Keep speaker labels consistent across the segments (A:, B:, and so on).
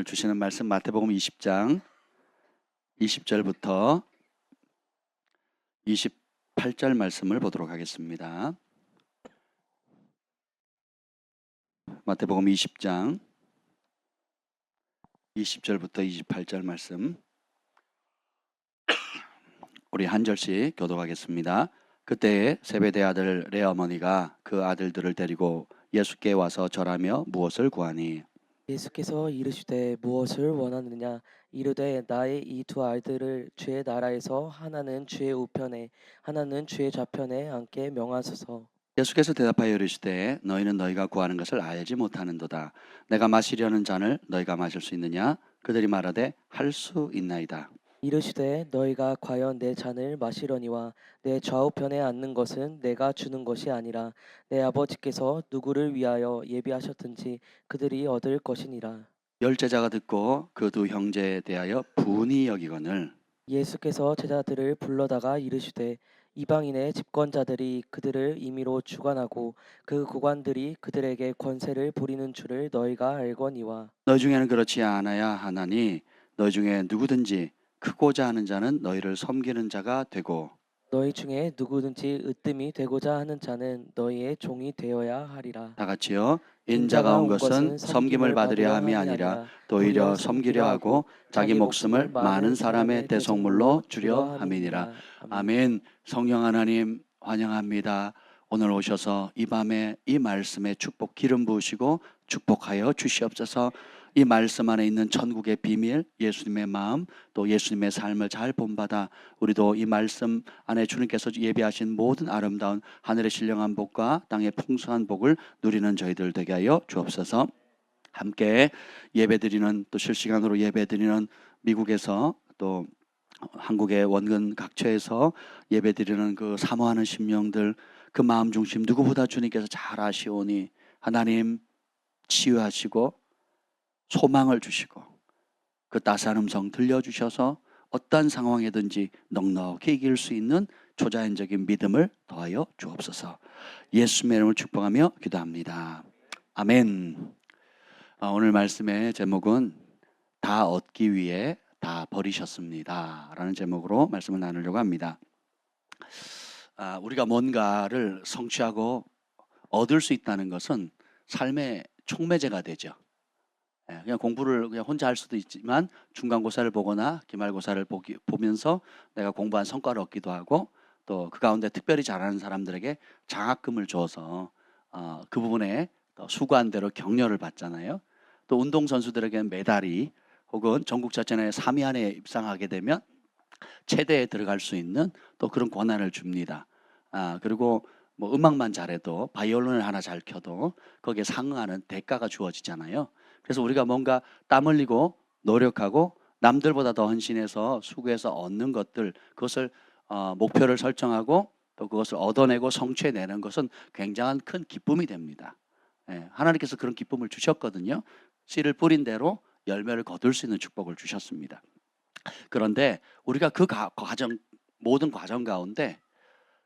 A: 오늘 주시는 말씀 마태복음 20장 20절부터 28절 말씀을 보도록 하겠습니다. 마태복음 20장 20절부터 28절 말씀 우리 한 절씩 교독하겠습니다. 그때에 세베대 아들 레어머니가 그 아들들을 데리고 예수께 와서 절하며 무엇을 구하니
B: 예수께서 이르시되 무엇을 원하느냐 이르되 나의 이 두 아이들을 주의 나라에서 하나는 주의 우편에 하나는 주의 좌편에 앉게 명하소서.
A: 예수께서 대답하여 이르시되 너희는 너희가 구하는 것을 알지 못하는도다. 내가 마시려는 잔을 너희가 마실 수 있느냐? 그들이 말하되 할 수 있나이다.
B: 이르시되 너희가 과연 내 잔을 마시려니와 내 좌우편에 앉는 것은 내가 주는 것이 아니라 내 아버지께서 누구를 위하여 예비하셨든지 그들이 얻을 것이니라.
A: 열 제자가 듣고 그 두 형제에 대하여 분이 여기거늘
B: 예수께서 제자들을 불러다가 이르시되 이방인의 집권자들이 그들을 임의로 주관하고 그 고관들이 그들에게 권세를 부리는 줄을 너희가 알거니와
A: 너희 중에는 그렇지 않아야 하나니 너희 중에 누구든지 크고자 하는 자는 너희를 섬기는 자가 되고
B: 너희 중에 누구든지 으뜸이 되고자 하는 자는 너희의 종이 되어야 하리라.
A: 다 같이요. 인자가
B: 인자가
A: 온
B: 온
A: 것은
B: 것은
A: 섬김을 받으려 함이 아니라 도리어 섬기려 하고 자기 목숨을 많은 사람의 대속물로 주려 함이니라. 아멘. 성령 하나님 환영합니다. 오늘 오셔서 이 밤에 이 말씀에 축복 기름 부으시고 축복하여 주시옵소서. 이 말씀 안에 있는 천국의 비밀, 예수님의 마음, 또 예수님의 삶을 잘 본받아 우리도 이 말씀 안에 주님께서 예비하신 모든 아름다운 하늘의 신령한 복과 땅의 풍성한 복을 누리는 저희들 되게 하여 주옵소서. 함께 예배드리는 또 실시간으로 예배드리는 미국에서 또 한국의 원근 각처에서 예배드리는 그 사모하는 심령들 그 마음 중심 누구보다 주님께서 잘 아시오니 하나님 치유하시고 소망을 주시고 그 따스한 음성 들려주셔서 어떠한 상황이든지 넉넉히 이길 수 있는 초자연적인 믿음을 더하여 주옵소서. 예수님의 이름을 축복하며 기도합니다. 아멘. 오늘 말씀의 제목은 다 얻기 위해 다 버리셨습니다 라는 제목으로 말씀을 나누려고 합니다. 우리가 뭔가를 성취하고 얻을 수 있다는 것은 삶의 촉매제가 되죠. 그냥 공부를 그냥 혼자 할 수도 있지만 중간고사를 보거나 기말고사를 보면서 내가 공부한 성과를 얻기도 하고 또 그 가운데 특별히 잘하는 사람들에게 장학금을 줘서 그 부분에 수고한 대로 격려를 받잖아요. 또 운동선수들에게는 메달이 혹은 전국자전에 3위 안에 입상하게 되면 체대에 들어갈 수 있는 또 그런 권한을 줍니다. 그리고 뭐 음악만 잘해도 바이올린을 하나 잘 켜도 거기에 상응하는 대가가 주어지잖아요. 그래서 우리가 뭔가 땀 흘리고 노력하고 남들보다 더 헌신해서 수고해서 얻는 것들 그것을 목표를 설정하고 또 그것을 얻어내고 성취해내는 것은 굉장한 큰 기쁨이 됩니다. 하나님께서 그런 기쁨을 주셨거든요. 씨를 뿌린 대로 열매를 거둘 수 있는 축복을 주셨습니다. 그런데 우리가 그 과정 모든 과정 가운데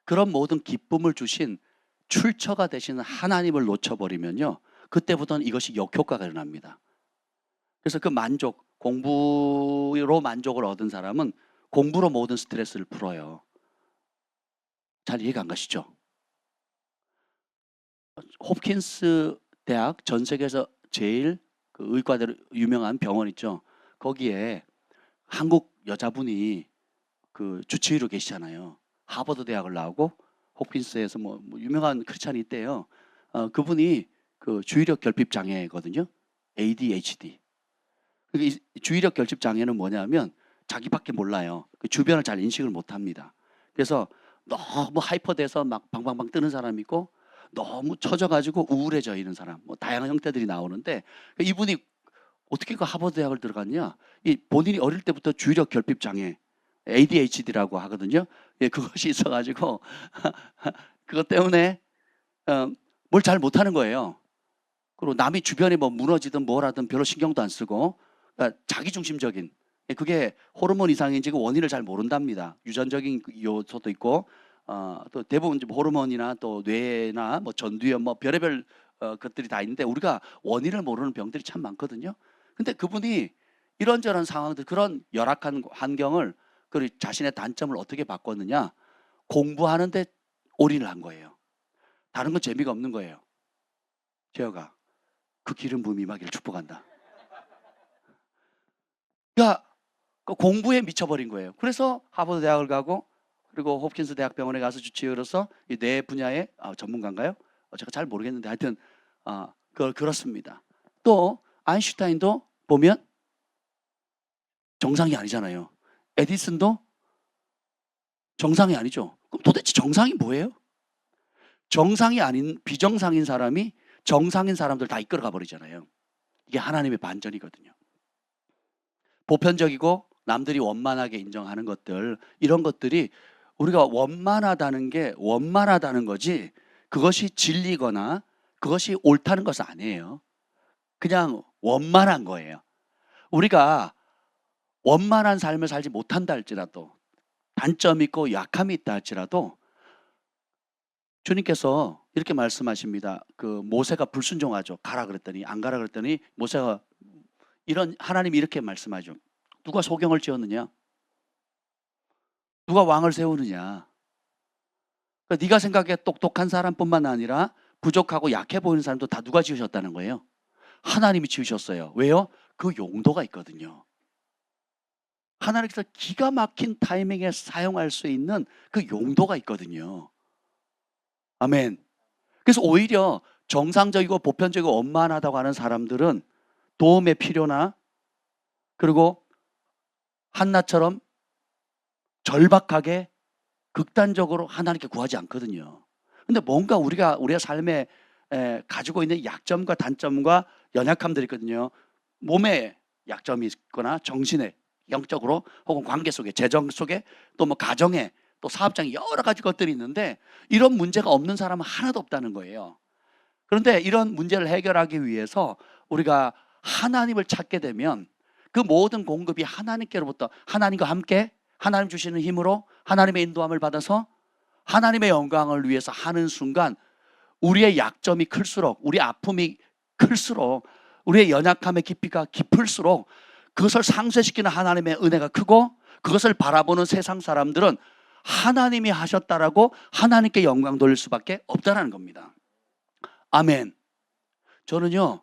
A: 그런 모든 기쁨을 주신 출처가 되시는 하나님을 놓쳐버리면요 그때부터는 이것이 역효과가 일어납니다. 그래서 그 만족, 공부로 만족을 얻은 사람은 공부로 모든 스트레스를 풀어요. 잘 이해가 안 가시죠? 홉킨스 대학 전 세계에서 제일 그 의과대로 유명한 병원 있죠. 거기에 한국 여자분이 그 주치의로 계시잖아요. 하버드 대학을 나오고 홉킨스에서 뭐 유명한 크리스찬이 있대요. 그분이 그 주의력 결핍 장애거든요. ADHD. 이 주의력 결핍 장애는 뭐냐면 자기밖에 몰라요. 그 주변을 잘 인식을 못합니다. 그래서 너무 하이퍼돼서 막 방방방 뜨는 사람이 있고 너무 처져가지고 우울해져 있는 사람, 뭐 다양한 형태들이 나오는데 이분이 어떻게 그 하버드 대학을 들어갔냐? 이 본인이 어릴 때부터 주의력 결핍 장애 ADHD라고 하거든요. 그것이 있어가지고 그것 때문에 뭘 잘 못하는 거예요. 그리고 남이 주변에 뭐 무너지든 뭘 하든 별로 신경도 안 쓰고 그러니까 자기중심적인 그게 호르몬 이상인지 그 원인을 잘 모른답니다. 유전적인 요소도 있고 또 대부분 호르몬이나 또 뇌나 뭐 전두엽 뭐 별의별 것들이 다 있는데 우리가 원인을 모르는 병들이 참 많거든요. 근데 그분이 이런저런 상황들, 그런 열악한 환경을, 그 자신의 단점을 어떻게 바꿨느냐? 공부하는데 올인을 한 거예요. 다른 건 재미가 없는 거예요. 재혁아, 그 기름 부음이 임하기를 축복한다. 그러니까 그 공부에 미쳐버린 거예요. 그래서 하버드 대학을 가고, 그리고 홉킨스 대학병원에 가서 주치의로서 이 뇌 분야의 전문가인가요? 제가 잘 모르겠는데 하여튼 그렇습니다. 또 아인슈타인도 보면 정상이 아니잖아요. 에디슨도 정상이 아니죠. 그럼 도대체 정상이 뭐예요? 정상이 아닌 비정상인 사람이 정상인 사람들 다 이끌어가 버리잖아요. 이게 하나님의 반전이거든요. 보편적이고 남들이 원만하게 인정하는 것들, 이런 것들이 우리가 원만하다는 게 원만하다는 거지, 그것이 진리거나 그것이 옳다는 것은 아니에요. 그냥 원만한 거예요. 우리가 원만한 삶을 살지 못한다 할지라도, 단점이 있고 약함이 있다 할지라도 주님께서 이렇게 말씀하십니다. 그 모세가 불순종하죠. 가라 그랬더니 안 가라 그랬더니 모세가 하나님이 이렇게 말씀하죠. 누가 소경을 지었느냐? 누가 왕을 세우느냐? 그러니까 네가 생각해 똑똑한 사람뿐만 아니라 부족하고 약해 보이는 사람도 다 누가 지으셨다는 거예요? 하나님이 지으셨어요. 왜요? 그 용도가 있거든요. 하나님께서 기가 막힌 타이밍에 사용할 수 있는 그 용도가 있거든요. 아멘. 그래서 오히려 정상적이고 보편적이고 원만하다고 하는 사람들은 도움의 필요나, 그리고 한나처럼 절박하게 극단적으로 하나님께 구하지 않거든요. 근데 뭔가 우리의 삶에 가지고 있는 약점과 단점과 연약함들이 있거든요. 몸에 약점이 있거나 정신에, 영적으로, 혹은 관계 속에, 재정 속에, 또 뭐 가정에, 또 사업장에 여러 가지 것들이 있는데 이런 문제가 없는 사람은 하나도 없다는 거예요. 그런데 이런 문제를 해결하기 위해서 우리가 하나님을 찾게 되면 그 모든 공급이 하나님께로부터, 하나님과 함께 하나님 주시는 힘으로 하나님의 인도함을 받아서 하나님의 영광을 위해서 하는 순간 우리의 약점이 클수록, 우리 아픔이 클수록, 우리의 연약함의 깊이가 깊을수록 그것을 상쇄시키는 하나님의 은혜가 크고, 그것을 바라보는 세상 사람들은 하나님이 하셨다라고 하나님께 영광 돌릴 수밖에 없다는 겁니다. 아멘. 저는요,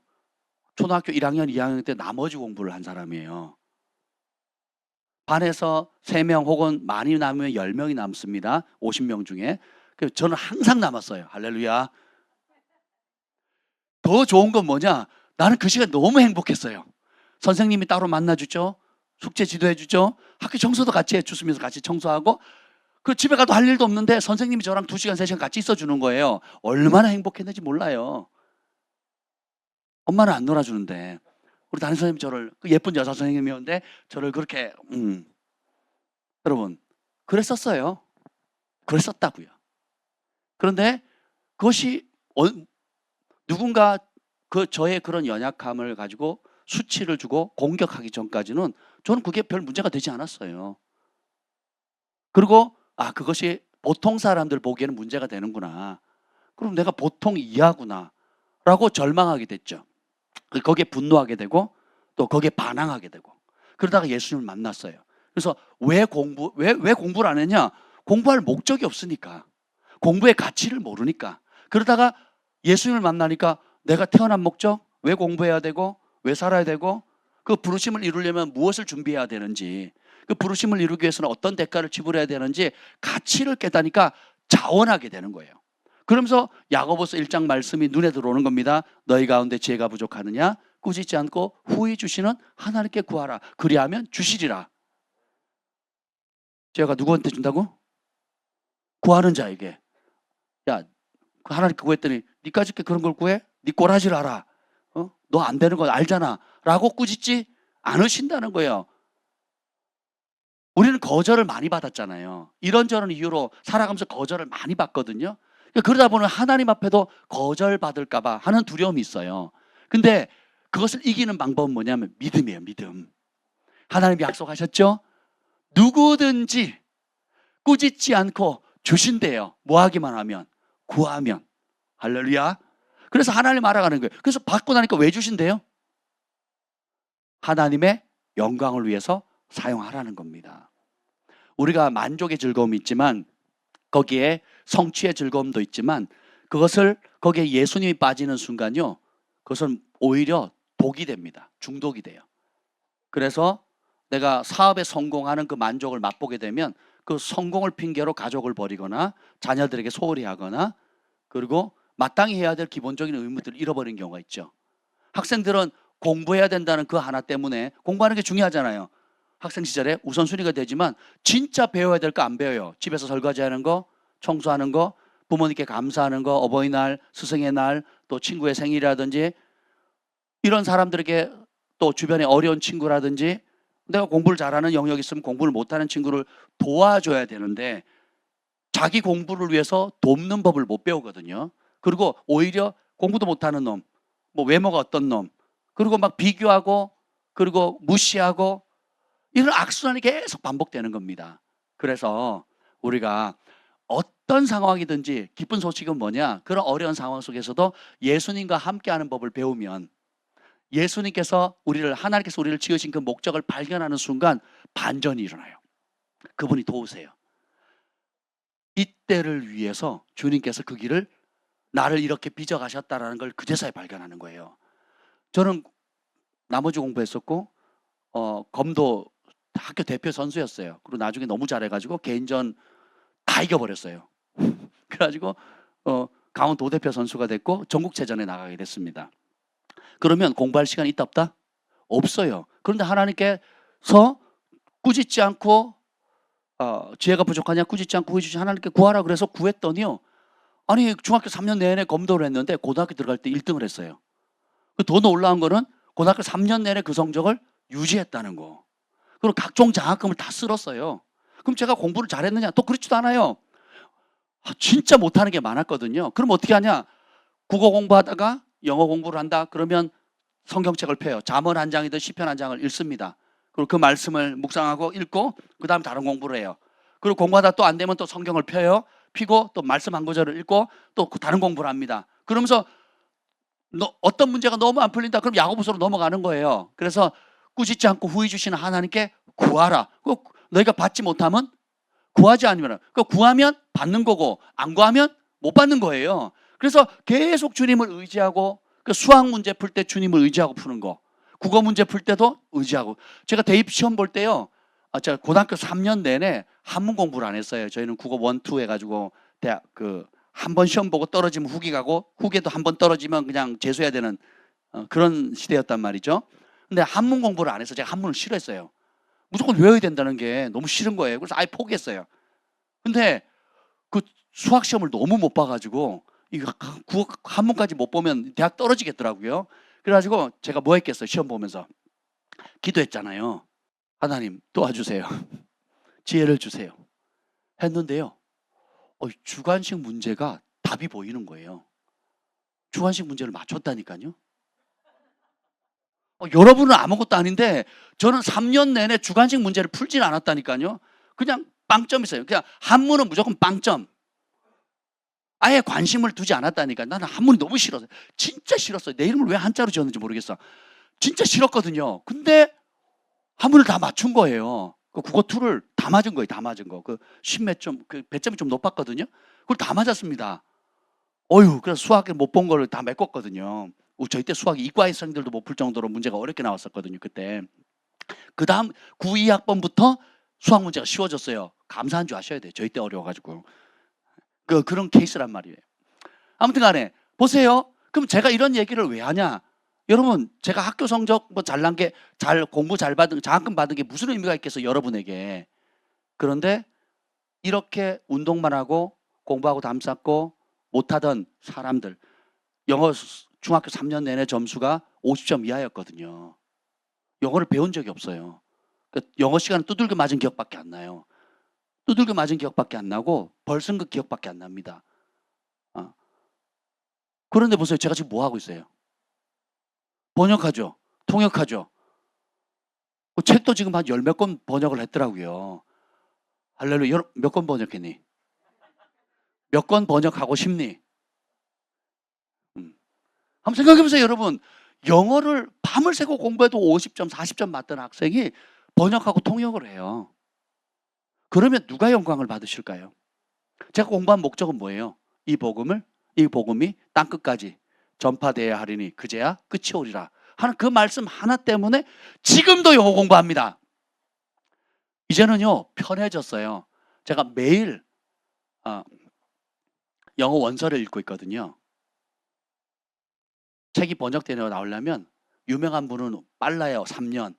A: 초등학교 1학년, 2학년 때 나머지 공부를 한 사람이에요. 반에서 3명 혹은 많이 남으면 10명이 남습니다. 50명 중에. 저는 항상 남았어요. 할렐루야. 더 좋은 건 뭐냐? 나는 그 시간 너무 행복했어요. 선생님이 따로 만나주죠. 숙제 지도해주죠. 학교 청소도 같이 해주면서 같이 청소하고, 그 집에 가도 할 일도 없는데 선생님이 저랑 2시간, 3시간 같이 있어주는 거예요. 얼마나 행복했는지 몰라요. 엄마는 안 놀아주는데. 우리 담임 선생님이 저를, 그 예쁜 여자 선생님이었는데 저를 그렇게 여러분, 그랬었어요. 그랬었다고요. 그런데 그것이 누군가 저의 그런 연약함을 가지고 수치를 주고 공격하기 전까지는 저는 그게 별 문제가 되지 않았어요. 그리고 그것이 보통 사람들 보기에는 문제가 되는구나, 그럼 내가 보통 이하구나 라고 절망하게 됐죠. 거기에 분노하게 되고 또 거기에 반항하게 되고, 그러다가 예수님을 만났어요. 그래서 왜 공부를 안 했냐? 공부할 목적이 없으니까, 공부의 가치를 모르니까. 그러다가 예수님을 만나니까 내가 태어난 목적, 왜 공부해야 되고 왜 살아야 되고, 그 부르심을 이루려면 무엇을 준비해야 되는지, 그 부르심을 이루기 위해서는 어떤 대가를 지불해야 되는지 가치를 깨닫니까 자원하게 되는 거예요. 그러면서 야고보서 1장 말씀이 눈에 들어오는 겁니다. 너희 가운데 지혜가 부족하느냐? 꾸짖지 않고 후히 주시는 하나님께 구하라. 그리하면 주시리라. 지혜가 누구한테 준다고? 구하는 자에게. 야, 하나님께 구했더니 니까지 그런 걸 구해? 니 꼬라지를 알아. 너 안 되는 거 알잖아 라고 꾸짖지 않으신다는 거예요. 우리는 거절을 많이 받았잖아요. 이런저런 이유로 살아가면서 거절을 많이 받거든요. 그러다 보면 하나님 앞에도 거절받을까 봐 하는 두려움이 있어요. 근데 그것을 이기는 방법은 뭐냐면 믿음이에요. 믿음. 하나님이 약속하셨죠? 누구든지 꾸짖지 않고 주신대요. 뭐 하기만 하면? 구하면. 할렐루야. 그래서 하나님 알아가는 거예요. 그래서 받고 나니까 왜 주신대요? 하나님의 영광을 위해서 사용하라는 겁니다. 우리가 만족의 즐거움이 있지만 거기에 성취의 즐거움도 있지만 그것을 거기에 예수님이 빠지는 순간요, 그것은 오히려 독이 됩니다. 중독이 돼요. 그래서 내가 사업에 성공하는 그 만족을 맛보게 되면 그 성공을 핑계로 가족을 버리거나 자녀들에게 소홀히 하거나 그리고 마땅히 해야 될 기본적인 의무들을 잃어버리는 경우가 있죠. 학생들은 공부해야 된다는 그 하나 때문에 공부하는 게 중요하잖아요. 학생 시절에 우선순위가 되지만 진짜 배워야 될 거 안 배워요. 집에서 설거지하는 거, 청소하는 거, 부모님께 감사하는 거, 어버이날, 스승의 날, 또 친구의 생일이라든지 이런 사람들에게 또 주변에 어려운 친구라든지 내가 공부를 잘하는 영역이 있으면 공부를 못하는 친구를 도와줘야 되는데 자기 공부를 위해서 돕는 법을 못 배우거든요. 그리고 오히려 공부도 못하는 놈, 뭐 외모가 어떤 놈, 그리고 막 비교하고 그리고 무시하고 이런 악순환이 계속 반복되는 겁니다. 그래서 우리가 어떤 상황이든지 기쁜 소식은 뭐냐? 그런 어려운 상황 속에서도 예수님과 함께하는 법을 배우면 예수님께서 하나님께서 우리를 지으신 그 목적을 발견하는 순간 반전이 일어나요. 그분이 도우세요. 이때를 위해서 주님께서 그 길을 나를 이렇게 빚어가셨다라는 걸 그제서야 발견하는 거예요. 저는 나머지 공부했었고 검도 학교 대표 선수였어요. 그리고 나중에 너무 잘해가지고 개인전 다 이겨버렸어요. 그래가지고 강원 도대표 선수가 됐고 전국체전에 나가게 됐습니다. 그러면 공부할 시간이 있다 없다? 없어요. 그런데 하나님께서 꾸짖지 않고 지혜가 부족하냐 꾸짖지 않고 구해주신 하나님께 구하라 그래서 구했더니요, 아니 중학교 3년 내내 검도를 했는데 고등학교 들어갈 때 1등을 했어요. 더 놀라운 거는 고등학교 3년 내내 그 성적을 유지했다는 거. 그리고 각종 장학금을 다 쓸었어요. 그럼 제가 공부를 잘했느냐? 또 그렇지도 않아요. 진짜 못하는 게 많았거든요. 그럼 어떻게 하냐? 국어 공부하다가 영어 공부를 한다 그러면 성경책을 펴요. 잠언 한 장이든 시편 한 장을 읽습니다. 그리고 그 말씀을 묵상하고 읽고 그 다음 다른 공부를 해요. 그리고 공부하다 또 안 되면 또 성경을 펴요. 피고 또 말씀 한 구절을 읽고 또 다른 공부를 합니다. 그러면서 어떤 문제가 너무 안 풀린다 그럼 야고보서로 넘어가는 거예요. 그래서 꾸짖지 않고 후히 주시는 하나님께 구하라. 너희가 받지 못하면 구하지 않으면 구하면 받는 거고 안 구하면 못 받는 거예요. 그래서 계속 주님을 의지하고 수학 문제 풀 때 주님을 의지하고 푸는 거, 국어 문제 풀 때도 의지하고. 제가 대입 시험 볼 때요, 제가 고등학교 3년 내내 한문 공부를 안 했어요. 저희는 국어 1, 2 해가지고 대학 한 번 시험 보고 떨어지면 후기 가고 후기에도 한 번 떨어지면 그냥 재수해야 되는 그런 시대였단 말이죠. 근데 한문 공부를 안 해서 제가 한문을 싫어했어요. 무조건 외워야 된다는 게 너무 싫은 거예요. 그래서 아예 포기했어요. 근데 그 수학 시험을 너무 못 봐가지고 이거 한문까지 못 보면 대학 떨어지겠더라고요. 그래가지고 제가 뭐 했겠어요? 시험 보면서 기도했잖아요. 하나님 도와주세요. 지혜를 주세요. 했는데요, 주관식 문제가 답이 보이는 거예요. 주관식 문제를 맞췄다니까요. 여러분은 아무것도 아닌데 저는 3년 내내 주관식 문제를 풀진 않았다니까요. 그냥 빵점 있어요. 그냥 한문은 무조건 빵점. 아예 관심을 두지 않았다니까. 나는 한문이 너무 싫었어요. 진짜 싫었어요. 내 이름을 왜 한자로 지었는지 모르겠어. 진짜 싫었거든요. 근데 한문을 다 맞춘 거예요. 그 국어 2를 다 맞은 거예요. 다 맞은 거. 그 10몇 점, 그 배점이 좀 높았거든요. 그걸 다 맞았습니다. 그래서 수학에 못 본 거를 다 메꿨거든요. 저희 때 수학이 이과생들도 못 풀 정도로 문제가 어렵게 나왔었거든요. 그때. 그 다음 9~2학번부터 수학 문제가 쉬워졌어요. 감사한 줄 아셔야 돼요. 저희 때 어려워가지고. 그런 케이스란 말이에요. 아무튼 간에 보세요. 그럼 제가 이런 얘기를 왜 하냐? 여러분, 제가 학교 성적 잘난 게, 공부 잘 받은, 장학금 받은 게 무슨 의미가 있겠어요, 여러분에게. 그런데 이렇게 운동만 하고 공부하고 담 쌓고 못하던 사람들, 영어 중학교 3년 내내 점수가 50점 이하였거든요. 영어를 배운 적이 없어요. 영어 시간은 두들겨 맞은 기억밖에 안 나요. 두들겨 맞은 기억밖에 안 나고 벌쓴 그 기억밖에 안 납니다. 그런데 보세요. 제가 지금 뭐 하고 있어요? 번역하죠. 통역하죠. 그 책도 지금 한 10몇 권 번역을 했더라고요. 할렐루야. 몇 권 번역했니? 몇 권 번역하고 싶니? 한번 생각해 보세요, 여러분. 영어를 밤을 새고 공부해도 50점, 40점 맞던 학생이 번역하고 통역을 해요. 그러면 누가 영광을 받으실까요? 제가 공부한 목적은 뭐예요? 이 복음이 땅끝까지 전파되어야 하리니 그제야 끝이 오리라 하는 그 말씀 하나 때문에 지금도 영어 공부합니다. 이제는요 편해졌어요. 제가 매일 영어 원서를 읽고 있거든요. 책이 번역되어 나오려면 유명한 분은 빨라요 3년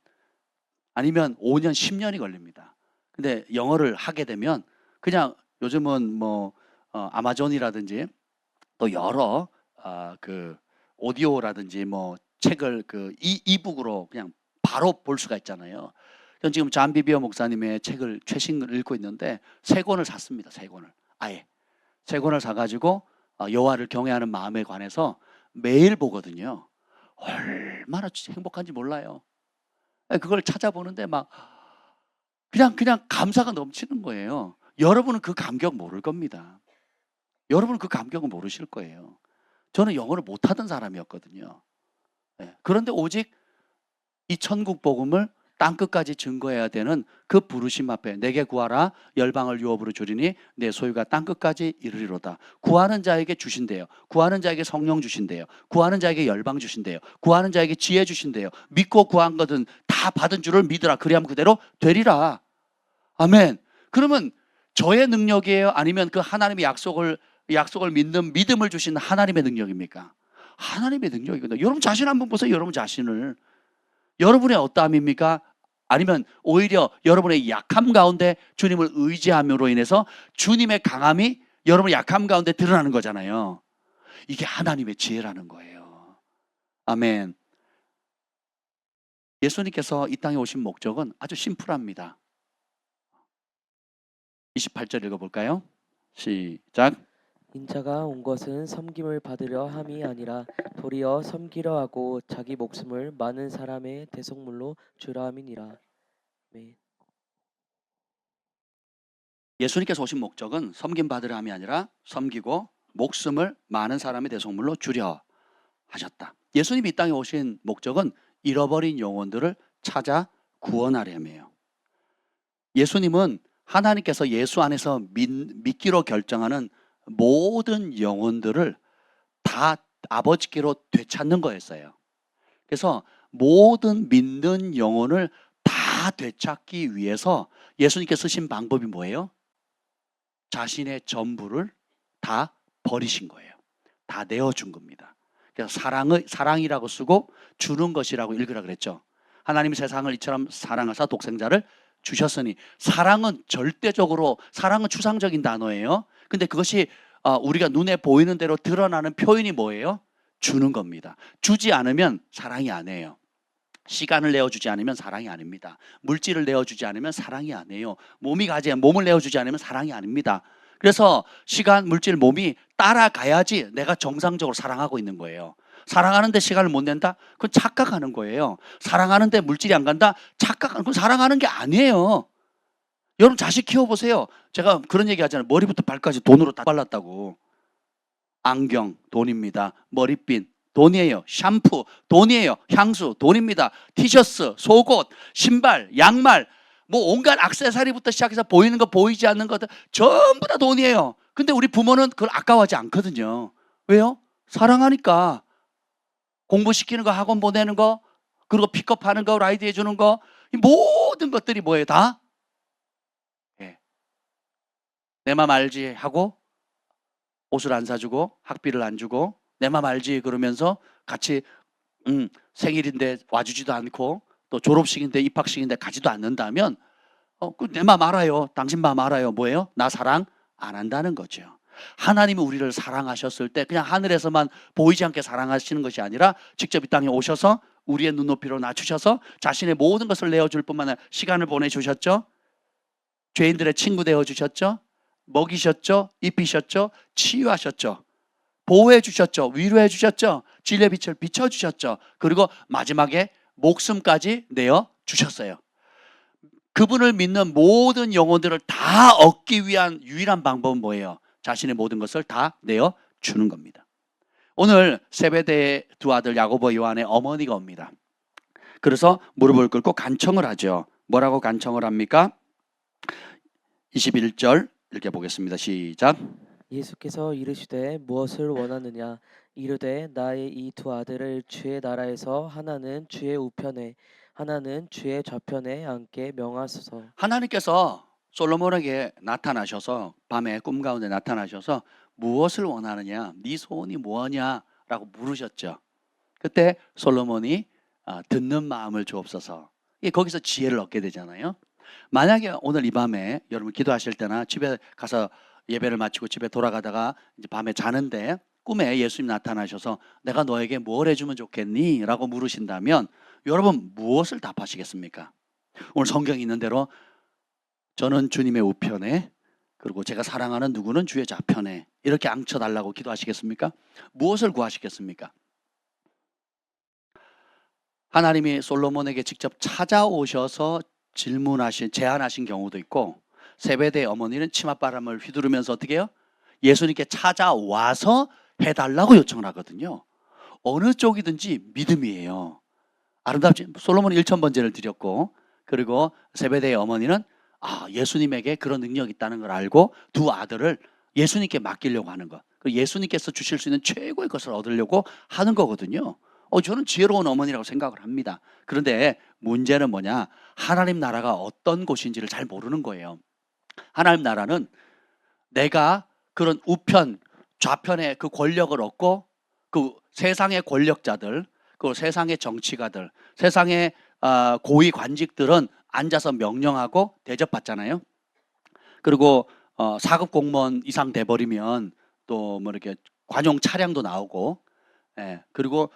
A: 아니면 5년 10년이 걸립니다. 근데 영어를 하게 되면 그냥 요즘은 뭐 아마존이라든지 또 여러 그 오디오라든지 뭐 책을 그 이북으로 그냥 바로 볼 수가 있잖아요. 전 지금 잔 비비어 목사님의 책을 최신을 읽고 있는데 3권을 샀습니다. 3권을 아예 3권을 사가지고 여호와를 경외하는 마음에 관해서 매일 보거든요. 얼마나 행복한지 몰라요. 그걸 찾아보는데 막 그냥 감사가 넘치는 거예요. 여러분은 그 감격 모를 겁니다. 여러분은 그 감격은 모르실 거예요. 저는 영어를 못하던 사람이었거든요. 그런데 오직 이 천국 복음을 땅끝까지 증거해야 되는 그 부르심 앞에 내게 구하라 열방을 유업으로 주리니 내 소유가 땅끝까지 이르리로다. 구하는 자에게 주신대요. 구하는 자에게 성령 주신대요. 구하는 자에게 열방 주신대요. 구하는 자에게 지혜 주신대요. 믿고 구한 것은 다 받은 줄을 믿으라. 그리하면 그대로 되리라. 아멘. 그러면 저의 능력이에요? 아니면 그 하나님의 약속을 믿는 믿음을 주신 하나님의 능력입니까? 하나님의 능력이거든요. 여러분 자신 한번 보세요. 여러분 자신을. 여러분의 어떠함입니까? 아니면 오히려 여러분의 약함 가운데 주님을 의지함으로 인해서 주님의 강함이 여러분의 약함 가운데 드러나는 거잖아요. 이게 하나님의 지혜라는 거예요. 아멘. 예수님께서 이 땅에 오신 목적은 아주 심플합니다. 28절 읽어볼까요? 시작.
B: 인자가 온 것은 섬김을 받으려 함이 아니라 도리어 섬기려 하고 자기 목숨을 많은 사람의 대속물로 주려 함이니라. 네.
A: 예수님께서 오신 목적은 섬김 받으려 함이 아니라 섬기고 목숨을 많은 사람의 대속물로 주려 하셨다. 예수님이 이 땅에 오신 목적은 잃어버린 영혼들을 찾아 구원하려며요. 예수님은 하나님께서 예수 안에서 믿기로 결정하는 모든 영혼들을 다 아버지께로 되찾는 거였어요. 그래서 모든 믿는 영혼을 다 되찾기 위해서 예수님께서 쓰신 방법이 뭐예요? 자신의 전부를 다 버리신 거예요. 다 내어준 겁니다. 그래서 사랑이라고 쓰고 주는 것이라고 읽으라 그랬죠. 하나님이 세상을 이처럼 사랑하사 독생자를 주셨으니 사랑은 절대적으로 사랑은 추상적인 단어예요. 근데 그것이 우리가 눈에 보이는 대로 드러나는 표현이 뭐예요? 주는 겁니다. 주지 않으면 사랑이 아니에요. 시간을 내어주지 않으면 사랑이 아닙니다. 물질을 내어주지 않으면 사랑이 아니에요. 몸을 내어주지 않으면 사랑이 아닙니다. 그래서 시간, 물질, 몸이 따라가야지 내가 정상적으로 사랑하고 있는 거예요. 사랑하는데 시간을 못 낸다? 그건 착각하는 거예요. 사랑하는데 물질이 안 간다? 그건 사랑하는 게 아니에요. 여러분 자식 키워보세요. 제가 그런 얘기 하잖아요. 머리부터 발까지 돈으로 다 발랐다고. 안경 돈입니다. 머리핀 돈이에요. 샴푸 돈이에요. 향수 돈입니다. 티셔츠, 속옷, 신발, 양말 뭐 온갖 액세서리부터 시작해서 보이는 거 보이지 않는 것들 전부 다 돈이에요. 근데 우리 부모는 그걸 아까워하지 않거든요. 왜요? 사랑하니까. 공부시키는 거, 학원 보내는 거, 그리고 픽업하는 거, 라이드 해주는 거, 이 모든 것들이 뭐예요? 다? 내 맘 알지 하고 옷을 안 사주고 학비를 안 주고 내 맘 알지 그러면서 같이 생일인데 와주지도 않고 또 졸업식인데 입학식인데 가지도 않는다면 내 맘 알아요. 당신 맘 알아요. 뭐예요? 나 사랑 안 한다는 거죠. 하나님이 우리를 사랑하셨을 때 그냥 하늘에서만 보이지 않게 사랑하시는 것이 아니라 직접 이 땅에 오셔서 우리의 눈높이로 낮추셔서 자신의 모든 것을 내어줄 뿐만 아니라 시간을 보내주셨죠. 죄인들의 친구 되어주셨죠. 먹이셨죠. 입히셨죠. 치유하셨죠. 보호해 주셨죠. 위로해 주셨죠. 진리의 빛을 비춰주셨죠. 그리고 마지막에 목숨까지 내어 주셨어요. 그분을 믿는 모든 영혼들을 다 얻기 위한 유일한 방법은 뭐예요? 자신의 모든 것을 다 내어 주는 겁니다. 오늘 세베대의 두 아들 야고보 요한의 어머니가 옵니다. 그래서 무릎을 꿇고 간청을 하죠. 뭐라고 간청을 합니까? 21절 읽어보겠습니다. 시작.
B: 예수께서 이르시되 무엇을 원하느냐 이르되 나의 이 두 아들을 주의 나라에서 하나는 주의 우편에 하나는 주의 좌편에 앉게 명하소서.
A: 하나님께서 솔로몬에게 나타나셔서 밤에 꿈 가운데 나타나셔서 무엇을 원하느냐, 네 소원이 뭐냐라고 물으셨죠. 그때 솔로몬이 듣는 마음을 주옵소서. 거기서 지혜를 얻게 되잖아요. 만약에 오늘 이 밤에 여러분 기도하실 때나 집에 가서 예배를 마치고 집에 돌아가다가 이제 밤에 자는데 꿈에 예수님 나타나셔서 내가 너에게 뭘 해주면 좋겠니? 라고 물으신다면 여러분 무엇을 답하시겠습니까? 오늘 성경에 있는 대로 저는 주님의 우편에 그리고 제가 사랑하는 누구는 주의 좌편에 이렇게 앉혀달라고 기도하시겠습니까? 무엇을 구하시겠습니까? 하나님이 솔로몬에게 직접 찾아오셔서 제안하신 경우도 있고 세베대 어머니는 치맛바람을 휘두르면서 어떻게 해요? 예수님께 찾아와서 해달라고 요청을 하거든요. 어느 쪽이든지 믿음이에요. 아름답지 솔로몬이 1,000번제를 드렸고 그리고 세베대의 어머니는 예수님에게 그런 능력이 있다는 걸 알고 두 아들을 예수님께 맡기려고 하는 것. 예수님께서 주실 수 있는 최고의 것을 얻으려고 하는 거거든요. 저는 지혜로운 어머니라고 생각을 합니다. 그런데 문제는 뭐냐? 하나님 나라가 어떤 곳인지를 잘 모르는 거예요. 하나님 나라는 내가 그런 우편, 좌편의 그 권력을 얻고 그 세상의 권력자들, 그 세상의 정치가들, 세상의 고위 관직들은 앉아서 명령하고 대접받잖아요. 그리고 4급 공무원 이상 돼버리면 또 뭐 이렇게 관용 차량도 나오고, 그리고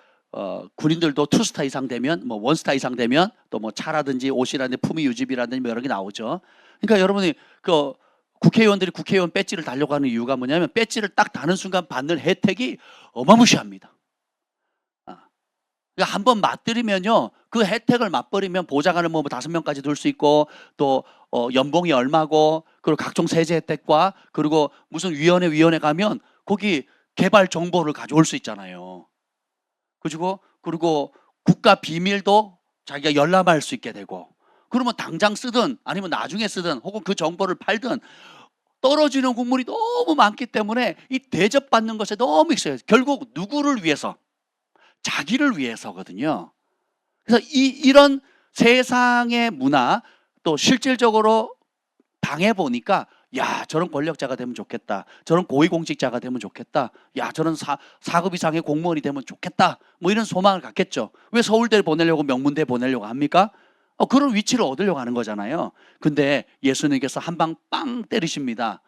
A: 군인들도 2스타 이상 되면 뭐 1스타 이상 되면 또 뭐 차라든지 옷이라든지 품위 유지비라든지 뭐 여러 개 나오죠. 그러니까 여러분이 그 국회의원들이 국회의원 배지를 달려고 하는 이유가 뭐냐면 배지를 딱 다는 순간 받는 혜택이 어마무시합니다. 그러니까 한번 맛들이면요 그 혜택을 맛버리면 보좌관을 뭐 5명까지 둘 수 있고 또 연봉이 얼마고 그리고 각종 세제 혜택과 그리고 무슨 위원회 가면 거기 개발 정보를 가져올 수 있잖아요. 그리고 국가 비밀도 자기가 열람할 수 있게 되고 그러면 당장 쓰든 아니면 나중에 쓰든 혹은 그 정보를 팔든 떨어지는 국물이 너무 많기 때문에 이 대접받는 것에 너무 익숙해요. 결국 누구를 위해서? 자기를 위해서거든요. 그래서 이런 세상의 문화 또 실질적으로 당해보니까 야 저런 권력자가 되면 좋겠다. 저런 고위공직자가 되면 좋겠다. 야 저런 4급 이상의 공무원이 되면 좋겠다. 뭐 이런 소망을 갖겠죠. 왜 서울대 보내려고 명문대 보내려고 합니까? 그런 위치를 얻으려고 하는 거잖아요. 근데 예수님께서 한 방 빵 때리십니다.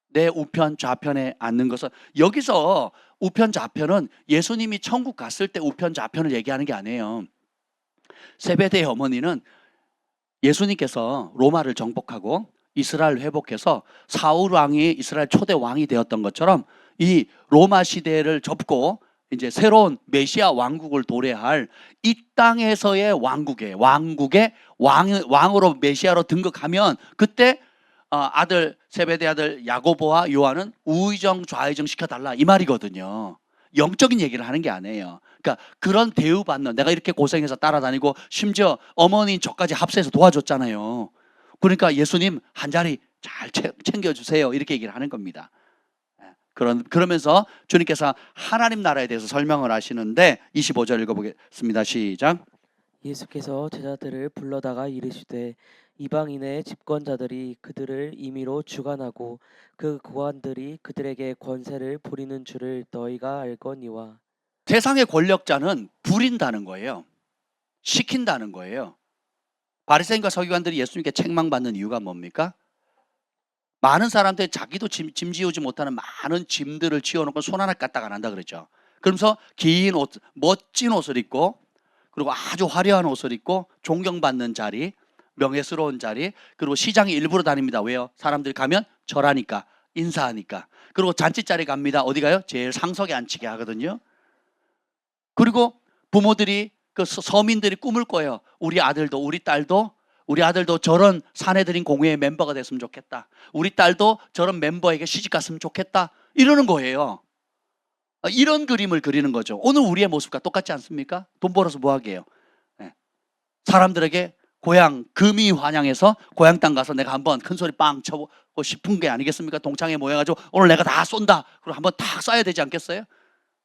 A: 내 우편 좌편에 앉는 것은 여기서 우편 좌편은 예수님이 천국 갔을 때 우편 좌편을 얘기하는 게 아니에요. 세베대의 어머니는 예수님께서 로마를 정복하고 이스라엘을 회복해서 사울 왕이 이스라엘 초대 왕이 되었던 것처럼 이 로마 시대를 접고 이제 새로운 메시아 왕국을 도래할 이 땅에서의 왕국의 왕으로 메시아로 등극하면 그때 세베대 아들 야고보와 요한은 우의정 좌의정 시켜달라 이 말이거든요. 영적인 얘기를 하는 게 아니에요. 그러니까 그런 대우받는 내가 이렇게 고생해서 따라다니고 심지어 어머니인 저까지 합세해서 도와줬잖아요. 그러니까 예수님 한 자리 잘 챙겨주세요 이렇게 얘기를 하는 겁니다. 그러면서 주님께서 하나님 나라에 대해서 설명을 하시는데 25절 읽어보겠습니다. 시작.
B: 예수께서 제자들을 불러다가 이르시되 이방인의 집권자들이 그들을 임의로 주관하고 그 고관들이 그들에게 권세를 부리는 줄을 너희가 알거니와.
A: 세상의 권력자는 부린다는 거예요. 시킨다는 거예요. 바리새인과 서기관들이 예수님께 책망받는 이유가 뭡니까? 많은 사람들이 자기도 짐 지우지 못하는 많은 짐들을 지어놓고 손 하나 까딱 안 한다 그랬죠. 그러면서 긴 옷, 멋진 옷을 입고 그리고 아주 화려한 옷을 입고 존경받는 자리, 명예스러운 자리, 그리고 시장에 일부러 다닙니다. 왜요? 사람들이 가면 절하니까, 인사하니까. 그리고 잔치자리 갑니다. 어디 가요? 제일 상석에 앉히게 하거든요. 그리고 부모들이 그 서민들이 꿈을 꿔요. 우리 아들도 저런 사내들인 공회의 멤버가 됐으면 좋겠다. 우리 딸도 저런 멤버에게 시집 갔으면 좋겠다. 이러는 거예요. 이런 그림을 그리는 거죠. 오늘 우리의 모습과 똑같지 않습니까? 돈 벌어서 뭐 하게요? 예. 사람들에게 고향 금이 환영해서 고향 땅 가서 내가 한번 큰 소리 빵 쳐보고 싶은 게 아니겠습니까? 동창회 모여가지고 오늘 내가 다 쏜다. 그럼 한번 탁 쏴야 되지 않겠어요?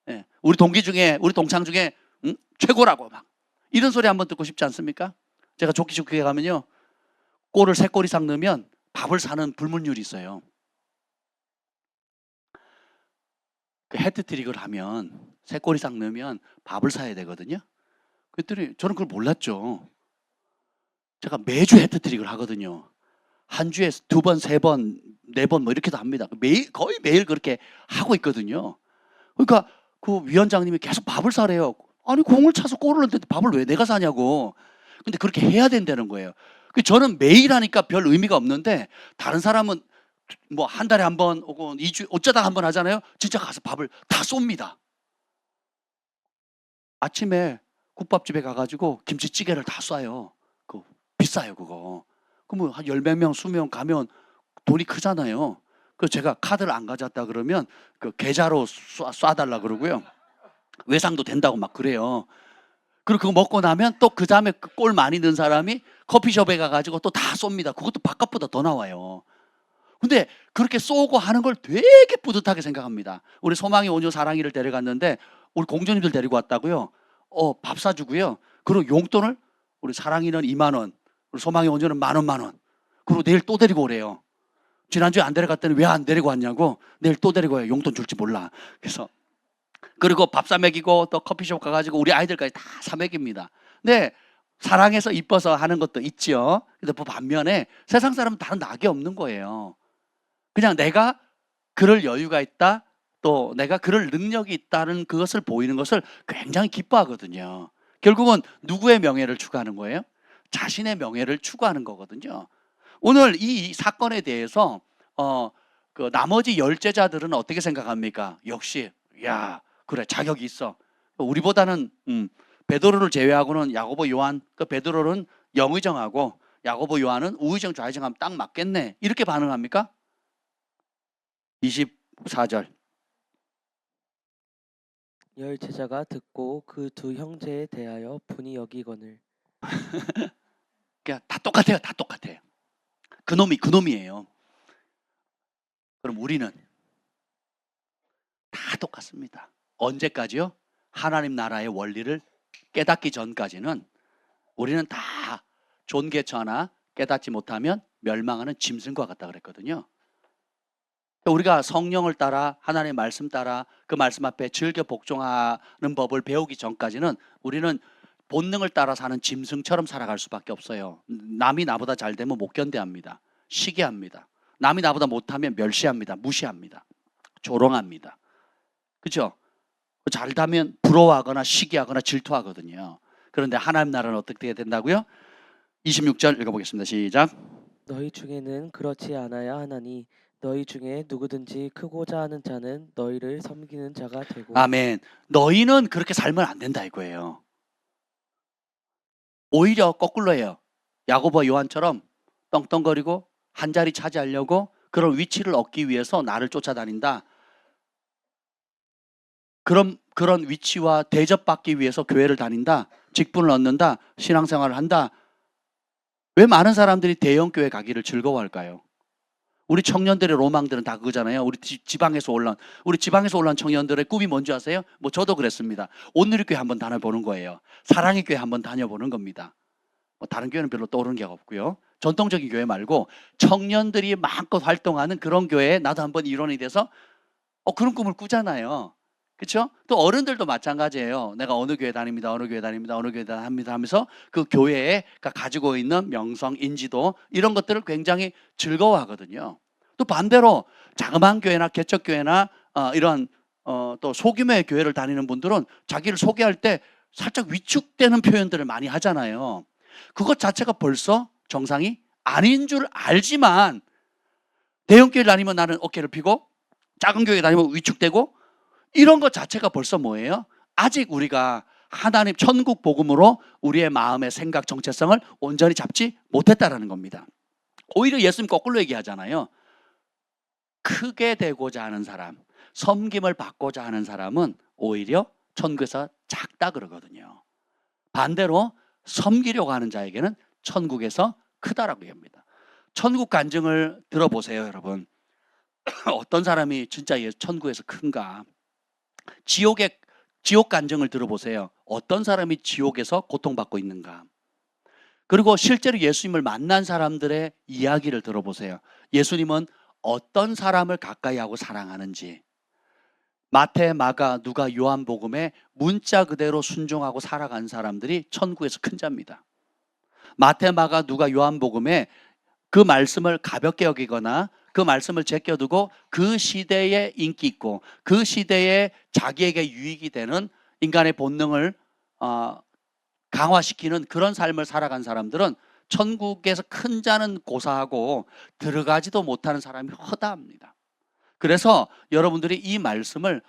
A: 예. 우리 동창 중에 최고라고 막 이런 소리 한번 듣고 싶지 않습니까? 제가 좋게 가면요, 꼴을 3골 이상 넣으면 밥을 사는 불문율이 있어요. 그 헤트트릭을 하면 3골 이상 넣으면 밥을 사야 되거든요. 그랬더니 저는 그걸 몰랐죠. 제가 매주 헤트트릭을 하거든요. 한 주에 2번, 3번, 4번 뭐 이렇게도 합니다. 거의 매일 그렇게 하고 있거든요. 그러니까 그 위원장님이 계속 밥을 사래요. 아니 공을 차서 골을 넣는데 밥을 왜 내가 사냐고. 근데 그렇게 해야 된다는 거예요. 저는 매일 하니까 별 의미가 없는데 다른 사람은 뭐 한 달에 한 번 혹은 2주 어쩌다 한 번 하잖아요. 진짜 가서 밥을 다 쏩니다. 아침에 국밥집에 가가지고 김치찌개를 다 쏴요. 그 비싸요 그거. 그럼 한 10몇 명, 20명 가면 돈이 크잖아요. 그 제가 카드를 안 가져왔다 그러면 그 계좌로 쏴달라 그러고요. 외상도 된다고 막 그래요. 그리고 그거 먹고 나면 또 그 다음에 골 많이 넣은 사람이 커피숍에 가가지고 또 다 쏩니다. 그것도 밥값보다 더 나와요. 근데 그렇게 쏘고 하는 걸 되게 뿌듯하게 생각합니다. 우리 소망이 온유 사랑이를 데려갔는데 우리 공주님들 데리고 왔다고요. 밥 사주고요. 그리고 용돈을 우리 사랑이는 2만 원, 우리 소망이 온유는 만 원. 그리고 내일 또 데리고 오래요. 지난주에 안 데려갔더니 왜 안 데리고 왔냐고. 내일 또 데리고 와요. 용돈 줄지 몰라. 그래서 그리고 밥 사 먹이고 또 커피숍 가가지고 우리 아이들까지 다 사 먹입니다. 근데 사랑해서 이뻐서 하는 것도 있죠. 근데 반면에 세상 사람은 다른 낙이 없는 거예요. 그냥 내가 그럴 여유가 있다, 또 내가 그럴 능력이 있다는 그것을 보이는 것을 굉장히 기뻐하거든요. 결국은 누구의 명예를 추구하는 거예요? 자신의 명예를 추구하는 거거든요. 오늘 이 사건에 대해서 그 나머지 10제자들은 어떻게 생각합니까? 역시 야 그래 자격이 있어. 우리보다는 베드로를 제외하고는 야고보, 요한, 그 베드로는 영의정하고 야고보, 요한은 우의정, 좌의정하면 딱 맞겠네. 이렇게 반응합니까? 24절.
B: 10 제자가 듣고 그 2 형제에 대하여 분이 여기거늘.
A: 그러니까 다 똑같아요. 다 똑같아요. 그놈이에요. 그럼 우리는 다 똑같습니다. 언제까지요? 하나님 나라의 원리를 깨닫기 전까지는 우리는 다 존귀처하나 깨닫지 못하면 멸망하는 짐승과 같다 그랬거든요. 우리가 성령을 따라 하나님의 말씀 따라 그 말씀 앞에 즐겨 복종하는 법을 배우기 전까지는 우리는 본능을 따라 사는 짐승처럼 살아갈 수밖에 없어요. 남이 나보다 잘 되면 못 견뎌합니다. 시기합니다. 남이 나보다 못하면 멸시합니다. 무시합니다. 조롱합니다. 그렇죠? 잘다면 부러워하거나 시기하거나 질투하거든요. 그런데 하나님 나라는 어떻게 된다고요? 26절 읽어보겠습니다. 시작.
B: 너희 중에는 그렇지 않아야 하나니 너희 중에 누구든지 크고자 하는 자는 너희를 섬기는 자가 되고.
A: 아멘. 너희는 그렇게 살면 안 된다 이거예요. 오히려 거꾸로예요. 야고보와 요한처럼 떵떵거리고 한 자리 차지하려고 그런 위치를 얻기 위해서 나를 쫓아다닌다. 그런 위치와 대접받기 위해서 교회를 다닌다. 직분을 얻는다. 신앙생활을 한다. 왜 많은 사람들이 대형교회 가기를 즐거워할까요? 우리 청년들의 로망들은 다 그거잖아요. 우리 지방에서 올라온 청년들의 꿈이 뭔지 아세요? 뭐 저도 그랬습니다. 온누리교회 한번 다녀보는 거예요. 사랑의 교회 한번 다녀보는 겁니다. 뭐 다른 교회는 별로 떠오르는 게 없고요. 전통적인 교회 말고 청년들이 마음껏 활동하는 그런 교회에 나도 한번 일원이 돼서 그런 꿈을 꾸잖아요. 그렇죠? 또 어른들도 마찬가지예요. 내가 어느 교회 다닙니다. 어느 교회 다닙니다. 어느 교회 다닙니다 하면서 그 교회가 가지고 있는 명성, 인지도 이런 것들을 굉장히 즐거워하거든요. 또 반대로 자그마한 교회나 개척교회나 이런 또 소규모의 교회를 다니는 분들은 자기를 소개할 때 살짝 위축되는 표현들을 많이 하잖아요. 그것 자체가 벌써 정상이 아닌 줄 알지만 대형교회 다니면 나는 어깨를 펴고 작은 교회 다니면 위축되고 이런 것 자체가 벌써 뭐예요? 아직 우리가 하나님 천국 복음으로 우리의 마음의 생각 정체성을 온전히 잡지 못했다라는 겁니다. 오히려 예수님 거꾸로 얘기하잖아요. 크게 되고자 하는 사람, 섬김을 받고자 하는 사람은 오히려 천국에서 작다 그러거든요. 반대로 섬기려고 하는 자에게는 천국에서 크다라고 얘기합니다. 천국 간증을 들어보세요, 여러분. 어떤 사람이 진짜 천국에서 큰가? 지옥 간증을 들어보세요. 어떤 사람이 지옥에서 고통받고 있는가? 그리고 실제로 예수님을 만난 사람들의 이야기를 들어보세요. 예수님은 어떤 사람을 가까이 하고 사랑하는지. 마태, 마가, 누가, 요한복음에 문자 그대로 순종하고 살아간 사람들이 천국에서 큰 자입니다. 마태, 마가, 누가, 요한복음에 그 말씀을 가볍게 여기거나 그 말씀을 제껴두고 그 시대에 인기 있고 그 시대에 자기에게 유익이 되는 인간의 본능을 강화시키는 그런 삶을 살아간 사람들은 천국에서 큰 자는 고사하고 들어가지도 못하는 사람이 허다합니다. 그래서 여러분들이 이 말씀을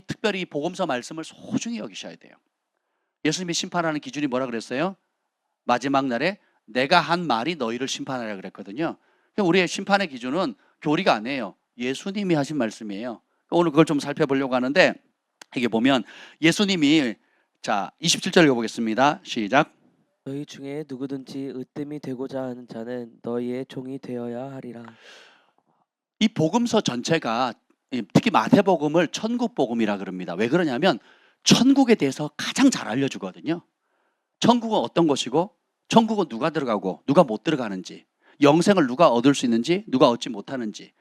A: 특별히 이 복음서 말씀을 소중히 여기셔야 돼요. 예수님이 심판하는 기준이 뭐라 그랬어요? 마지막 날에 내가 한 말이 너희를 심판하라 그랬거든요. 우리의 심판의 기준은 교리가 아니에요. 예수님이 하신 말씀이에요. 오늘 그걸 좀 살펴보려고 하는데 이게 보면 예수님이 27절 읽어보겠습니다. 시작.
B: 너희 중에 누구든지 으뜸이 되고자 하는 자는 너희의 종이 되어야 하리라.
A: 이 복음서 전체가 특히 마태복음을 천국복음이라 그럽니다. 왜 그러냐면 천국에 대해서 가장 잘 알려주거든요. 천국은 어떤 것이고 천국은 누가 들어가고 누가 못 들어가는지, 영생을 누가 얻을 수 있는지 누가 얻지 못하는지,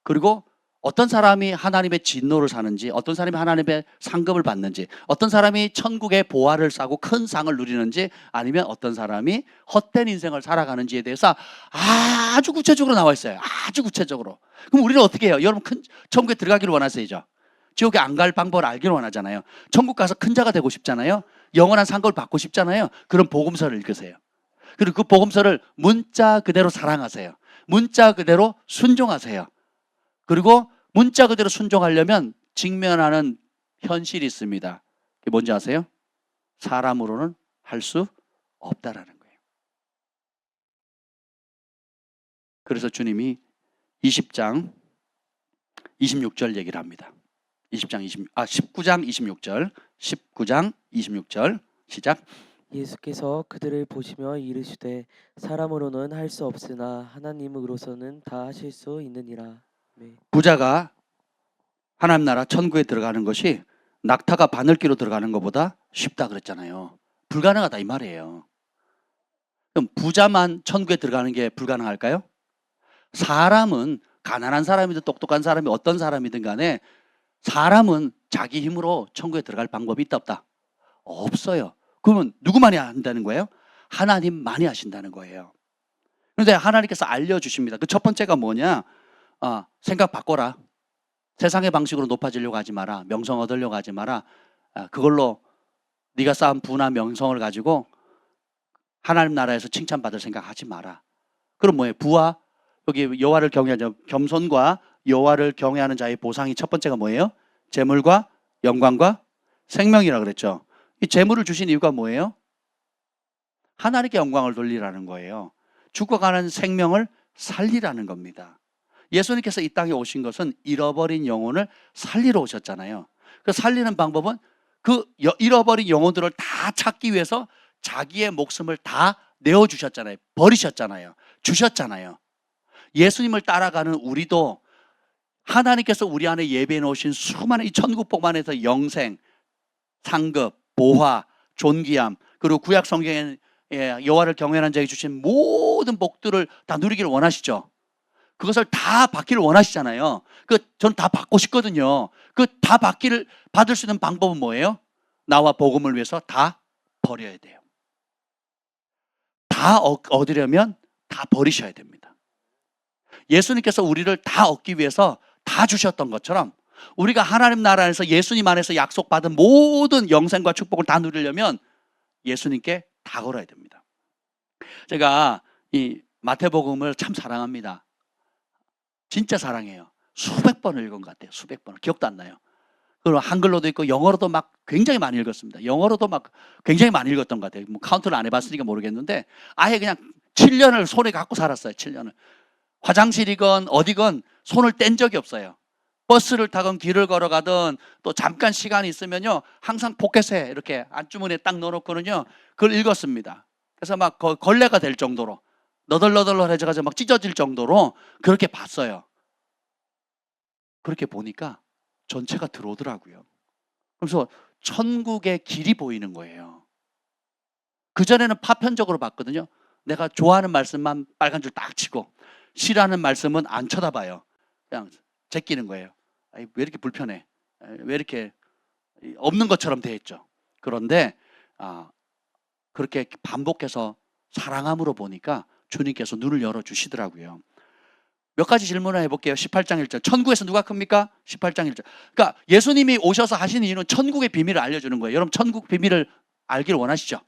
A: 그리고 어떤 사람이 하나님의 진노를 사는지, 어떤 사람이 하나님의 상급을 받는지, 어떤 사람이 천국의 보화를 싸고 큰 상을 누리는지, 아니면 어떤 사람이 헛된 인생을 살아가는지에 대해서 아주 구체적으로 나와 있어요. 아주 구체적으로. 그럼 우리는 어떻게 해요? 여러분 천국에 들어가기를 원하세요? 지옥에 안 갈 방법을 알기를 원하잖아요. 천국 가서 큰 자가 되고 싶잖아요. 영원한 상급을 받고 싶잖아요. 그럼 복음서를 읽으세요. 그리고 그 복음서를 문자 그대로 사랑하세요. 문자 그대로 순종하세요. 그리고 문자 그대로 순종하려면 직면하는 현실이 있습니다. 그게 뭔지 아세요? 사람으로는 할 수 없다라는 거예요. 그래서 주님이 20장 26절 얘기를 합니다. 19장 26절. 19장 26절 시작.
B: 예수께서 그들을 보시며 이르시되 사람으로는 할 수 없으나 하나님으로서는 다 하실 수 있느니라. 네.
A: 부자가 하나님 나라 천국에 들어가는 것이 낙타가 바늘기로 들어가는 것보다 쉽다 그랬잖아요. 불가능하다 이 말이에요. 그럼 부자만 천국에 들어가는 게 불가능할까요? 사람은 가난한 사람이든 똑똑한 사람이 어떤 사람이든 간에 사람은 자기 힘으로 천국에 들어갈 방법이 있다 없다? 없어요. 그러면 누구만이 한다는 거예요? 하나님만이 하신다는 거예요. 그런데 하나님께서 알려주십니다. 그 첫 번째가 뭐냐? 생각 바꿔라. 세상의 방식으로 높아지려고 하지 마라. 명성 얻으려고 하지 마라. 그걸로 네가 쌓은 부나 명성을 가지고 하나님 나라에서 칭찬받을 생각하지 마라. 그럼 뭐예요? 부와 여기 여호와를 경외하자. 겸손과 여호와를 경외하는 자의 보상이 첫 번째가 뭐예요? 재물과 영광과 생명이라 그랬죠. 이 재물을 주신 이유가 뭐예요? 하나님께 영광을 돌리라는 거예요. 죽어가는 생명을 살리라는 겁니다. 예수님께서 이 땅에 오신 것은 잃어버린 영혼을 살리러 오셨잖아요. 그 살리는 방법은 그 잃어버린 영혼들을 다 찾기 위해서 자기의 목숨을 다 내어주셨잖아요. 버리셨잖아요. 주셨잖아요. 예수님을 따라가는 우리도 하나님께서 우리 안에 예배해 놓으신 수많은 이 천국 복 안에서 영생, 상급, 보화, 존귀함, 그리고 구약 성경에 여호와를 경외하는 자에게 주신 모든 복들을 다 누리기를 원하시죠. 그것을 다 받기를 원하시잖아요. 저는 다 받고 싶거든요. 다 받을 수 있는 방법은 뭐예요? 나와 복음을 위해서 다 버려야 돼요. 다 얻으려면 다 버리셔야 됩니다. 예수님께서 우리를 다 얻기 위해서 다 주셨던 것처럼 우리가 하나님 나라 안에서 예수님 안에서 약속받은 모든 영생과 축복을 다 누리려면 예수님께 다 걸어야 됩니다. 제가 이 마태복음을 참 사랑합니다. 진짜 사랑해요. 수백 번을 읽은 것 같아요. 수백 번을. 기억도 안 나요. 그리고 한글로도 있고 영어로도 막 굉장히 많이 읽었습니다. 영어로도 막 굉장히 많이 읽었던 것 같아요. 뭐 카운트를 안 해봤으니까 모르겠는데 아예 그냥 7년을 손에 갖고 살았어요. 7년을. 화장실이건 어디건 손을 뗀 적이 없어요. 버스를 타건 길을 걸어가든 또 잠깐 시간이 있으면요 항상 포켓에 이렇게 안주머니에 딱 넣어놓고는요 그걸 읽었습니다. 그래서 막 걸레가 될 정도로 너덜너덜해져가지고 막 찢어질 정도로 그렇게 봤어요. 그렇게 보니까 전체가 들어오더라고요. 그래서 천국의 길이 보이는 거예요. 그전에는 파편적으로 봤거든요. 내가 좋아하는 말씀만 빨간 줄 딱 치고 싫어하는 말씀은 안 쳐다봐요. 그냥 제끼는 거예요. 왜 이렇게 불편해? 왜 이렇게 없는 것처럼 돼 있죠? 그런데 그렇게 반복해서 사랑함으로 보니까 주님께서 눈을 열어주시더라고요. 몇 가지 질문을 해볼게요. 18장 1절. 천국에서 누가 큽니까? 18장 1절. 그러니까 예수님이 오셔서 하신 이유는 천국의 비밀을 알려주는 거예요. 여러분 천국 비밀을 알기를 원하시죠?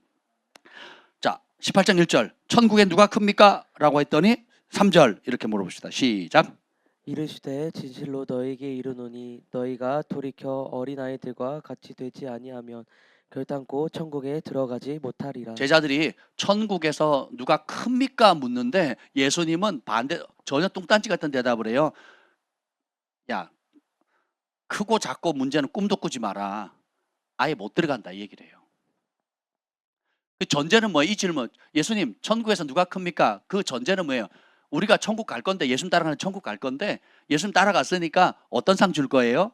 A: 자, 18장 1절. 천국에 누가 큽니까? 라고 했더니 3절 이렇게 물어봅시다. 시작.
B: 이르시되 진실로 너희에게 이르노니 너희가 돌이켜 어린아이들과 같이 되지 아니하면 결단코 천국에 들어가지 못하리라.
A: 제자들이 천국에서 누가 큽니까? 묻는데 예수님은 전혀 뚱딴지 같은 대답을 해요. 야, 크고 작고 문제는 꿈도 꾸지 마라. 아예 못 들어간다 이 얘기를 해요. 그 전제는 뭐예요? 이 질문. 예수님 천국에서 누가 큽니까? 그 전제는 뭐예요? 우리가 천국 갈 건데 예수님 따라가는 천국 갈 건데 예수님 따라갔으니까 어떤 상 줄 거예요?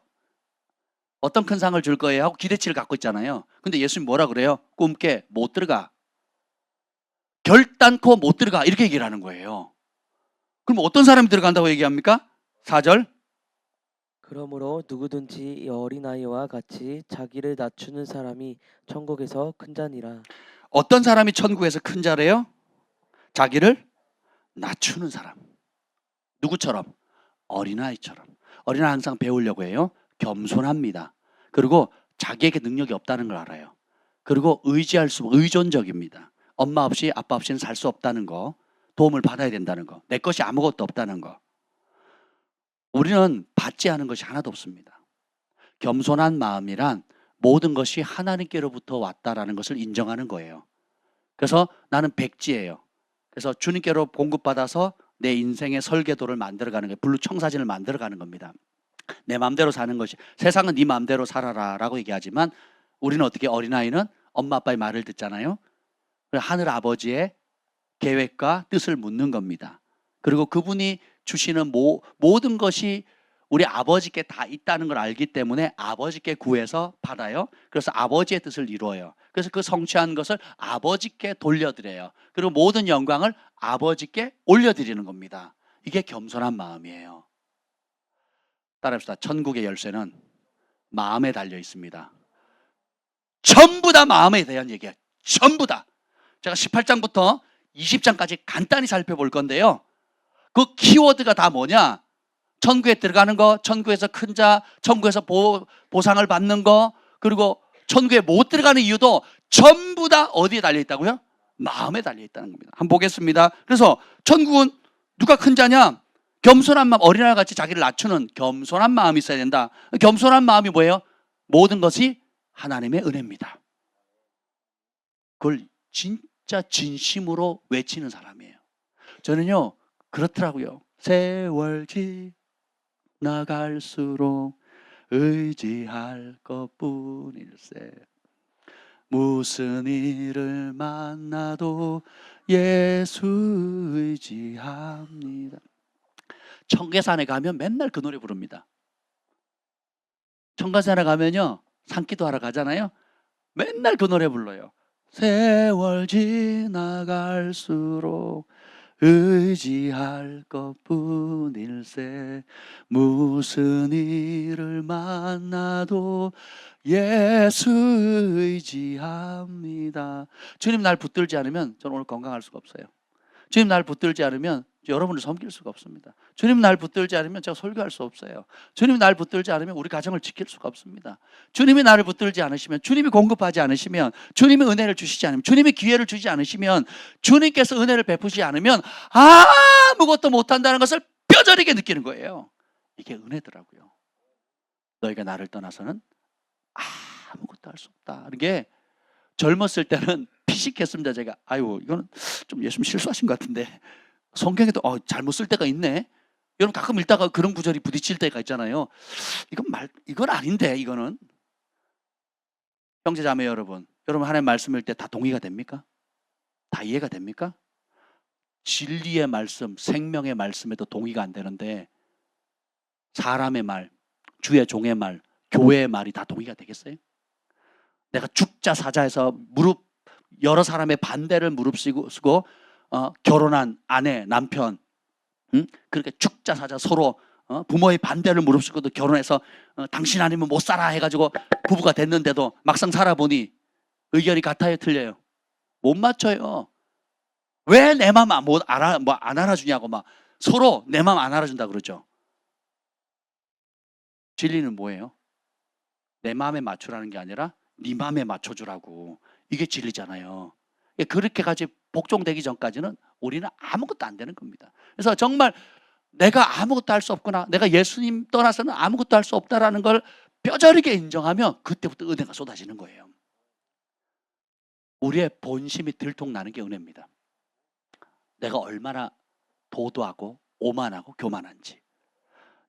A: 어떤 큰 상을 줄 거예요? 하고 기대치를 갖고 있잖아요. 근데 예수님 뭐라 그래요? 꿈깨 못 들어가. 결단코 못 들어가 이렇게 얘기를 하는 거예요. 그럼 어떤 사람이 들어간다고 얘기합니까? 4절.
B: 그러므로 누구든지 이 어린아이와 같이 자기를 낮추는 사람이 천국에서 큰 자니라.
A: 어떤 사람이 천국에서 큰 자래요? 자기를 낮추는 사람. 누구처럼? 어린아이처럼. 어린아이 항상 배우려고 해요. 겸손합니다. 그리고 자기에게 능력이 없다는 걸 알아요. 그리고 의존적입니다. 엄마 없이 아빠 없이는 살 수 없다는 거, 도움을 받아야 된다는 거, 내 것이 아무것도 없다는 거. 우리는 받지 않은 것이 하나도 없습니다. 겸손한 마음이란 모든 것이 하나님께로부터 왔다라는 것을 인정하는 거예요. 그래서 나는 백지예요. 그래서 주님께로 공급받아서 내 인생의 설계도를 만들어가는 거예요. 블루 청사진을 만들어가는 겁니다. 내 마음대로 사는 것이, 세상은 네 마음대로 살아라 라고 얘기하지만 우리는 어떻게, 어린아이는 엄마 아빠의 말을 듣잖아요. 하늘 아버지의 계획과 뜻을 묻는 겁니다. 그리고 그분이 주시는 모든 것이 우리 아버지께 다 있다는 걸 알기 때문에 아버지께 구해서 받아요. 그래서 아버지의 뜻을 이루어요. 그래서 그 성취한 것을 아버지께 돌려드려요. 그리고 모든 영광을 아버지께 올려드리는 겁니다. 이게 겸손한 마음이에요. 따라합시다. 천국의 열쇠는 마음에 달려 있습니다. 전부 다 마음에 대한 얘기예요. 전부 다. 제가 18장부터 20장까지 간단히 살펴볼 건데요. 그 키워드가 다 뭐냐? 천국에 들어가는 거, 천국에서 큰 자, 천국에서 보상을 받는 거, 그리고 천국에 못 들어가는 이유도 전부 다 어디에 달려 있다고요? 마음에 달려 있다는 겁니다. 한번 보겠습니다. 그래서 천국은 누가 큰 자냐? 겸손한 마음, 어린아이 같이 자기를 낮추는 겸손한 마음이 있어야 된다. 겸손한 마음이 뭐예요? 모든 것이 하나님의 은혜입니다. 그걸 진짜 진심으로 외치는 사람이에요. 저는요 그렇더라고요. 세월 지나갈수록 의지할 것뿐일세. 무슨 일을 만나도 예수 의지합니다. 청계산에 가면 맨날 그 노래 부릅니다. 청계산에 가면요 산기도 하러 가잖아요. 맨날 그 노래 불러요. 세월 지나갈수록 의지할 것뿐일세. 무슨 일을 만나도 예수 의지합니다. 주님 날 붙들지 않으면 저는 오늘 건강할 수가 없어요. 주님 날 붙들지 않으면 여러분을 섬길 수가 없습니다. 주님 날 붙들지 않으면 제가 설교할 수 없어요. 주님이 날 붙들지 않으면 우리 가정을 지킬 수가 없습니다. 주님이 나를 붙들지 않으시면, 주님이 공급하지 않으시면, 주님이 은혜를 주시지 않으면, 주님이 기회를 주지 않으시면, 주님께서 은혜를 베푸시지 않으면 아무것도 못한다는 것을 뼈저리게 느끼는 거예요. 이게 은혜더라고요. 너희가 나를 떠나서는 아무것도 할 수 없다. 이게 젊었을 때는 피식했습니다. 제가 아유 이거는 좀 예수님 실수하신 것 같은데 성경에도 잘못 쓸 때가 있네. 여러분 가끔 읽다가 그런 구절이 부딪힐 때가 있잖아요. 이건 아닌데 이거는. 형제자매 여러분 하나님 말씀 읽을 때 다 동의가 됩니까? 다 이해가 됩니까? 진리의 말씀, 생명의 말씀에도 동의가 안 되는데 사람의 말, 주의 종의 말, 교회의 말이 다 동의가 되겠어요? 내가 죽자 사자해서 여러 사람의 반대를 무릅쓰고 결혼한 아내, 남편, 그렇게 죽자 사자 서로 부모의 반대를 무릅쓰고도 결혼해서 당신 아니면 못 살아 해가지고 부부가 됐는데도 막상 살아보니 의견이 같아요, 틀려요? 못 맞춰요. 왜 내 마음 안 알아주냐고 막 서로 내 마음 안 알아준다 그러죠. 진리는 뭐예요? 내 마음에 맞추라는 게 아니라 네 마음에 맞춰주라고. 이게 진리잖아요. 그렇게까지 복종되기 전까지는 우리는 아무것도 안 되는 겁니다. 그래서 정말 내가 아무것도 할 수 없구나, 내가 예수님 떠나서는 아무것도 할 수 없다라는 걸 뼈저리게 인정하면 그때부터 은혜가 쏟아지는 거예요. 우리의 본심이 들통나는 게 은혜입니다. 내가 얼마나 도도하고 오만하고 교만한지.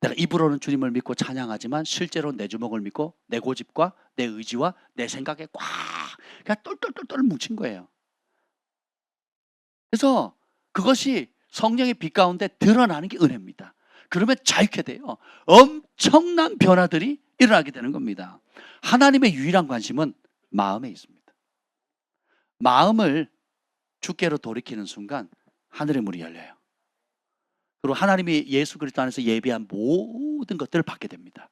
A: 내가 입으로는 주님을 믿고 찬양하지만 실제로 내 주먹을 믿고 내 고집과 내 의지와 내 생각에 꽉 그냥 똘똘똘똘 뭉친 거예요. 그래서 그것이 성령의 빛 가운데 드러나는 게 은혜입니다. 그러면 자유케 돼요. 엄청난 변화들이 일어나게 되는 겁니다. 하나님의 유일한 관심은 마음에 있습니다. 마음을 주께로 돌이키는 순간 하늘의 문이 열려요. 그리고 하나님이 예수 그리스도 안에서 예비한 모든 것들을 받게 됩니다.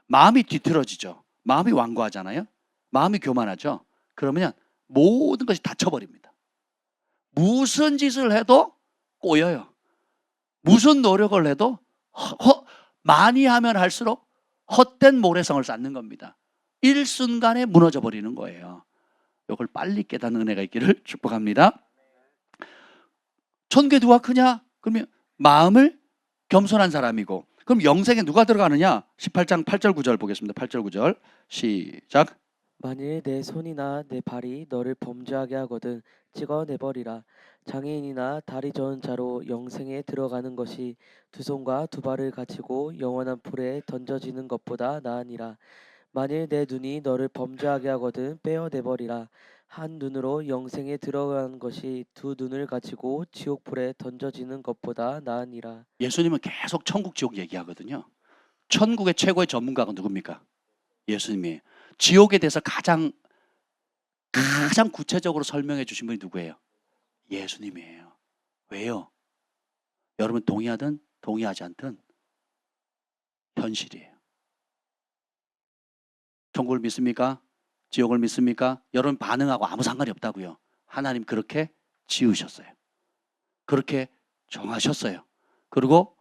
A: 마음이 뒤틀어지죠. 마음이 완고하잖아요. 마음이 교만하죠. 그러면 모든 것이 닫혀버립니다. 무슨 짓을 해도 꼬여요. 무슨 노력을 해도 많이 하면 할수록 헛된 모래성을 쌓는 겁니다. 일순간에 무너져 버리는 거예요. 이걸 빨리 깨닫는 은혜가 있기를 축복합니다. 천국에 누가 크냐? 그러면 마음을 겸손한 사람이고, 그럼 영생에 누가 들어가느냐? 18장 8절 9절 보겠습니다. 8절 9절 시작.
B: 만일 내 손이나 내 발이 너를 범죄하게 하거든 찍어내버리라. 장애인이나 다리 저은 자로 영생에 들어가는 것이 두 손과 두 발을 갖추고 영원한 불에 던져지는 것보다 나으니라. 만일 내 눈이 너를 범죄하게 하거든 빼어내버리라. 한 눈으로 영생에 들어가는 것이 두 눈을 갖추고 지옥불에 던져지는 것보다 나으니라.
A: 예수님은 계속 천국 지옥 얘기하거든요. 천국의 최고의 전문가가 누굽니까? 예수님이에요. 지옥에 대해서 가장 구체적으로 설명해 주신 분이 누구예요? 예수님이에요. 왜요? 여러분 동의하든 동의하지 않든 현실이에요. 천국을 믿습니까? 지옥을 믿습니까? 여러분 반응하고 아무 상관이 없다고요. 하나님 그렇게 지으셨어요. 그렇게 정하셨어요. 그리고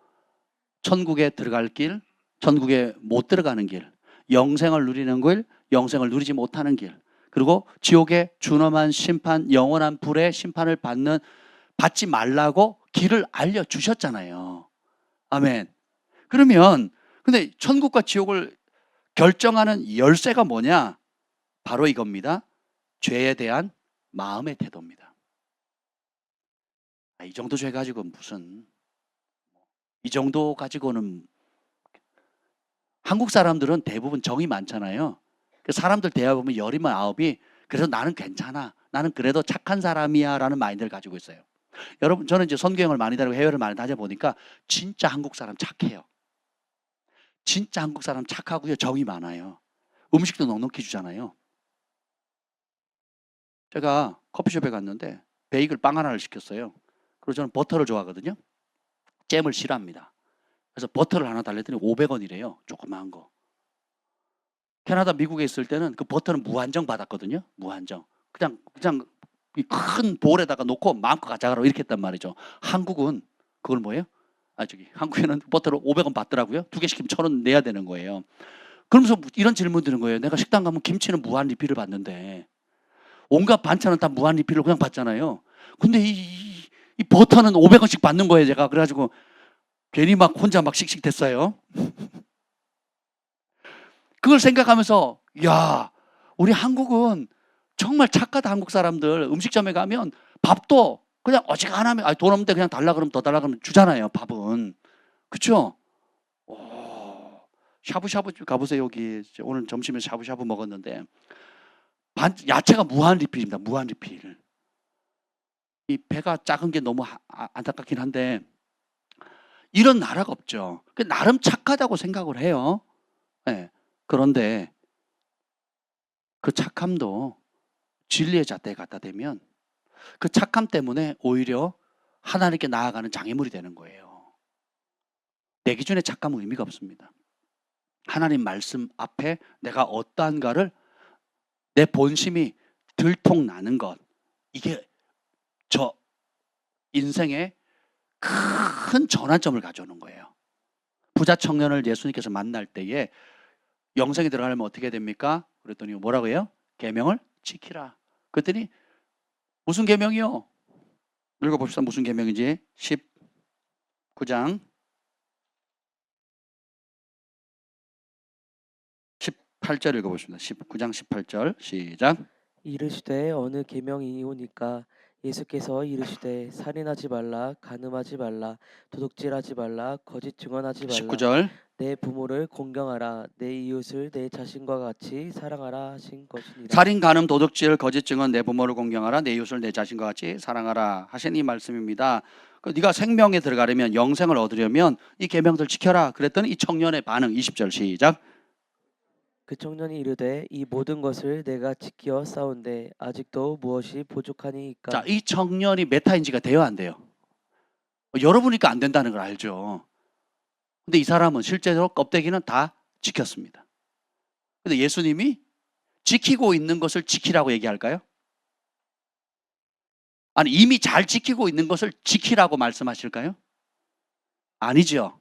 A: 천국에 들어갈 길, 천국에 못 들어가는 길, 영생을 누리는 길, 영생을 누리지 못하는 길, 그리고 지옥의 준엄한 심판, 영원한 불의 심판을 받지 말라고 길을 알려주셨잖아요. 아멘. 그러면 근데 천국과 지옥을 결정하는 열쇠가 뭐냐? 바로 이겁니다. 죄에 대한 마음의 태도입니다. 이 정도 죄 가지고 이 정도 가지고는 한국 사람들은 대부분 정이 많잖아요. 사람들 대화보면 열이면 아홉이 그래서 나는 괜찮아, 나는 그래도 착한 사람이야 라는 마인드를 가지고 있어요. 여러분 저는 이제 선교행을 많이 다니고 해외를 많이 다녀보니까 진짜 한국 사람 착해요. 진짜 한국 사람 착하고요, 정이 많아요. 음식도 넉넉히 주잖아요. 제가 커피숍에 갔는데 베이글 빵 하나를 시켰어요. 그리고 저는 버터를 좋아하거든요. 잼을 싫어합니다. 그래서 버터를 하나 달랬더니 500원이래요. 조그마한 거. 캐나다, 미국에 있을 때는 그 버터는 무한정 받았거든요. 무한정. 그냥 이 큰 볼에다가 놓고 마음껏 가져가라고 이렇게 했단 말이죠. 한국은 그걸 뭐예요? 한국에는 버터를 500원 받더라고요. 2개 시키면 1,000원 내야 되는 거예요. 그러면서 이런 질문 드는 거예요. 내가 식당 가면 김치는 무한 리필을 받는데 온갖 반찬은 다 무한 리필로 그냥 받잖아요. 근데 이 버터는 500원씩 받는 거예요, 제가. 그래가지고 괜히 막 혼자 막 씩씩댔어요. 그걸 생각하면서 야, 우리 한국은 정말 착하다. 한국 사람들 음식점에 가면 밥도 그냥 어지간하면 돈 없는데 그냥 달라 그러면 더 달라 그러면 주잖아요. 밥은 그쵸? 샤브샤브 집 가보세요. 여기 오늘 점심에 샤브샤브 먹었는데 야채가 무한 리필입니다. 무한 리필. 이 배가 작은 게 너무 안타깝긴 한데 이런 나라가 없죠. 나름 착하다고 생각을 해요. 네. 그런데 그 착함도 진리의 잣대에 갖다 대면 그 착함 때문에 오히려 하나님께 나아가는 장애물이 되는 거예요. 내 기준에 착함은 의미가 없습니다. 하나님 말씀 앞에 내가 어떠한가를 내 본심이 들통나는 것, 이게 저 인생의 큰 전환점을 가져오는 거예요. 부자 청년을 예수님께서 만날 때에 영생에 들어가려면 어떻게 됩니까? 그랬더니 뭐라고 해요? 계명을 지키라. 그랬더니 무슨 계명이요? 읽어봅시다. 무슨 계명인지. 19장 18절 읽어보겠습니다. 19장 18절 시작.
B: 이르시되 어느 계명이오니까 예수께서 이르시되 살인하지 말라, 간음하지 말라, 도둑질하지 말라, 거짓 증언하지 말라,
A: 19절
B: 내 부모를 공경하라, 내 이웃을 내 자신과 같이 사랑하라 하신 것이니라.
A: 살인, 간음, 도둑질, 거짓 증언, 내 부모를 공경하라, 내 이웃을 내 자신과 같이 사랑하라 하신 이 말씀입니다. 네가 생명에 들어가려면, 영생을 얻으려면 이 계명들 지켜라. 그랬더니 이 청년의 반응 20절 시작.
B: 그 청년이 이르되 이 모든 것을 내가 지켜 싸운데 아직도 무엇이 부족하니이까.
A: 자, 이 청년이 메타인지가 돼야 안 돼요? 열어보니까 안 된다는 걸 알죠. 근데 이 사람은 실제로 껍데기는 다 지켰습니다. 근데 예수님이 지키고 있는 것을 지키라고 얘기할까요? 아니, 이미 잘 지키고 있는 것을 지키라고 말씀하실까요? 아니죠.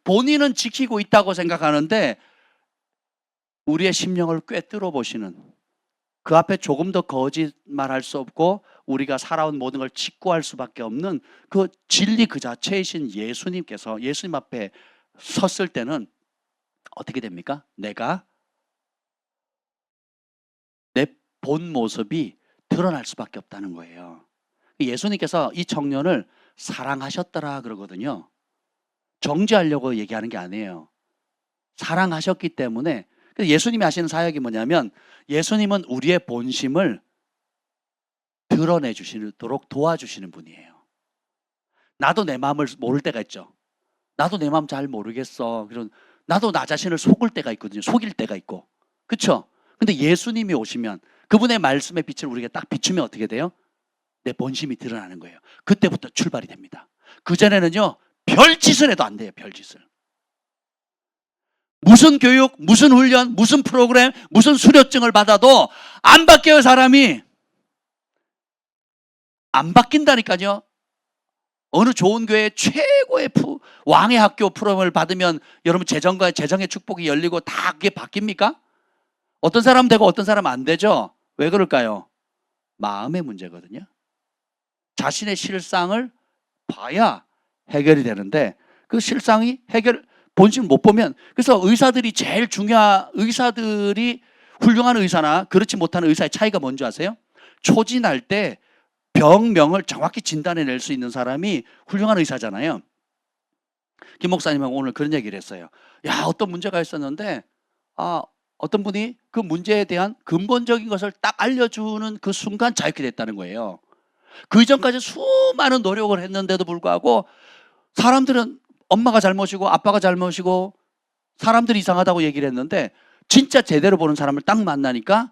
A: 본인은 지키고 있다고 생각하는데 우리의 심령을 꿰뚫어 보시는, 그 앞에 조금 더 거짓말할 수 없고 우리가 살아온 모든 걸 직구할 수밖에 없는 그 진리 그 자체이신 예수님께서 예수님 앞에 섰을 때는 어떻게 됩니까? 내가 내 본 모습이 드러날 수밖에 없다는 거예요. 예수님께서 이 청년을 사랑하셨더라 그러거든요. 정죄하려고 얘기하는 게 아니에요. 사랑하셨기 때문에. 예수님이 하시는 사역이 뭐냐면 예수님은 우리의 본심을 드러내 주시도록 도와주시는 분이에요. 나도 내 마음을 모를 때가 있죠. 나도 내 마음 잘 모르겠어. 나도 나 자신을 속을 때가 있거든요. 속일 때가 있고. 그렇죠? 근데 예수님이 오시면 그분의 말씀의 빛을 우리가 딱 비추면 어떻게 돼요? 내 본심이 드러나는 거예요. 그때부터 출발이 됩니다. 그전에는요, 별짓을 해도 안 돼요. 별짓을. 무슨 교육, 무슨 훈련, 무슨 프로그램, 무슨 수료증을 받아도 안 바뀌어요. 사람이 안 바뀐다니까요. 어느 좋은 교회 최고의 왕의 학교 프로그램을 받으면 여러분 재정의 축복이 열리고 다 그게 바뀝니까? 어떤 사람 되고 어떤 사람 안 되죠. 왜 그럴까요? 마음의 문제거든요. 자신의 실상을 봐야 해결이 되는데 그 실상이 본심을 못 보면, 그래서 의사들이 훌륭한 의사나 그렇지 못한 의사의 차이가 뭔지 아세요? 초진할 때 병명을 정확히 진단해낼 수 있는 사람이 훌륭한 의사잖아요. 김 목사님은 오늘 그런 얘기를 했어요. 야, 어떤 문제가 있었는데 어떤 분이 그 문제에 대한 근본적인 것을 딱 알려주는 그 순간 자유케 됐다는 거예요. 그 이전까지 수많은 노력을 했는데도 불구하고 사람들은 엄마가 잘못이고 아빠가 잘못이고 사람들이 이상하다고 얘기를 했는데 진짜 제대로 보는 사람을 딱 만나니까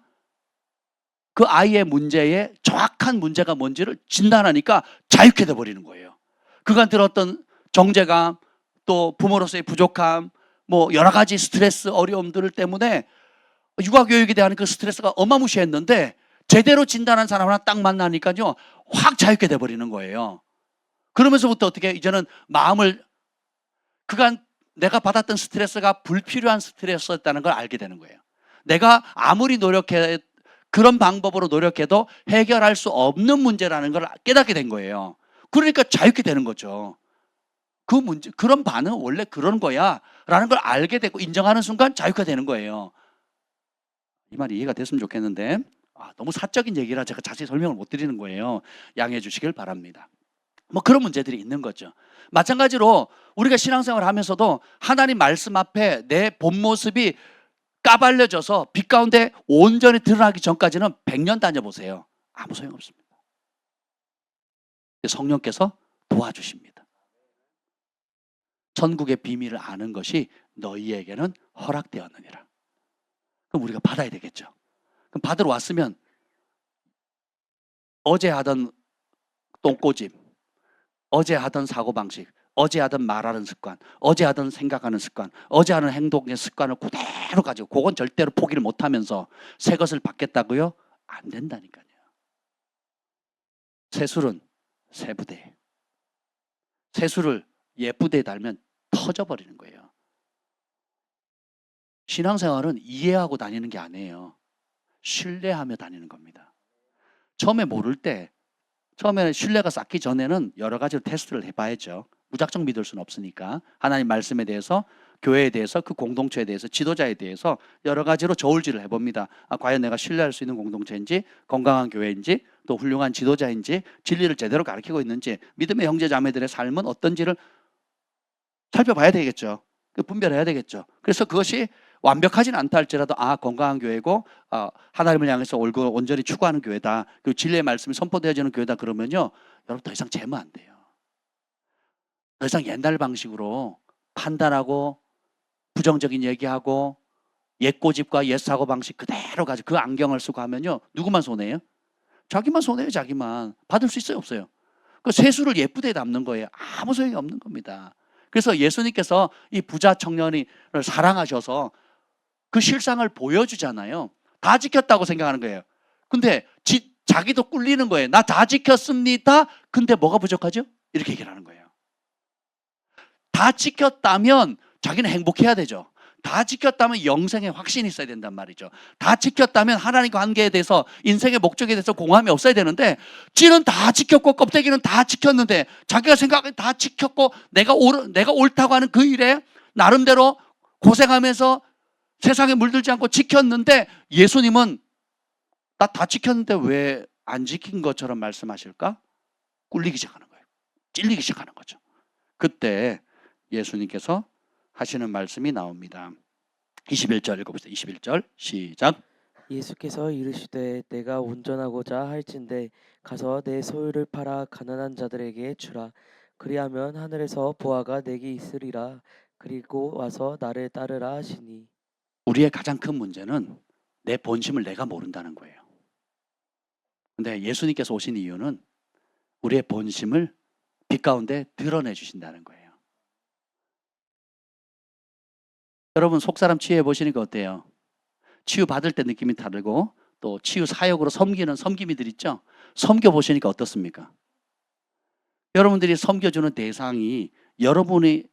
A: 그 아이의 문제에 정확한 문제가 뭔지를 진단하니까 자유케 돼버리는 거예요. 그간 들었던 정죄감, 또 부모로서의 부족함, 뭐 여러 가지 스트레스, 어려움들 때문에 육아교육에 대한 그 스트레스가 어마무시했는데 제대로 진단한 사람 하나 딱 만나니까요, 확 자유케 돼버리는 거예요. 그러면서부터 어떻게 이제는 마음을, 그간 내가 받았던 스트레스가 불필요한 스트레스였다는 걸 알게 되는 거예요. 내가 아무리 그런 방법으로 노력해도 해결할 수 없는 문제라는 걸 깨닫게 된 거예요. 그러니까 자유케 되는 거죠. 그런 반응은 원래 그런 거야 라는 걸 알게 되고 인정하는 순간 자유가 되는 거예요. 이 말이 이해가 됐으면 좋겠는데 너무 사적인 얘기라 제가 자세히 설명을 못 드리는 거예요. 양해해 주시길 바랍니다. 뭐 그런 문제들이 있는 거죠. 마찬가지로 우리가 신앙생활을 하면서도 하나님 말씀 앞에 내 본 모습이 까발려져서 빛 가운데 온전히 드러나기 전까지는 100년 다녀보세요. 아무 소용없습니다. 성령께서 도와주십니다. 천국의 비밀을 아는 것이 너희에게는 허락되었느니라. 그럼 우리가 받아야 되겠죠. 그럼 받으러 왔으면 어제 하던 똥꼬집, 어제 하던 사고방식, 어제 하던 말하는 습관, 어제 하던 생각하는 습관, 어제 하는 행동의 습관을 그대로 가지고 그건 절대로 포기를 못하면서 새 것을 받겠다고요? 안 된다니까요. 새술은 새 부대, 새술을 옛부대에 달면 터져버리는 거예요. 신앙생활은 이해하고 다니는 게 아니에요. 신뢰하며 다니는 겁니다. 처음에 모를 때, 처음에 신뢰가 쌓기 전에는 여러 가지로 테스트를 해봐야죠. 무작정 믿을 수는 없으니까. 하나님 말씀에 대해서, 교회에 대해서, 그 공동체에 대해서, 지도자에 대해서 여러 가지로 저울질을 해봅니다. 과연 내가 신뢰할 수 있는 공동체인지, 건강한 교회인지, 또 훌륭한 지도자인지, 진리를 제대로 가르치고 있는지, 믿음의 형제 자매들의 삶은 어떤지를 살펴봐야 되겠죠. 분별해야 되겠죠. 그래서 그것이 완벽하지는 않다 할지라도 건강한 교회고 하나님을 향해서 옳고 온전히 추구하는 교회다. 그리고 진리의 말씀이 선포되어지는 교회다 그러면요. 여러분 더 이상 재면 안 돼요. 더 이상 옛날 방식으로 판단하고 부정적인 얘기하고 옛 고집과 옛 사고방식 그대로 가지고 그 안경을 쓰고 하면요. 누구만 손해요? 자기만 손해요. 자기만. 받을 수 있어요? 없어요? 그 세수를 예쁘게 담는 거예요. 아무 소용이 없는 겁니다. 그래서 예수님께서 이 부자 청년을 사랑하셔서 그 실상을 보여주잖아요. 다 지켰다고 생각하는 거예요. 근데 자기도 꿀리는 거예요. 나 다 지켰습니다. 근데 뭐가 부족하죠? 이렇게 얘기를 하는 거예요. 다 지켰다면 자기는 행복해야 되죠. 다 지켰다면 영생에 확신이 있어야 된단 말이죠. 다 지켰다면 하나님과 관계에 대해서 인생의 목적에 대해서 공허함이 없어야 되는데 찌는 다 지켰고 껍데기는 다 지켰는데 자기가 생각하기엔 다 지켰고 내가 옳다고 하는 그 일에 나름대로 고생하면서 세상에 물들지 않고 지켰는데 예수님은 나 다 지켰는데 왜 안 지킨 것처럼 말씀하실까? 꿀리기 시작하는 거예요. 찔리기 시작하는 거죠. 그때 예수님께서 하시는 말씀이 나옵니다. 21절 읽어보세요. 21절 시작.
B: 예수께서 이르시되 내가 온전하고자 할진대 가서 내 소유를 팔아 가난한 자들에게 주라. 그리하면 하늘에서 보화가 내게 있으리라. 그리고 와서 나를 따르라 하시니.
A: 우리의 가장 큰 문제는 내 본심을 내가 모른다는 거예요. 근데 예수님께서 오신 이유는 우리의 본심을 빛 가운데 드러내 주신다는 거예요. 여러분 속사람 치유해 보시니까 어때요? 치유 받을 때 느낌이 다르고 또 치유 사역으로 섬기는 섬김이들 있죠? 섬겨 보시니까 어떻습니까? 여러분들이 섬겨주는 대상이 여러분이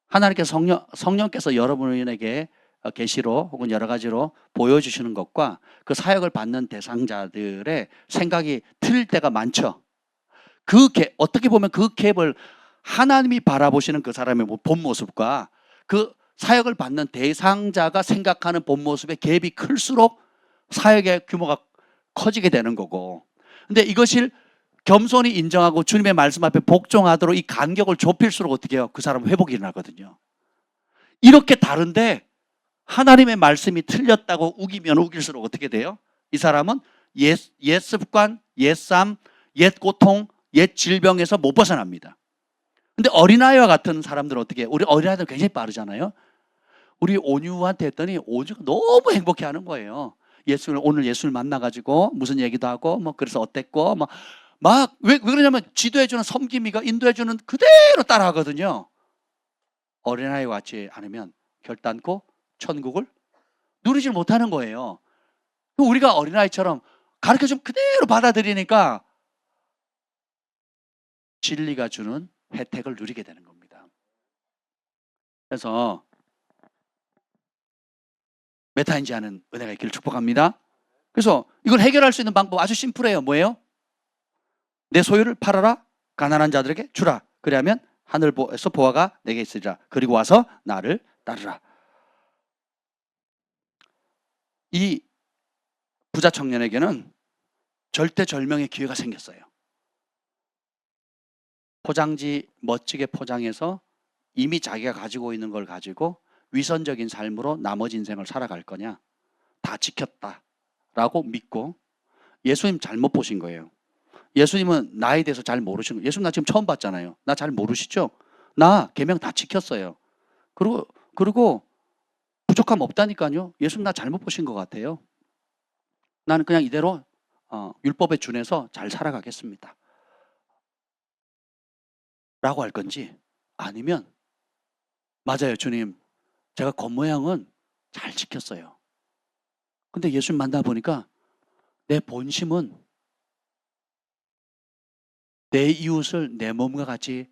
A: 하나님께서 성령께서 여러분에게 계시로 혹은 여러 가지로 보여주시는 것과 그 사역을 받는 대상자들의 생각이 틀릴 때가 많죠. 어떻게 보면 그 갭을 하나님이 바라보시는 그 사람의 본 모습과 그 사역을 받는 대상자가 생각하는 본 모습의 갭이 클수록 사역의 규모가 커지게 되는 거고, 근데 이것을 겸손히 인정하고 주님의 말씀 앞에 복종하도록 이 간격을 좁힐수록 어떻게 해요? 그 사람은 회복이 일어나거든요. 이렇게 다른데 하나님의 말씀이 틀렸다고 우기면 우길수록 어떻게 돼요? 이 사람은 옛 습관, 옛 삶, 옛 고통, 옛 질병에서 못 벗어납니다. 근데 어린아이와 같은 사람들은 어떻게 해요? 우리 어린아이들 굉장히 빠르잖아요. 우리 온유한테 했더니 온유가 너무 행복해하는 거예요. 오늘 예수를 만나가지고 무슨 얘기도 하고 뭐 그래서 어땠고 왜 그러냐면 지도해주는 섬김이가 인도해주는 그대로 따라하거든요. 어린아이와 같이 않으면 결단코 천국을 누리지 못하는 거예요. 우리가 어린아이처럼 가르쳐주면 그대로 받아들이니까 진리가 주는 혜택을 누리게 되는 겁니다. 그래서 메타인지 하는 은혜가 있기를 축복합니다. 그래서 이걸 해결할 수 있는 방법 아주 심플해요. 뭐예요? 내 소유를 팔아라. 가난한 자들에게 주라. 그리하면 하늘에서 보화가 내게 있으리라. 그리고 와서 나를 따르라. 이 부자 청년에게는 절대절명의 기회가 생겼어요. 포장지 멋지게 포장해서 이미 자기가 가지고 있는 걸 가지고 위선적인 삶으로 나머지 인생을 살아갈 거냐? 다 지켰다라고 믿고 예수님 잘못 보신 거예요. 예수님은 나에 대해서 잘 모르시는 거예요. 예수님 나 지금 처음 봤잖아요. 나 잘 모르시죠? 나 계명 다 지켰어요. 그리고 부족함 없다니까요. 예수님 나 잘못 보신 것 같아요. 나는 그냥 이대로 율법에 준해서 잘 살아가겠습니다. 라고 할 건지 아니면 맞아요 주님 제가 겉모양은 잘 지켰어요. 근데 예수님 만나보니까 내 본심은 내 이웃을 내 몸과 같이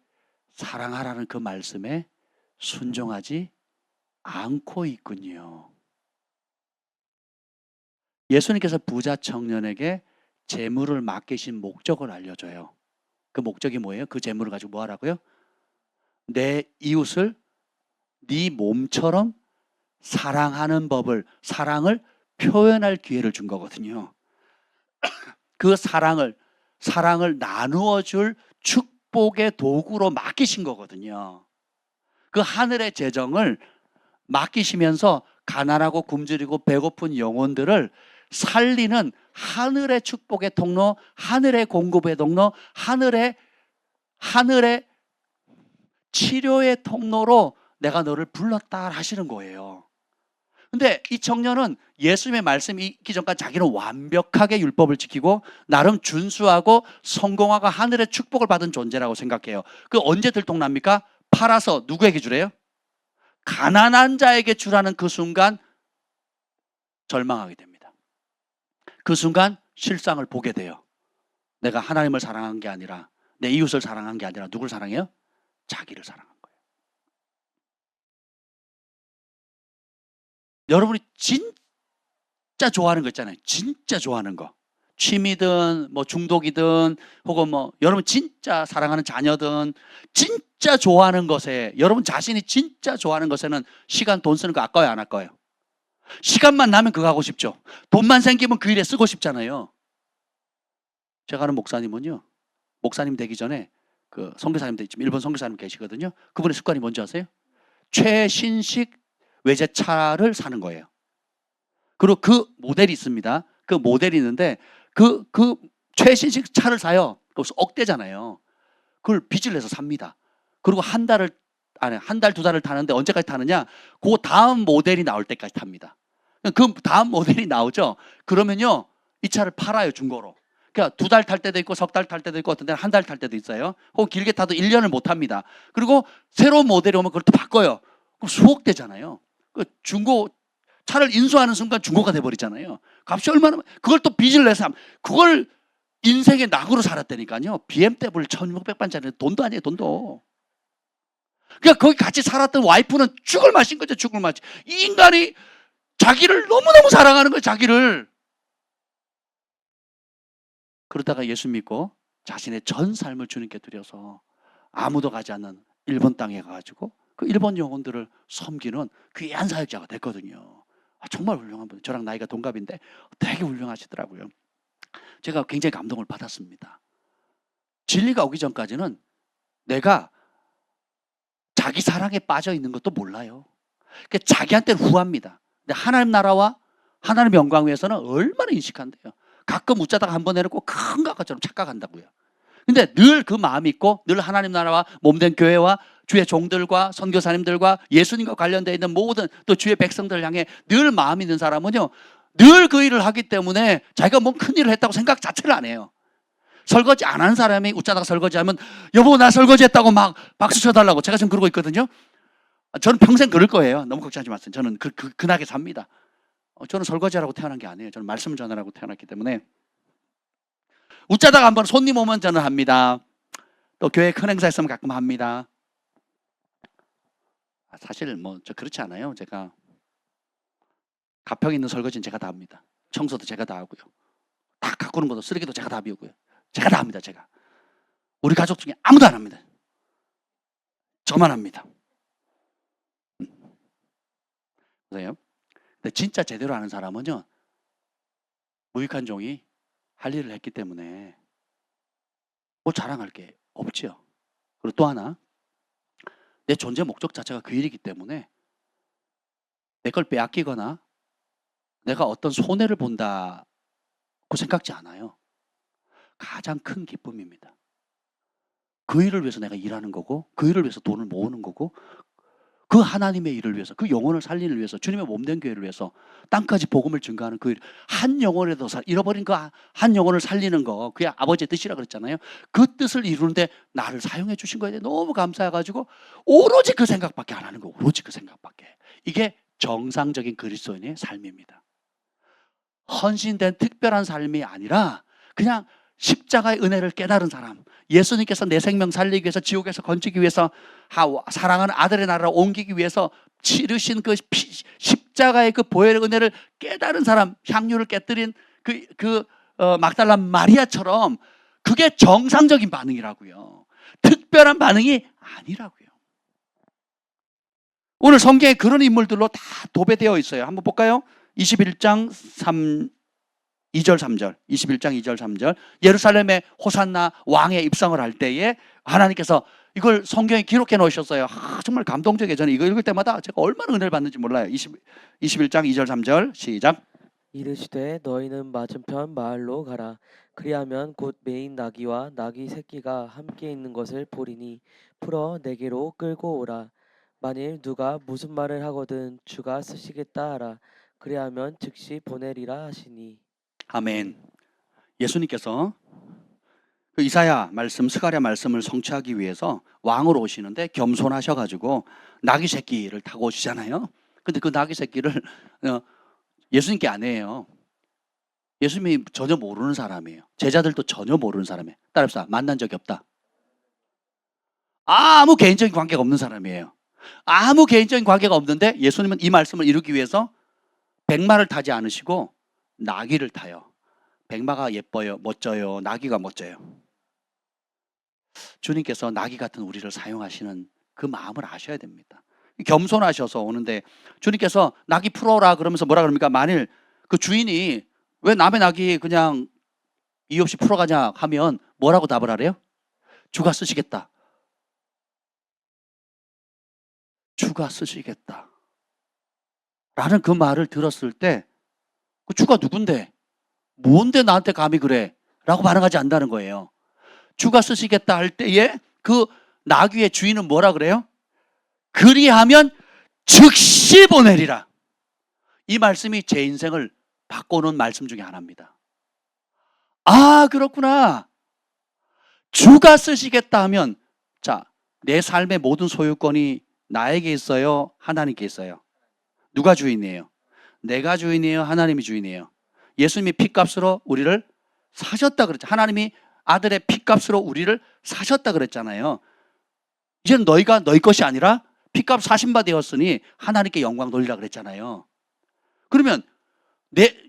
A: 사랑하라는 그 말씀에 순종하지 않고 있군요. 예수님께서 부자 청년에게 재물을 맡기신 목적을 알려줘요. 그 목적이 뭐예요? 그 재물을 가지고 뭐 하라고요? 내 이웃을 네 몸처럼 사랑하는 법을, 사랑을 표현할 기회를 준 거거든요. 그 사랑을 나누어 줄 축복의 도구로 맡기신 거거든요. 그 하늘의 재정을 맡기시면서 가난하고 굶주리고 배고픈 영혼들을 살리는 하늘의 축복의 통로, 하늘의 공급의 통로, 하늘의 치료의 통로로 내가 너를 불렀다 하시는 거예요. 근데 이 청년은 예수님의 말씀이 있기 전까지 자기는 완벽하게 율법을 지키고 나름 준수하고 성공하고 하늘의 축복을 받은 존재라고 생각해요. 그 언제 들통납니까? 팔아서 누구에게 주래요? 가난한 자에게 주라는 그 순간 절망하게 됩니다. 그 순간 실상을 보게 돼요. 내가 하나님을 사랑한 게 아니라 내 이웃을 사랑한 게 아니라 누굴 사랑해요? 자기를 사랑한 거예요. 여러분이 진짜 좋아하는 거 있잖아요. 진짜 좋아하는 거. 취미든 뭐 중독이든 혹은 뭐 여러분 진짜 사랑하는 자녀든 진짜 좋아하는 것에 여러분 자신이 진짜 좋아하는 것에는 시간 돈 쓰는 거 아까워요 안 아까워요? 시간만 나면 그거 하고 싶죠. 돈만 생기면 그 일에 쓰고 싶잖아요. 제가 아는 목사님은요. 목사님 되기 전에 그 선교사님 지금 일본 선교사님 계시거든요. 그분의 습관이 뭔지 아세요? 최신식 외제차를 사는 거예요. 그리고 그 모델이 있습니다. 그 모델이 있는데 그 최신식 차를 사요. 그래서 억대잖아요. 그걸 빚을 내서 삽니다. 그리고 한 달, 두 달을 타는데 언제까지 타느냐? 그 다음 모델이 나올 때까지 탑니다. 그 다음 모델이 나오죠? 그러면요, 이 차를 팔아요, 중고로. 그러니까 2달 탈 때도 있고, 석 달 탈 때도 있고, 어떤 데는 한 달 탈 때도 있어요. 혹은 길게 타도 1년을 못 탑니다. 그리고 새로운 모델이 오면 그걸 또 바꿔요. 그럼 수억 되잖아요. 그 중고, 차를 인수하는 순간 중고가 돼버리잖아요. 값이 얼마나, 그걸 또 빚을 내서, 그걸 인생의 낙으로 살았다니까요. BMW 1600만짜리 돈도 아니에요, 돈도. 그러니까 거기 같이 살았던 와이프는 죽을 맛인 거죠, 죽을 맛. 이 인간이 자기를 너무너무 사랑하는 거예요, 자기를. 그러다가 예수 믿고 자신의 전 삶을 주님께 드려서 아무도 가지 않는 일본 땅에 가가지고 그 일본 영혼들을 섬기는 귀한 사역자가 됐거든요. 정말 훌륭한 분. 저랑 나이가 동갑인데 되게 훌륭하시더라고요. 제가 굉장히 감동을 받았습니다. 진리가 오기 전까지는 내가 자기 사랑에 빠져 있는 것도 몰라요. 그러니까 자기한테는 후합니다. 근데 하나님 나라와 하나님 영광 위해서는 얼마나 인식한대요. 가끔 웃자다가 한번 해놓고 큰 것처럼 착각한다고요. 근데 늘 그 마음이 있고 늘 하나님 나라와 몸된 교회와 주의 종들과 선교사님들과 예수님과 관련되어 있는 모든 또 주의 백성들을 향해 늘 마음 있는 사람은요, 늘 그 일을 하기 때문에 자기가 뭔 큰일을 했다고 생각 자체를 안 해요. 설거지 안 하는 사람이 웃자다가 설거지하면 여보 나 설거지했다고 막 박수 쳐달라고. 제가 지금 그러고 있거든요. 저는 평생 그럴 거예요. 너무 걱정하지 마세요. 저는 근하게 삽니다. 저는 설거지하라고 태어난 게 아니에요. 저는 말씀을 전하라고 태어났기 때문에. 웃자다가 한번 손님 오면 저는 합니다. 또 교회 큰 행사 있으면 가끔 합니다. 사실 뭐 저 그렇지 않아요. 제가 가평 있는 설거지는 제가 다 합니다. 청소도 제가 다 하고요. 다 가꾸는 것도 쓰레기도 제가 다 비우고요. 제가 다 합니다. 제가. 우리 가족 중에 아무도 안 합니다. 저만 합니다. 보세요. 근데 진짜 제대로 하는 사람은요, 무익한 종이 할 일을 했기 때문에 뭐 자랑할 게 없죠. 그리고 또 하나, 내 존재 목적 자체가 그 일이기 때문에 내 걸 빼앗기거나 내가 어떤 손해를 본다고 생각지 않아요. 가장 큰 기쁨입니다. 그 일을 위해서 내가 일하는 거고, 그 일을 위해서 돈을 모으는 거고, 그 하나님의 일을 위해서, 그 영혼을 살리는 위해서, 주님의 몸된 교회를 위해서 땅까지 복음을 증거하는 그 일, 한 영혼에도 잃어버린 그 한 영혼을 살리는 거, 그게 아버지의 뜻이라 그랬잖아요. 그 뜻을 이루는데 나를 사용해 주신 거에 대해 너무 감사해가지고 오로지 그 생각밖에 안 하는 거, 오로지 그 생각밖에. 이게 정상적인 그리스도인의 삶입니다. 헌신된 특별한 삶이 아니라 그냥 십자가의 은혜를 깨달은 사람, 예수님께서 내 생명 살리기 위해서, 지옥에서 건지기 위해서, 사랑하는 아들의 나라로 옮기기 위해서 치르신 그 십자가의 그 보혈의 은혜를 깨달은 사람, 향유를 깨뜨린 막달라 마리아처럼, 그게 정상적인 반응이라고요. 특별한 반응이 아니라고요. 오늘 성경에 그런 인물들로 다 도배되어 있어요. 한번 볼까요? 21장 2절 3절, 21장 2절 3절. 예루살렘에 호산나 왕의 입성을 할 때에 하나님께서 이걸 성경에 기록해 놓으셨어요. 정말 감동적이에요. 저는 이거 읽을 때마다 제가 얼마나 은혜를 받는지 몰라요. 21장 2절 3절 시작.
B: 이르시되 너희는 맞은편 마을로 가라. 그리하면 곧 메인 나귀와 나귀 새끼가 함께 있는 것을 보리니 풀어 내게로 끌고 오라. 만일 누가 무슨 말을 하거든 주가 쓰시겠다 하라. 그리하면 즉시 보내리라 하시니.
A: 아멘. 예수님께서 그 이사야 말씀, 스가랴 말씀을 성취하기 위해서 왕으로 오시는데 겸손하셔가지고 나귀 새끼를 타고 오시잖아요. 근데 그 나귀 새끼를 예수님께 안 해요. 예수님이 전혀 모르는 사람이에요. 제자들도 전혀 모르는 사람이에요. 따라합시다. 만난 적이 없다. 아무 개인적인 관계가 없는 사람이에요. 아무 개인적인 관계가 없는데 예수님은 이 말씀을 이루기 위해서 백마를 타지 않으시고 나귀를 타요. 백마가 예뻐요, 멋져요. 나귀가 멋져요. 주님께서 나귀 같은 우리를 사용하시는 그 마음을 아셔야 됩니다. 겸손하셔서 오는데 주님께서 나귀 풀어라 그러면서 뭐라 그럽니까? 만일 그 주인이 왜 남의 나귀 그냥 이유 없이 풀어가냐 하면 뭐라고 답을 하래요? 주가 쓰시겠다. 주가 쓰시겠다. 라는 그 말을 들었을 때 그 주가 누군데? 뭔데 나한테 감히 그래? 라고 반응하지 않는다는 거예요. 주가 쓰시겠다 할 때에 그 나귀의 주인은 뭐라 그래요? 그리하면 즉시 보내리라. 이 말씀이 제 인생을 바꿔놓은 말씀 중에 하나입니다. 아, 그렇구나. 주가 쓰시겠다 하면, 자, 내 삶의 모든 소유권이 나에게 있어요? 하나님께 있어요? 누가 주인이에요? 내가 주인이에요? 하나님이 주인이에요? 예수님이 피값으로 우리를 사셨다 그랬죠. 하나님이 아들의 피값으로 우리를 사셨다 그랬잖아요. 이제는 너희가 너희 것이 아니라 피값 사신 바 되었으니 하나님께 영광 돌리라 그랬잖아요. 그러면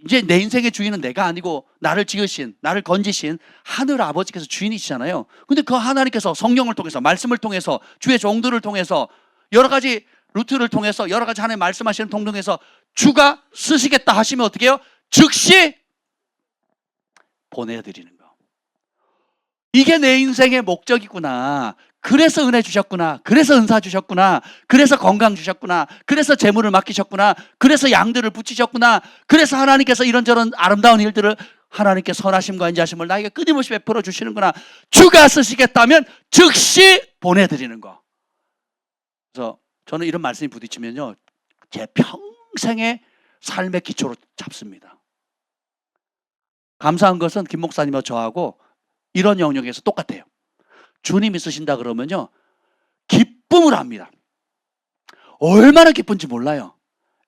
A: 이제 내 인생의 주인은 내가 아니고 나를 지으신, 나를 건지신 하늘 아버지께서 주인이시잖아요. 근데 그 하나님께서 성령을 통해서, 말씀을 통해서, 주의 종들을 통해서, 여러 가지 루트를 통해서, 여러 가지 하나님 말씀하시는 통로에서 주가 쓰시겠다 하시면 어떻게 해요? 즉시 보내드리는 거. 이게 내 인생의 목적이구나. 그래서 은혜 주셨구나. 그래서 은사 주셨구나. 그래서 건강 주셨구나. 그래서 재물을 맡기셨구나. 그래서 양들을 붙이셨구나. 그래서 하나님께서 이런저런 아름다운 일들을, 하나님께 선하심과 인자심을 나에게 끊임없이 베풀어 주시는구나. 주가 쓰시겠다면 즉시 보내드리는 거. 그래서 저는 이런 말씀이 부딪히면요, 제 평생의 삶의 기초로 잡습니다. 감사한 것은 김 목사님과 저하고 이런 영역에서 똑같아요. 주님이 쓰신다 그러면요, 기쁨을 합니다. 얼마나 기쁜지 몰라요.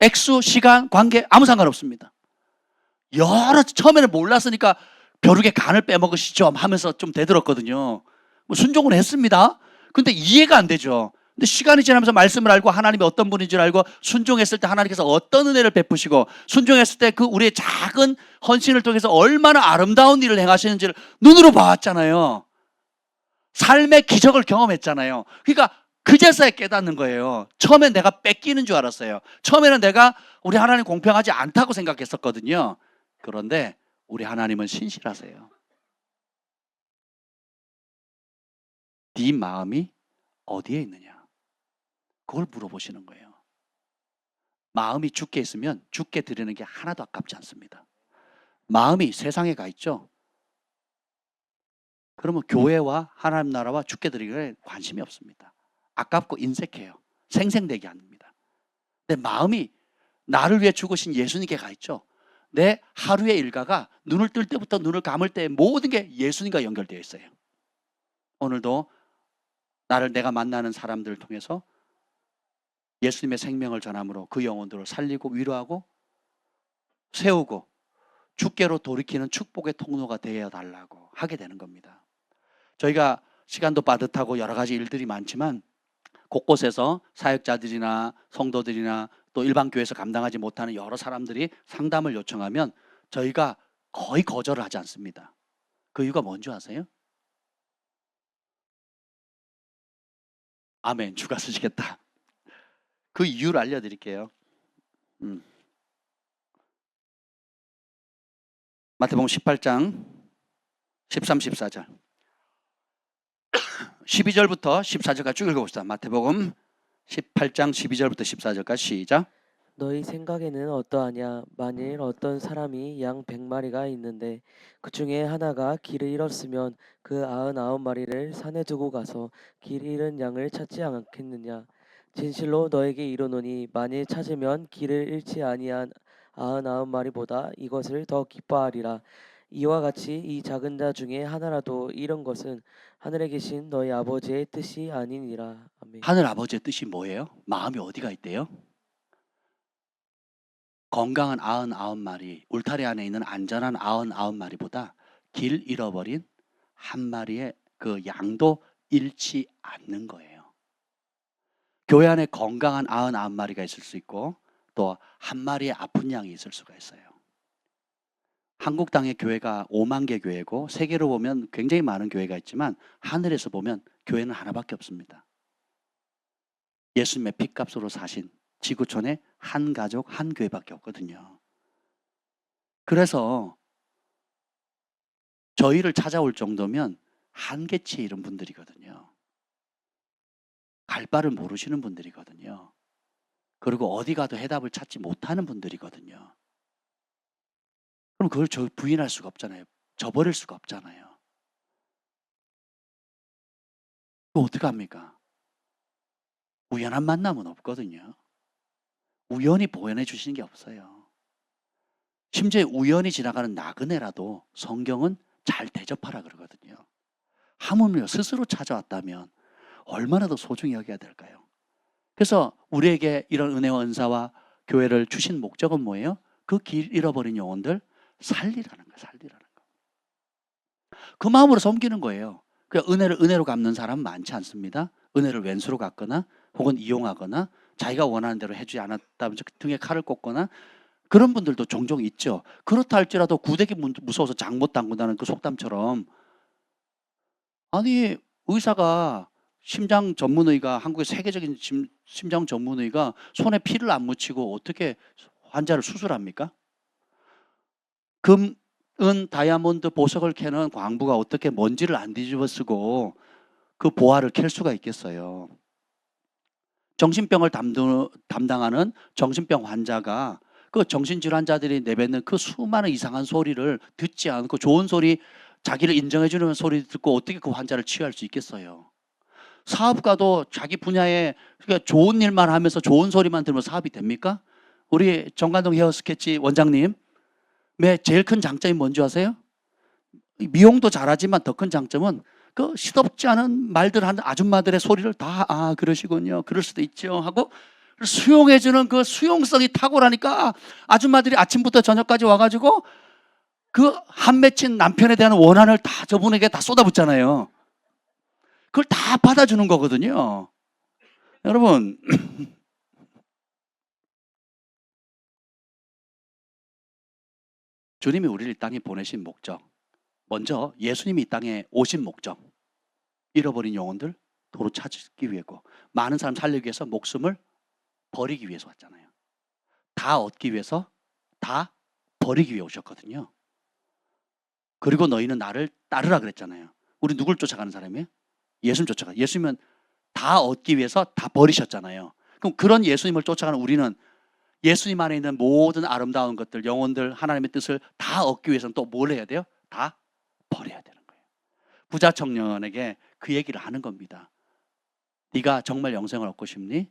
A: 액수, 시간, 관계 아무 상관없습니다. 처음에는 몰랐으니까 벼룩의 간을 빼먹으시죠 하면서 좀 대들었거든요. 순종을 했습니다. 근데 이해가 안 되죠. 근데 시간이 지나면서 말씀을 알고 하나님이 어떤 분인 줄 알고 순종했을 때 하나님께서 어떤 은혜를 베푸시고, 순종했을 때 그 우리의 작은 헌신을 통해서 얼마나 아름다운 일을 행하시는지를 눈으로 봐왔잖아요. 삶의 기적을 경험했잖아요. 그러니까 그제서야 깨닫는 거예요. 처음엔 내가 뺏기는 줄 알았어요. 처음에는 내가 우리 하나님 공평하지 않다고 생각했었거든요. 그런데 우리 하나님은 신실하세요. 네 마음이 어디에 있느냐? 그걸 물어보시는 거예요. 마음이 주께 있으면 주께 드리는 게 하나도 아깝지 않습니다. 마음이 세상에 가 있죠? 그러면 교회와 하나님 나라와 주께 드리기에 관심이 없습니다. 아깝고 인색해요. 생생되게 합니다. 내 마음이 나를 위해 죽으신 예수님께 가 있죠. 내 하루의 일과가 눈을 뜰 때부터 눈을 감을 때 모든 게 예수님과 연결되어 있어요. 오늘도 나를 내가 만나는 사람들을 통해서 예수님의 생명을 전함으로 그 영혼들을 살리고 위로하고 세우고 주께로 돌이키는 축복의 통로가 되어 달라고 하게 되는 겁니다. 저희가 시간도 빠듯하고 여러 가지 일들이 많지만 곳곳에서 사역자들이나 성도들이나 또 일반 교회에서 감당하지 못하는 여러 사람들이 상담을 요청하면 저희가 거의 거절을 하지 않습니다. 그 이유가 뭔지 아세요? 아멘. 주가 쓰시겠다. 그 이유를 알려드릴게요. 마태복음 18장 13, 14절 12절부터 14절까지 쭉 읽어봅시다. 마태복음 18장 12절부터 14절까지 시작.
B: 너희 생각에는 어떠하냐? 만일 어떤 사람이 양 100마리가 있는데 그 중에 하나가 길을 잃었으면 그 99마리를 산에 두고 가서 길 잃은 양을 찾지 않겠느냐? 진실로 너에게 이르노니 만일 찾으면 길을 잃지 아니한 99마리보다 이것을 더 기뻐하리라. 이와 같이 이 작은 자 중에 하나라도 잃은 것은 하늘에 계신 너희 아버지의 뜻이 아니니라. 아멘.
A: 하늘 아버지의 뜻이 뭐예요? 마음이 어디가 있대요? 건강한 99마리, 울타리 안에 있는 안전한 99마리보다 길 잃어버린 한 마리의 그 양도 잃지 않는 거예요. 교회 안에 건강한 99마리가 있을 수 있고 또 한 마리의 아픈 양이 있을 수가 있어요. 한국 땅의 교회가 5만 개 교회고 세계로 보면 굉장히 많은 교회가 있지만 하늘에서 보면 교회는 하나밖에 없습니다. 예수님의 핏값으로 사신 지구촌에 한 가족 한 교회밖에 없거든요. 그래서 저희를 찾아올 정도면 한계치에 이른 분들이거든요. 갈 바를 모르시는 분들이거든요. 그리고 어디 가도 해답을 찾지 못하는 분들이거든요. 그럼 그걸 부인할 수가 없잖아요. 저버릴 수가 없잖아요. 그거 어떡합니까? 우연한 만남은 없거든요. 우연히 보현해 주시는 게 없어요. 심지어 우연히 지나가는 나그네라도 성경은 잘 대접하라 그러거든요. 하물며 스스로 찾아왔다면 얼마나 더 소중히 여겨야 될까요? 그래서 우리에게 이런 은혜와 은사와 교회를 주신 목적은 뭐예요? 그 길 잃어버린 영혼들 살리라는 거예요. 살리라는 거. 그 마음으로 섬기는 거예요. 그러니까 은혜를 은혜로 갚는 사람은 많지 않습니다. 은혜를 왼수로 갚거나 혹은 이용하거나 자기가 원하는 대로 해주지 않았다면 등에 칼을 꽂거나 그런 분들도 종종 있죠. 그렇다 할지라도 구데기 무서워서 장 못 담근다는 그 속담처럼 아니 의사가 심장 전문의가 한국의 세계적인 심장 전문의가 손에 피를 안 묻히고 어떻게 환자를 수술합니까? 금, 은, 다이아몬드, 보석을 캐는 광부가 어떻게 먼지를 안 뒤집어 쓰고 그 보화를 캘 수가 있겠어요. 정신병을 담당하는 정신병 환자가 그 정신질환자들이 내뱉는 그 수많은 이상한 소리를 듣지 않고 좋은 소리, 자기를 인정해 주는 소리 듣고 어떻게 그 환자를 치유할 수 있겠어요. 사업가도 자기 분야에 그러니까 좋은 일만 하면서 좋은 소리만 들으면 사업이 됩니까? 우리 정관동 헤어스케치 원장님 제일 큰 장점이 뭔지 아세요? 미용도 잘하지만 더 큰 장점은 그 시덥지 않은 말들 하는 아줌마들의 소리를 다 그러시군요. 그럴 수도 있죠 하고 수용해주는 그 수용성이 탁월하니까 아줌마들이 아침부터 저녁까지 와가지고 그 한 맺힌 남편에 대한 원한을 다 저분에게 다 쏟아붓잖아요. 그걸 다 받아주는 거거든요. 여러분 주님이 우리를 이 땅에 보내신 목적, 먼저 예수님이 이 땅에 오신 목적, 잃어버린 영혼들 도로 찾기 위해고 많은 사람 살리기 위해서 목숨을 버리기 위해서 왔잖아요. 다 얻기 위해서 다 버리기 위해 오셨거든요. 그리고 너희는 나를 따르라 그랬잖아요. 우리 누굴 쫓아가는 사람이에요? 예수님 쫓아가. 예수님은 다 얻기 위해서 다 버리셨잖아요. 그럼 그런 예수님을 쫓아가는 우리는 예수님 안에 있는 모든 아름다운 것들, 영혼들, 하나님의 뜻을 다 얻기 위해서는 또 뭘 해야 돼요? 다 버려야 되는 거예요. 부자 청년에게 그 얘기를 하는 겁니다. 네가 정말 영생을 얻고 싶니?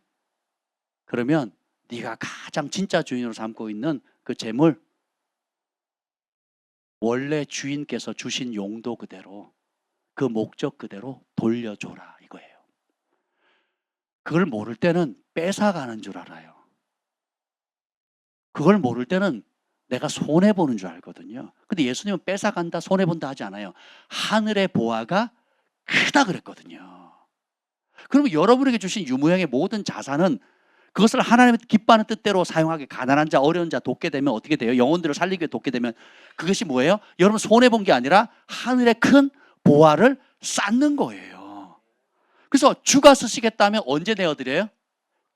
A: 그러면 네가 가장 진짜 주인으로 삼고 있는 그 재물, 원래 주인께서 주신 용도 그대로, 그 목적 그대로 돌려줘라 이거예요. 그걸 모를 때는 뺏어가는 줄 알아요. 그걸 모를 때는 내가 손해보는 줄 알거든요. 근데 예수님은 뺏어간다, 손해본다 하지 않아요. 하늘의 보화가 크다 그랬거든요. 그러면 여러분에게 주신 유무형의 모든 자산은 그것을 하나님의 기뻐하는 뜻대로 사용하게, 가난한 자, 어려운 자 돕게 되면 어떻게 돼요? 영혼들을 살리기 위해 돕게 되면 그것이 뭐예요? 여러분 손해본 게 아니라 하늘의 큰 보화를 쌓는 거예요. 그래서 주가 쓰시겠다면 언제 내어드려요?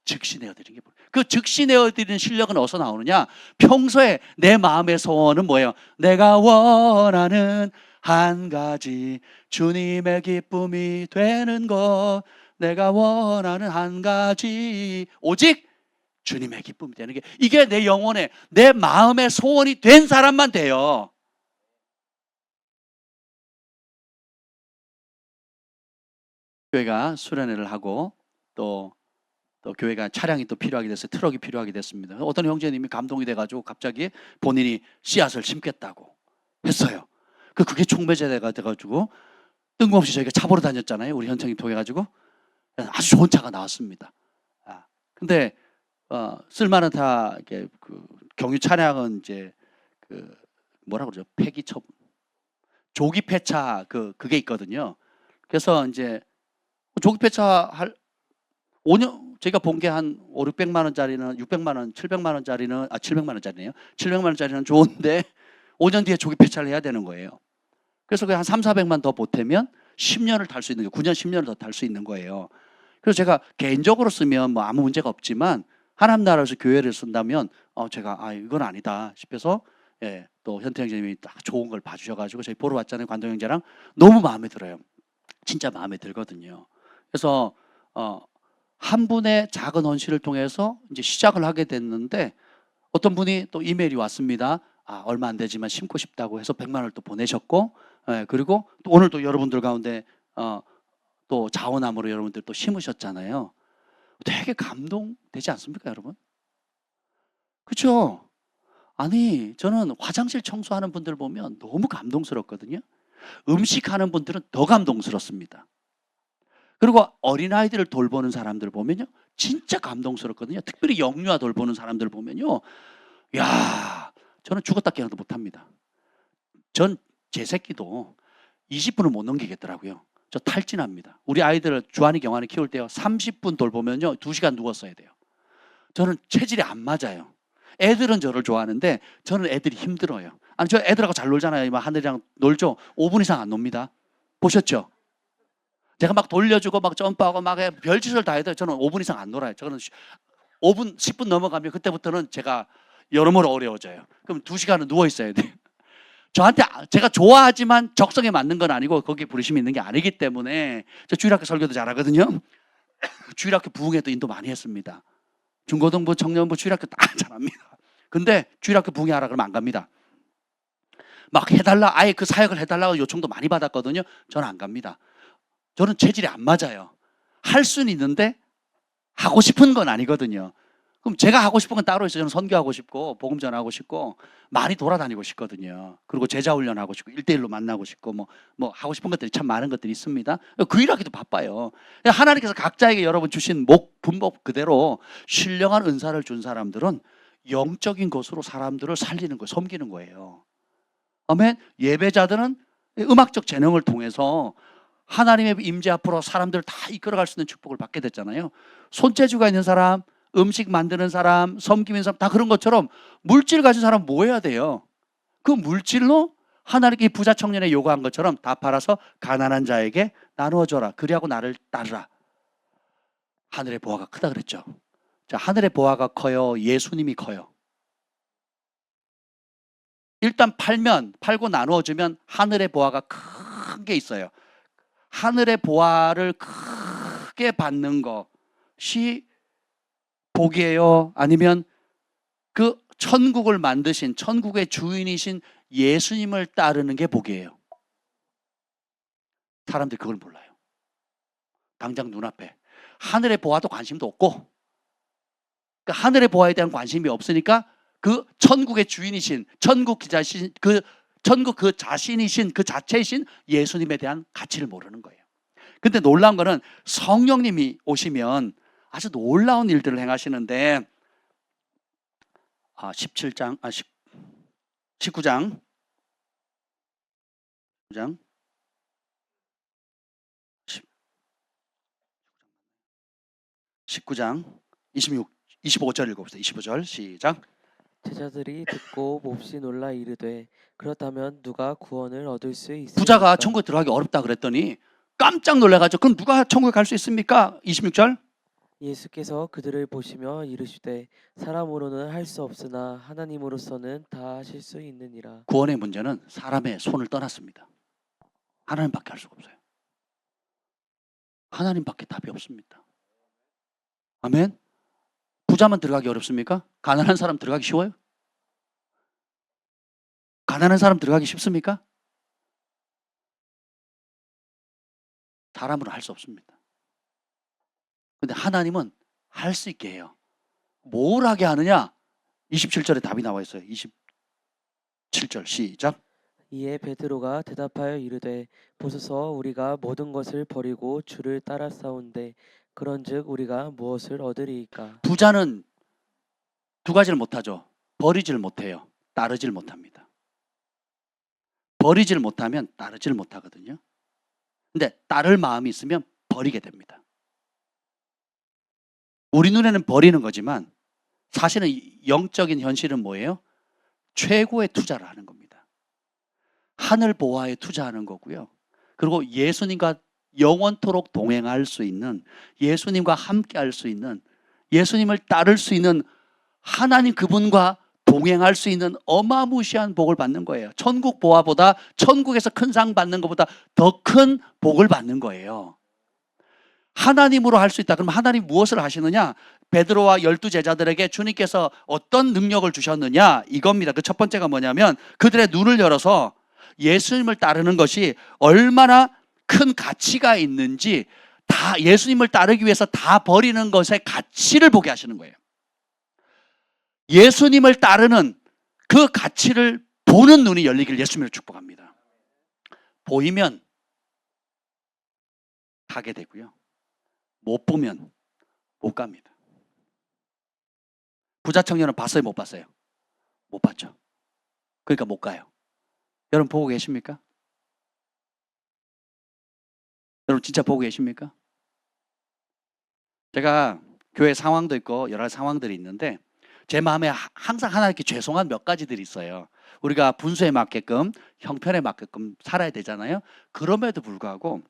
A: 즉시 내어드리는 게 뭐예요? 그 즉시 내어드리는 실력은 어디서 나오느냐? 평소에 내 마음의 소원은 뭐예요? 내가 원하는 한 가지 주님의 기쁨이 되는 것, 내가 원하는 한 가지 오직 주님의 기쁨이 되는 게, 이게 내 영혼의, 내 마음의 소원이 된 사람만 돼요. 교회가 수련회를 하고 또 교회가 차량이 또 필요하게 됐어요. 트럭이 필요하게 됐습니다. 어떤 형제님이 감동이 돼가지고 갑자기 본인이 씨앗을 심겠다고 했어요. 그게 총매제가 돼가지고 뜬금없이 저희가 차 보러 다녔잖아요. 우리 현청이 통해가지고 아주 좋은 차가 나왔습니다. 근데 쓸만한 다 이렇게 그 경유 차량은 이제 그 뭐라 그러죠? 폐기 처분, 조기 폐차 그게 있거든요. 그래서 이제 조기 폐차 할 5년 제가 본 게 한 5, 600만 원짜리는 600만 원, 700만 원짜리는 700만 원짜리네요. 700만 원짜리는 좋은데 5년 뒤에 조기 폐차를 해야 되는 거예요. 그래서 그냥 한 3, 400만 더 보태면 10년을 탈 수 있는 거예요. 9년, 10년을 더 탈 수 있는 거예요. 그래서 제가 개인적으로 쓰면 뭐 아무 문제가 없지만 하나님 나라에서 교회를 쓴다면 제가 이건 아니다 싶어서 또 현태 형제님이 딱 좋은 걸 봐주셔가지고 저희 보러 왔잖아요. 관동 형제랑. 너무 마음에 들어요. 진짜 마음에 들거든요. 그래서 한 분의 작은 헌신을 통해서 이제 시작을 하게 됐는데 어떤 분이 또 이메일이 왔습니다. 얼마 안 되지만 심고 싶다고 해서 100만 원을 또 보내셨고, 그리고 또 오늘 또 여러분들 가운데 또 자원함으로 여러분들 또 심으셨잖아요. 되게 감동되지 않습니까, 여러분? 그렇죠? 아니, 저는 화장실 청소하는 분들 보면 너무 감동스럽거든요. 음식하는 분들은 더 감동스럽습니다. 그리고 어린아이들을 돌보는 사람들 보면요, 진짜 감동스럽거든요. 특별히 영유아 돌보는 사람들 보면요, 야, 저는 죽었다 깨어나도 못합니다. 전 제 새끼도 20분을 못 넘기겠더라고요. 저 탈진합니다. 우리 아이들을 주한이 경환이 키울 때요, 30분 돌보면요 2시간 누웠어야 돼요. 저는 체질이 안 맞아요. 애들은 저를 좋아하는데 저는 애들이 힘들어요. 아니, 저 애들하고 잘 놀잖아요. 하늘이랑 놀죠. 5분 이상 안 놉니다. 보셨죠? 제가 막 돌려주고 막 점프하고 막 별짓을 다 해도 저는 5분 이상 안 놀아요. 저는 5분, 10분 넘어가면 그때부터는 제가 여러모로 어려워져요. 그럼 2시간은 누워 있어야 돼요. 저한테 제가 좋아하지만 적성에 맞는 건 아니고 거기에 부르심이 있는 게 아니기 때문에. 저 주일학교 설교도 잘하거든요. 주일학교 부흥회도 인도 많이 했습니다. 중고등부, 청년부, 주일학교 다 잘합니다. 근데 주일학교 부흥회 하라 그러면 안 갑니다. 막 해달라, 아예 그 사역을 해달라고 요청도 많이 받았거든요. 저는 안 갑니다. 저는 체질이 안 맞아요. 할 수는 있는데 하고 싶은 건 아니거든요. 그럼 제가 하고 싶은 건 따로 있어요. 저는 선교하고 싶고 복음 전하고 싶고 많이 돌아다니고 싶거든요. 그리고 제자 훈련하고 싶고 1대1로 만나고 싶고 뭐 하고 싶은 것들이 참 많은 것들이 있습니다. 그 일하기도 바빠요. 하나님께서 각자에게 여러분 주신 분법 그대로 신령한 은사를 준 사람들은 영적인 것으로 사람들을 살리는 거예요. 섬기는 거예요. 아멘. 예배자들은 음악적 재능을 통해서 하나님의 임재 앞으로 사람들을 다 이끌어갈 수 있는 축복을 받게 됐잖아요. 손재주가 있는 사람, 음식 만드는 사람, 섬기는 사람 다 그런 것처럼 물질 가진 사람 뭐 해야 돼요? 그 물질로 하나님께 부자 청년에 요구한 것처럼 다 팔아서 가난한 자에게 나누어줘라. 그리하고 나를 따르라. 하늘의 보화가 크다 그랬죠. 자, 하늘의 보화가 커요? 예수님이 커요? 일단 팔고 나누어주면 하늘의 보화가 큰 게 있어요. 하늘의 보화를 크게 적게 받는 것이 복이에요? 아니면 그 천국을 만드신 천국의 주인이신 예수님을 따르는 게 복이에요? 사람들이 그걸 몰라요. 당장 눈앞에 하늘의 보화도 관심도 없고, 그 하늘의 보화에 대한 관심이 없으니까 그 천국의 주인이신 천국 기자신 그 천국 그 자신이신 그 자체이신 예수님에 대한 가치를 모르는 거예요. 근데 놀라운 거는 성령님이 오시면 아주 놀라운 일들을 행하시는데 19장 19장 25절 읽어보세요. 25절 시작.
B: 제자들이 듣고 몹시 놀라 이르되 그렇다면 누가 구원을 얻을 수 있으리까?
A: 부자가 천국에 들어가기 어렵다 그랬더니 깜짝 놀라가지고 그럼 누가 천국에 갈 수 있습니까? 26절.
B: 예수께서 그들을 보시며 이르시되 사람으로는 할 수 없으나 하나님으로서는 다 하실 수 있느니라.
A: 구원의 문제는 사람의 손을 떠났습니다. 하나님밖에 할 수가 없어요. 하나님밖에 답이 없습니다. 아멘. 부자만 들어가기 어렵습니까? 가난한 사람 들어가기 쉬워요? 가난한 사람 들어가기 쉽습니까? 사람으로 할 수 없습니다. 근데 하나님은 할 수 있게 해요. 뭘 하게 하느냐? 27절에 답이 나와 있어요. 27절 시작.
B: 이에 베드로가 대답하여 이르되 보소서 우리가 모든 것을 버리고 주를 따라 싸운데 그런즉 우리가 무엇을 얻으리이까?
A: 부자는 두 가지를 못하죠. 버리질 못해요. 따르질 못합니다. 버리질 못하면 따르질 못하거든요. 근데 따를 마음이 있으면 버리게 됩니다. 우리 눈에는 버리는 거지만 사실은 영적인 현실은 뭐예요? 최고의 투자를 하는 겁니다. 하늘 보화에 투자하는 거고요. 그리고 예수님과 영원토록 동행할 수 있는, 예수님과 함께 할 수 있는, 예수님을 따를 수 있는 하나님 그분과 동행할 수 있는 어마무시한 복을 받는 거예요. 천국 보화보다 천국에서 큰 상 받는 것보다 더 큰 복을 받는 거예요. 하나님으로 할 수 있다. 그럼 하나님 무엇을 하시느냐? 베드로와 12제자들에게 주님께서 어떤 능력을 주셨느냐? 이겁니다. 그 첫 번째가 뭐냐면 그들의 눈을 열어서 예수님을 따르는 것이 얼마나 큰 가치가 있는지, 다 예수님을 따르기 위해서 다 버리는 것의 가치를 보게 하시는 거예요. 예수님을 따르는 그 가치를 보는 눈이 열리기를 예수님으로 축복합니다. 보이면 가게 되고요. 못 보면 못 갑니다. 부자 청년은 봤어요, 못 봤어요? 못 봤죠. 그러니까 못 가요. 여러분 보고 계십니까? 여러분 진짜 보고 계십니까? 제가 교회 상황도 있고 여러 상황들이 있는데 제 마음에 항상 하나 이렇게 죄송한 몇 가지들이 있어요. 우리가 분수에 맞게끔 형편에 맞게끔 살아야 되잖아요. 그럼에도 불구하고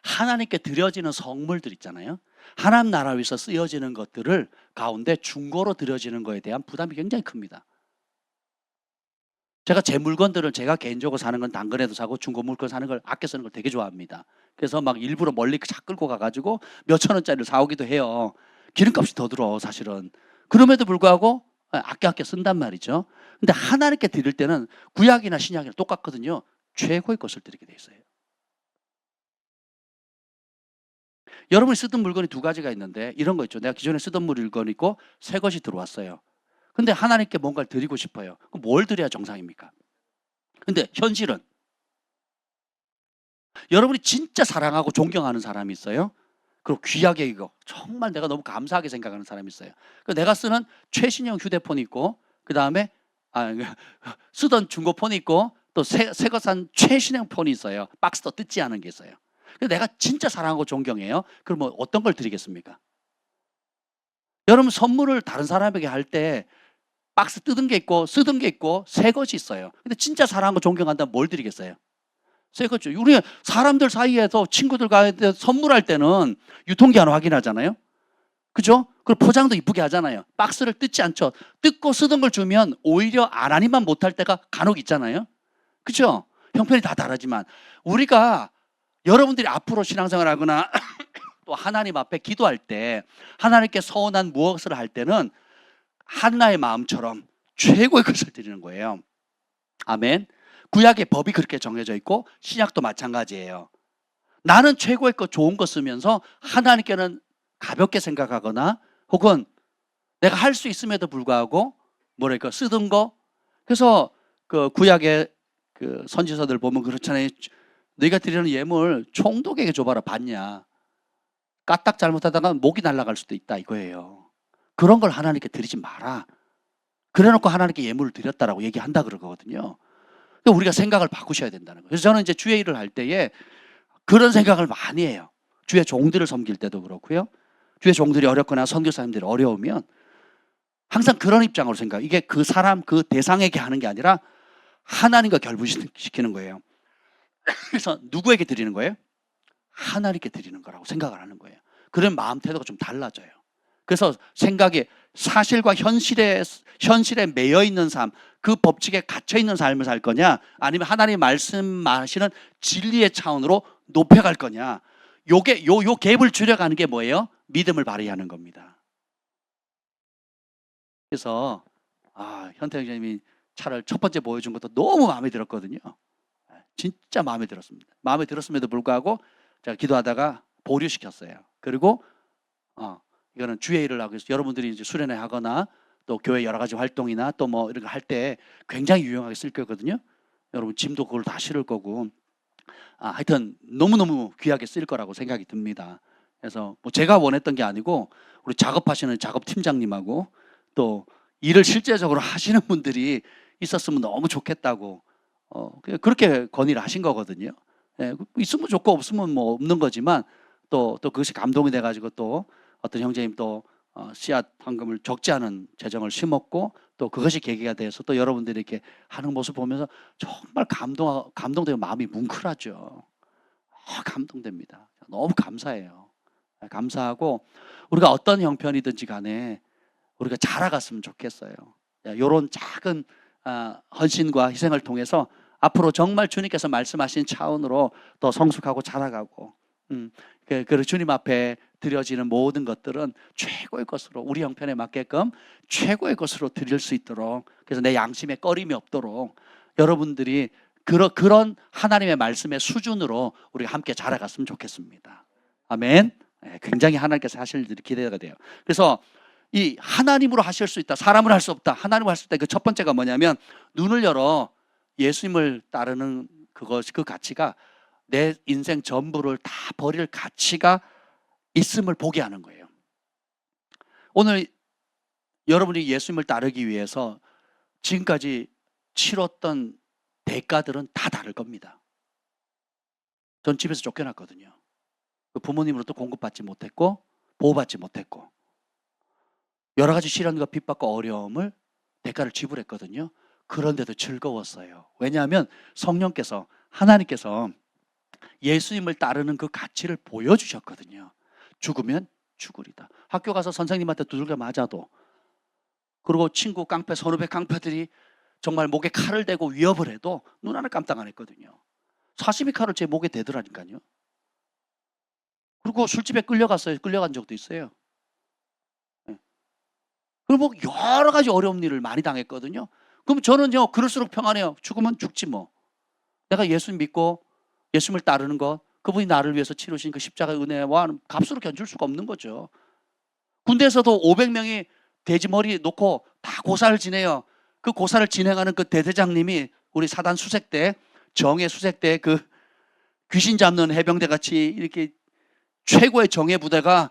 A: 하나님께 드려지는 성물들 있잖아요. 하나님 나라 위해서 쓰여지는 것들을 가운데 중고로 드려지는 것에 대한 부담이 굉장히 큽니다. 제가 제 물건들을 제가 개인적으로 사는 건 당근에도 사고 중고 물건 사는 걸 아껴 쓰는 걸 되게 좋아합니다. 그래서 막 일부러 멀리 차 끌고 가가지고 몇천 원짜리를 사오기도 해요. 기름값이 더 들어 사실은. 그럼에도 불구하고 아껴 쓴단 말이죠. 근데 하나님께 드릴 때는 구약이나 신약이랑 똑같거든요. 최고의 것을 드리게 돼 있어요. 여러분이 쓰던 물건이 두 가지가 있는데 이런 거 있죠. 내가 기존에 쓰던 물건이 있고 새 것이 들어왔어요. 근데 하나님께 뭔가를 드리고 싶어요. 그럼 뭘 드려야 정상입니까? 근데 현실은 여러분이 진짜 사랑하고 존경하는 사람이 있어요. 그리고 귀하게 이거 정말 내가 너무 감사하게 생각하는 사람이 있어요. 내가 쓰는 최신형 휴대폰이 있고 그 다음에 쓰던 중고폰이 있고 또 새 거 산 최신형 폰이 있어요. 박스도 뜯지 않은 게 있어요. 내가 진짜 사랑하고 존경해요. 그럼 뭐 어떤 걸 드리겠습니까? 여러분 선물을 다른 사람에게 할 때 박스 뜯은 게 있고 쓰던 게 있고 새 것이 있어요. 근데 진짜 사랑하고 존경한다면 뭘 드리겠어요? 새 거죠. 우리 사람들 사이에서 친구들과 선물할 때는 유통기한 확인하잖아요. 그죠? 그리고 포장도 이쁘게 하잖아요. 박스를 뜯지 않죠. 뜯고 쓰던 걸 주면 오히려 안 하니만 못할 때가 간혹 있잖아요. 그죠? 형편이 다 다르지만 우리가 여러분들이 앞으로 신앙생활 하거나 또 하나님 앞에 기도할 때 하나님께 서운한 무엇을 할 때는 한나의 마음처럼 최고의 것을 드리는 거예요. 아멘. 구약의 법이 그렇게 정해져 있고 신약도 마찬가지예요. 나는 최고의 것 좋은 거 쓰면서 하나님께는 가볍게 생각하거나 혹은 내가 할 수 있음에도 불구하고 뭐랄까 쓰던 거. 그래서 그 구약의 그 선지서들 보면 그렇잖아요. 너희가 드리는 예물 총독에게 줘봐라. 봤냐? 까딱 잘못하다가 목이 날아갈 수도 있다 이거예요. 그런 걸 하나님께 드리지 마라. 그래놓고 하나님께 예물을 드렸다라고 얘기한다 그러거든요. 그러니까 우리가 생각을 바꾸셔야 된다는 거예요. 그래서 저는 이제 주의 일을 할 때에 그런 생각을 많이 해요. 주의 종들을 섬길 때도 그렇고요. 주의 종들이 어렵거나 선교사님들이 어려우면 항상 그런 입장으로 생각해요. 이게 그 사람, 그 대상에게 하는 게 아니라 하나님과 결부시키는 거예요. 그래서 누구에게 드리는 거예요? 하나님께 드리는 거라고 생각을 하는 거예요. 그런 마음 태도가 좀 달라져요. 그래서 생각이 사실과 현실에 매여 있는 삶, 그 법칙에 갇혀 있는 삶을 살 거냐, 아니면 하나님 말씀하시는 진리의 차원으로 높여갈 거냐. 요 갭을 줄여가는 게 뭐예요? 믿음을 발휘하는 겁니다. 그래서 현태 형제님이 차를 첫 번째 보여준 것도 너무 마음에 들었거든요. 진짜 마음에 들었습니다. 마음에 들었음에도 불구하고 제가 기도하다가 보류시켰어요. 그리고 이거는 주의 일을 하고 있어요. 여러분들이 이제 수련회 하거나 또 교회 여러 가지 활동이나 또 뭐 이런 거 할 때 굉장히 유용하게 쓸 거거든요. 여러분 짐도 그걸 다 실을 거고 하여튼 너무너무 귀하게 쓸 거라고 생각이 듭니다. 그래서 뭐 제가 원했던 게 아니고 우리 작업하시는 작업팀장님하고 또 일을 실제적으로 하시는 분들이 있었으면 너무 좋겠다고 그렇게 건의를 하신 거거든요. 있으면 좋고 없으면 뭐 없는 거지만 또 그것이 감동이 돼가지고 또 어떤 형제님 또 씨앗 황금을 적지 않은 재정을 심었고 또 그것이 계기가 돼서 또 여러분들이 이렇게 하는 모습 보면서 정말 감동되고 마음이 뭉클하죠. 감동됩니다. 너무 감사해요. 감사하고 우리가 어떤 형편이든지 간에 우리가 자라갔으면 좋겠어요. 이런 작은 헌신과 희생을 통해서 앞으로 정말 주님께서 말씀하신 차원으로 더 성숙하고 자라가고 그 주님 앞에 드려지는 모든 것들은 최고의 것으로 우리 형편에 맞게끔 최고의 것으로 드릴 수 있도록 그래서 내 양심에 꺼림이 없도록 여러분들이 그런 하나님의 말씀의 수준으로 우리가 함께 자라갔으면 좋겠습니다. 아멘. 굉장히 하나님께서 하실 일들이 기대가 돼요. 그래서 이 하나님으로 하실 수 있다. 사람으로 할 수 없다. 하나님으로 할 수 있다. 그 첫 번째가 뭐냐면 눈을 열어 예수님을 따르는 그 가치가 내 인생 전부를 다 버릴 가치가 있음을 보게 하는 거예요. 오늘 여러분이 예수님을 따르기 위해서 지금까지 치렀던 대가들은 다 다를 겁니다. 전 집에서 쫓겨났거든요. 부모님으로부터 공급받지 못했고 보호받지 못했고 여러 가지 시련과 핍박과 어려움을 대가를 지불했거든요. 그런데도 즐거웠어요. 왜냐하면 성령께서 하나님께서 예수님을 따르는 그 가치를 보여주셨거든요. 죽으면 죽으리다. 학교 가서 선생님한테 두들겨 맞아도 그리고 친구 깡패 선후배 깡패들이 정말 목에 칼을 대고 위협을 해도 눈 하나 깜짝 안 했거든요. 사시미 칼을 제 목에 대더라니까요. 그리고 술집에 끌려간 적도 있어요. 그리고 뭐 여러 가지 어려운 일을 많이 당했거든요. 그럼 저는요 그럴수록 평안해요. 죽으면 죽지 뭐. 내가 예수님 믿고 예수님을 따르는 것 그분이 나를 위해서 치르신 그 십자가의 은혜와 값으로 견줄 수가 없는 거죠. 군대에서도 500명이 돼지 머리 놓고 다 고사를 지내요. 그 고사를 진행하는 그 대대장님이 우리 사단 수색대 정예 수색대 그 귀신 잡는 해병대 같이 이렇게 최고의 정예 부대가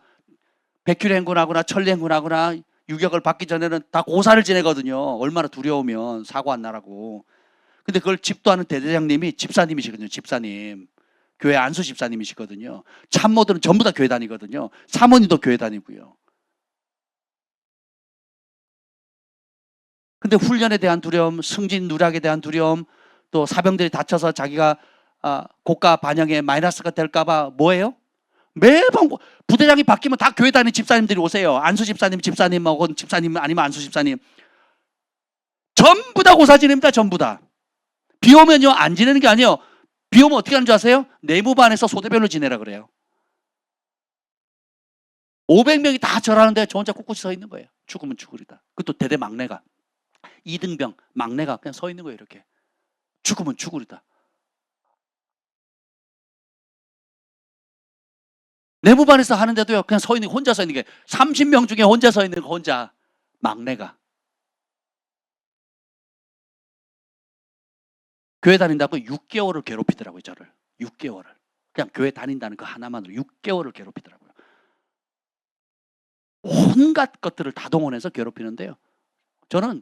A: 백큐리 행군하거나 천리 행군하거나 유격을 받기 전에는 다 고사를 지내거든요. 얼마나 두려우면 사고 안 나라고. 근데 그걸 집도하는 대대장님이 집사님이시거든요. 집사님. 교회 안수 집사님이시거든요. 참모들은 전부 다 교회 다니거든요. 사모님도 교회 다니고요. 근데 훈련에 대한 두려움, 승진 누락에 대한 두려움, 또 사병들이 다쳐서 자기가 고가 반영에 마이너스가 될까봐 뭐예요? 매번 부대장이 바뀌면 다 교회 다니는 집사님들이 오세요. 안수 집사님, 집사님, 집사님 아니면 안수 집사님. 전부 다 고사 지냅니다. 전부 다. 비 오면요 안 지내는 게 아니에요. 비 오면 어떻게 하는 줄 아세요? 내무반에서 소대별로 지내라 그래요. 500명이 다 절하는데 저 혼자 꿋꿋이 서 있는 거예요. 죽으면 죽으리다. 그것도 대대 막내가, 이등병 막내가 그냥 서 있는 거예요. 이렇게. 죽으면 죽으리다. 내무반에서 하는데도요, 그냥 서 있는, 혼자 서 있는 게 30명 중에 혼자 서 있는 거, 혼자 막내가. 교회 다닌다고 6개월을 괴롭히더라고요, 저를. 6개월을. 그냥 교회 다닌다는 그 하나만으로 6개월을 괴롭히더라고요. 온갖 것들을 다 동원해서 괴롭히는데요. 저는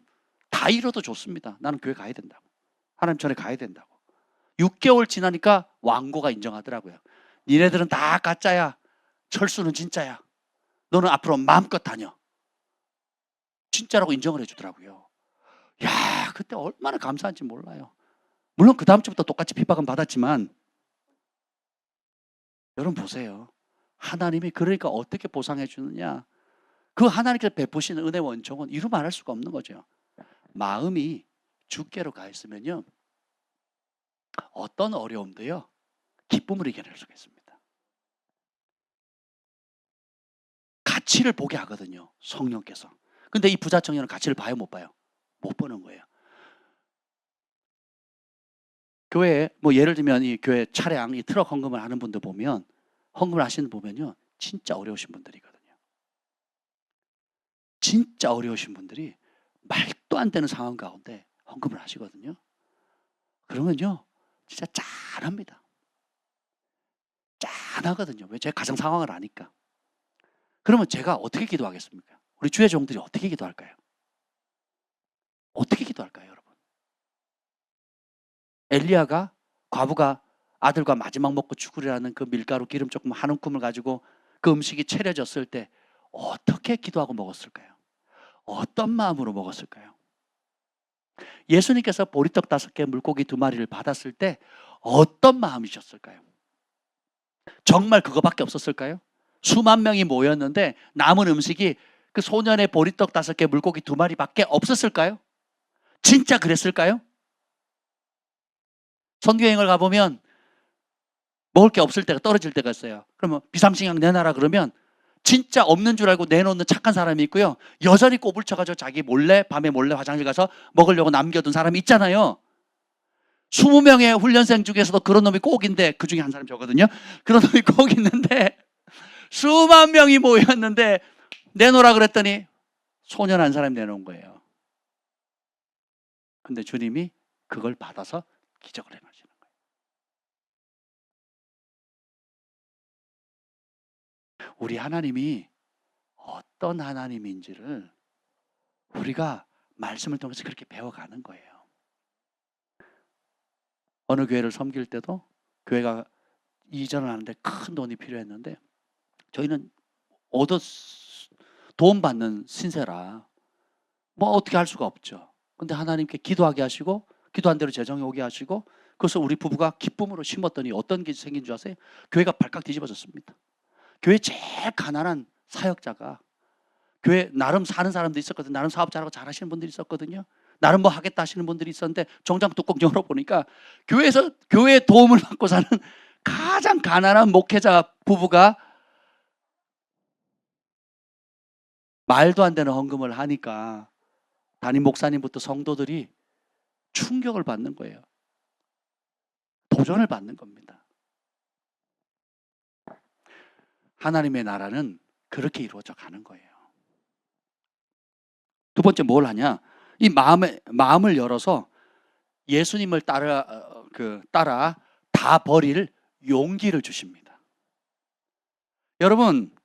A: 다 잃어도 좋습니다. 나는 교회 가야 된다고. 하나님 전에 가야 된다고. 6개월 지나니까 왕고가 인정하더라고요. 니네들은 다 가짜야. 철수는 진짜야. 너는 앞으로 마음껏 다녀. 진짜라고 인정을 해주더라고요. 야, 그때 얼마나 감사한지 몰라요. 물론 그 다음 주부터 똑같이 핍박은 받았지만, 여러분 보세요. 하나님이 그러니까 어떻게 보상해 주느냐. 그 하나님께서 베푸시는 은혜 원총은 이루 말할 수가 없는 거죠. 마음이 주께로 가 있으면요, 어떤 어려움도요, 기쁨으로 이겨낼 수가 있습니다. 가치를 보게 하거든요, 성령께서. 근데 이 부자 청년은 가치를 봐요, 못 봐요? 못 보는 거예요. 교회에 뭐 예를 들면 이 교회 차량, 이 트럭 헌금을 하는 분들 보면, 헌금을 하시는 분 보면요, 진짜 어려우신 분들이거든요. 진짜 어려우신 분들이 말도 안 되는 상황 가운데 헌금을 하시거든요. 그러면요, 진짜 짠합니다. 짠하거든요. 왜? 제가 가정 상황을 아니까. 그러면 제가 어떻게 기도하겠습니까? 우리 주의 종들이 어떻게 기도할까요? 어떻게 기도할까요, 여러분? 엘리야가, 과부가 아들과 마지막 먹고 죽으리라는 그 밀가루 기름 조금 한 움큼을 가지고 그 음식이 차려졌을 때 어떻게 기도하고 먹었을까요? 어떤 마음으로 먹었을까요? 예수님께서 보리떡 5개, 물고기 2마리를 받았을 때 어떤 마음이셨을까요? 정말 그거밖에 없었을까요? 수만 명이 모였는데 남은 음식이 그 소년의 보리떡 5개, 물고기 2마리밖에 없었을까요? 진짜 그랬을까요? 선교여행을 가보면 먹을 게 없을 때가, 떨어질 때가 있어요. 그러면 비삼식량 내놔라 그러면 진짜 없는 줄 알고 내놓는 착한 사람이 있고요, 여전히 꼬불쳐가지고 자기 몰래, 밤에 몰래 화장실 가서 먹으려고 남겨둔 사람이 있잖아요. 20명의 훈련생 중에서도 그런 놈이 꼭 있는데, 그 중에 한 사람이 저거든요. 그런 놈이 꼭 있는데, 수만 명이 모였는데 내놓으라 그랬더니 소년 한 사람이 내놓은 거예요. 근데 주님이 그걸 받아서 기적을 행하시는 거예요. 우리 하나님이 어떤 하나님인지를 우리가 말씀을 통해서 그렇게 배워가는 거예요. 어느 교회를 섬길 때도 교회가 이전을 하는데 큰 돈이 필요했는데, 저희는 도움받는 신세라 뭐 어떻게 할 수가 없죠. 근데 하나님께 기도하게 하시고, 기도한 대로 재정이 오게 하시고, 그래서 우리 부부가 기쁨으로 심었더니 어떤 게 생긴 줄 아세요? 교회가 발칵 뒤집어졌습니다. 교회 제일 가난한 사역자가, 교회 나름 사는 사람도 있었거든요. 나름 사업자라고 잘하시는 분들이 있었거든요. 나름 뭐 하겠다 하시는 분들이 있었는데, 정장 뚜껑 열어보니까 교회 도움을 받고 사는 가장 가난한 목회자 부부가 말도 안 되는 헌금을 하니까 담임 목사님부터 성도들이 충격을 받는 거예요. 도전을 받는 겁니다. 하나님의 나라는 그렇게 이루어져 가는 거예요. 두 번째 뭘 하냐? 이 마음을 열어서 예수님을 따라 다 버릴 용기를 주십니다. 여러분,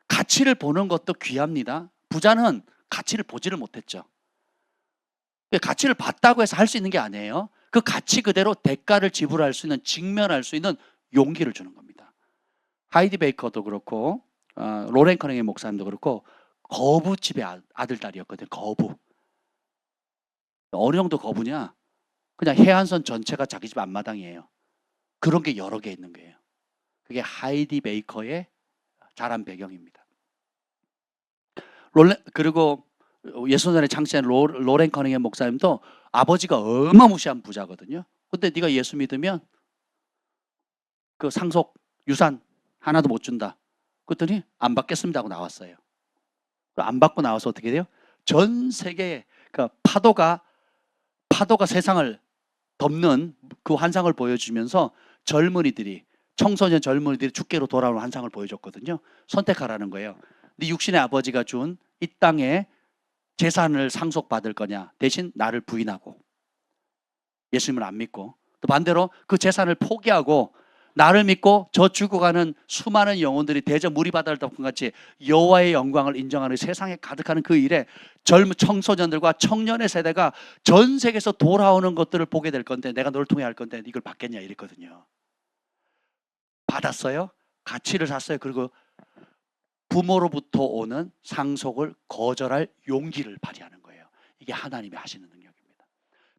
A: 가치를 보는 것도 귀합니다. 부자는 가치를 보지를 못했죠. 가치를 봤다고 해서 할 수 있는 게 아니에요. 그 가치 그대로 대가를 지불할 수 있는, 직면할 수 있는 용기를 주는 겁니다. 하이디 베이커도 그렇고, 로렌 커닝의 목사님도 그렇고, 거부집의 아들, 딸이었거든요. 거부. 어느 정도 거부냐? 그냥 해안선 전체가 자기 집 앞마당이에요. 그런 게 여러 개 있는 거예요. 그게 하이디 베이커의 자란 배경입니다. 그리고 예수전에 창시한 로렌 커닝의 목사님도 아버지가 어마무시한 부자거든요. 근데 네가 예수 믿으면 그 상속 유산 하나도 못 준다. 그랬더니 안 받겠습니다 하고 나왔어요. 안 받고 나와서 어떻게 돼요? 전 세계에 그러니까 파도가 세상을 덮는 그 환상을 보여주면서 청소년 젊은이들이 죽게로 돌아오는 환상을 보여줬거든요. 선택하라는 거예요. 네 육신의 아버지가 준 이 땅에 재산을 상속받을 거냐, 대신 나를 부인하고 예수님을 안 믿고, 또 반대로 그 재산을 포기하고 나를 믿고 저 죽어가는 수많은 영혼들이 대저 무리바다를 덮은 같이 여호와의 영광을 인정하는 세상에 가득하는 그 일에 젊은 청소년들과 청년의 세대가 전 세계에서 돌아오는 것들을 보게 될 건데 내가 너를 통해 할 건데 이걸 받겠냐 이랬거든요. 받았어요. 가치를 샀어요. 그리고 부모로부터 오는 상속을 거절할 용기를 발휘하는 거예요. 이게 하나님이 하시는 능력입니다.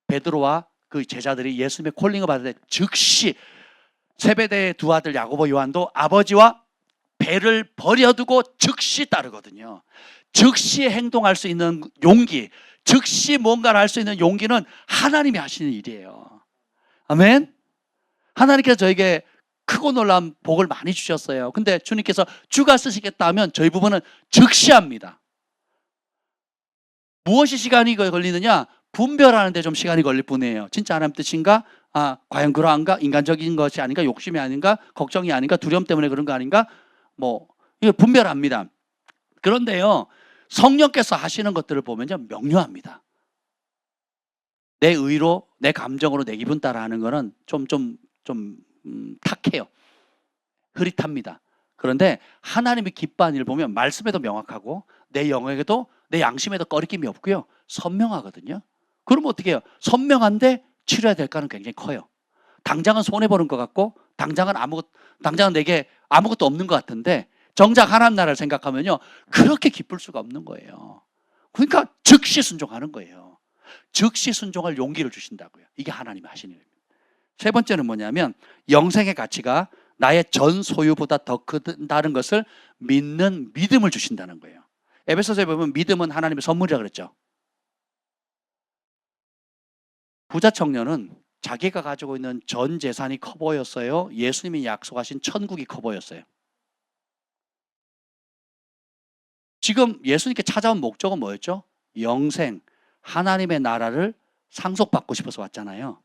A: 베드로와 그 제자들이 예수님의 콜링을 받을 때 즉시 세베대의 두 아들 야고보 요한도 아버지와 배를 버려두고 즉시 따르거든요. 즉시 행동할 수 있는 용기, 즉시 뭔가를 할 수 있는 용기는 하나님이 하시는 일이에요. 아멘. 하나님께서 저에게 크고 놀라운 복을 많이 주셨어요. 근데 주님께서 주가 쓰시겠다 하면 저희 부부는 즉시 합니다. 무엇이 시간이 걸리느냐? 분별하는 데 좀 시간이 걸릴 뿐이에요. 진짜 하나님 뜻인가? 과연 그러한가? 인간적인 것이 아닌가? 욕심이 아닌가? 걱정이 아닌가? 두려움 때문에 그런 거 아닌가? 이거 분별합니다. 그런데요, 성령께서 하시는 것들을 보면요, 명료합니다. 내 의로, 내 감정으로 내 기분 따라 하는 거는 좀 탁해요. 흐릿합니다. 그런데 하나님이 기뻐하는 일을 보면 말씀에도 명확하고 내 영역에도 내 양심에도 꺼리낌이 없고요. 선명하거든요. 그러면 어떻게 해요? 선명한데 치료해야 될 거는 굉장히 커요. 당장은 손해보는 것 같고 당장은 내게 아무것도 없는 것 같은데 정작 하나님 나라를 생각하면요. 그렇게 기쁠 수가 없는 거예요. 그러니까 즉시 순종하는 거예요. 즉시 순종할 용기를 주신다고요. 이게 하나님이 하시는 일입니다. 세 번째는 뭐냐면 영생의 가치가 나의 전 소유보다 더 크다는 것을 믿는 믿음을 주신다는 거예요. 에베소서에 보면 믿음은 하나님의 선물이라고 그랬죠. 부자 청년은 자기가 가지고 있는 전 재산이 커 보였어요? 예수님이 약속하신 천국이 커 보였어요? 지금 예수님께 찾아온 목적은 뭐였죠? 영생, 하나님의 나라를 상속받고 싶어서 왔잖아요.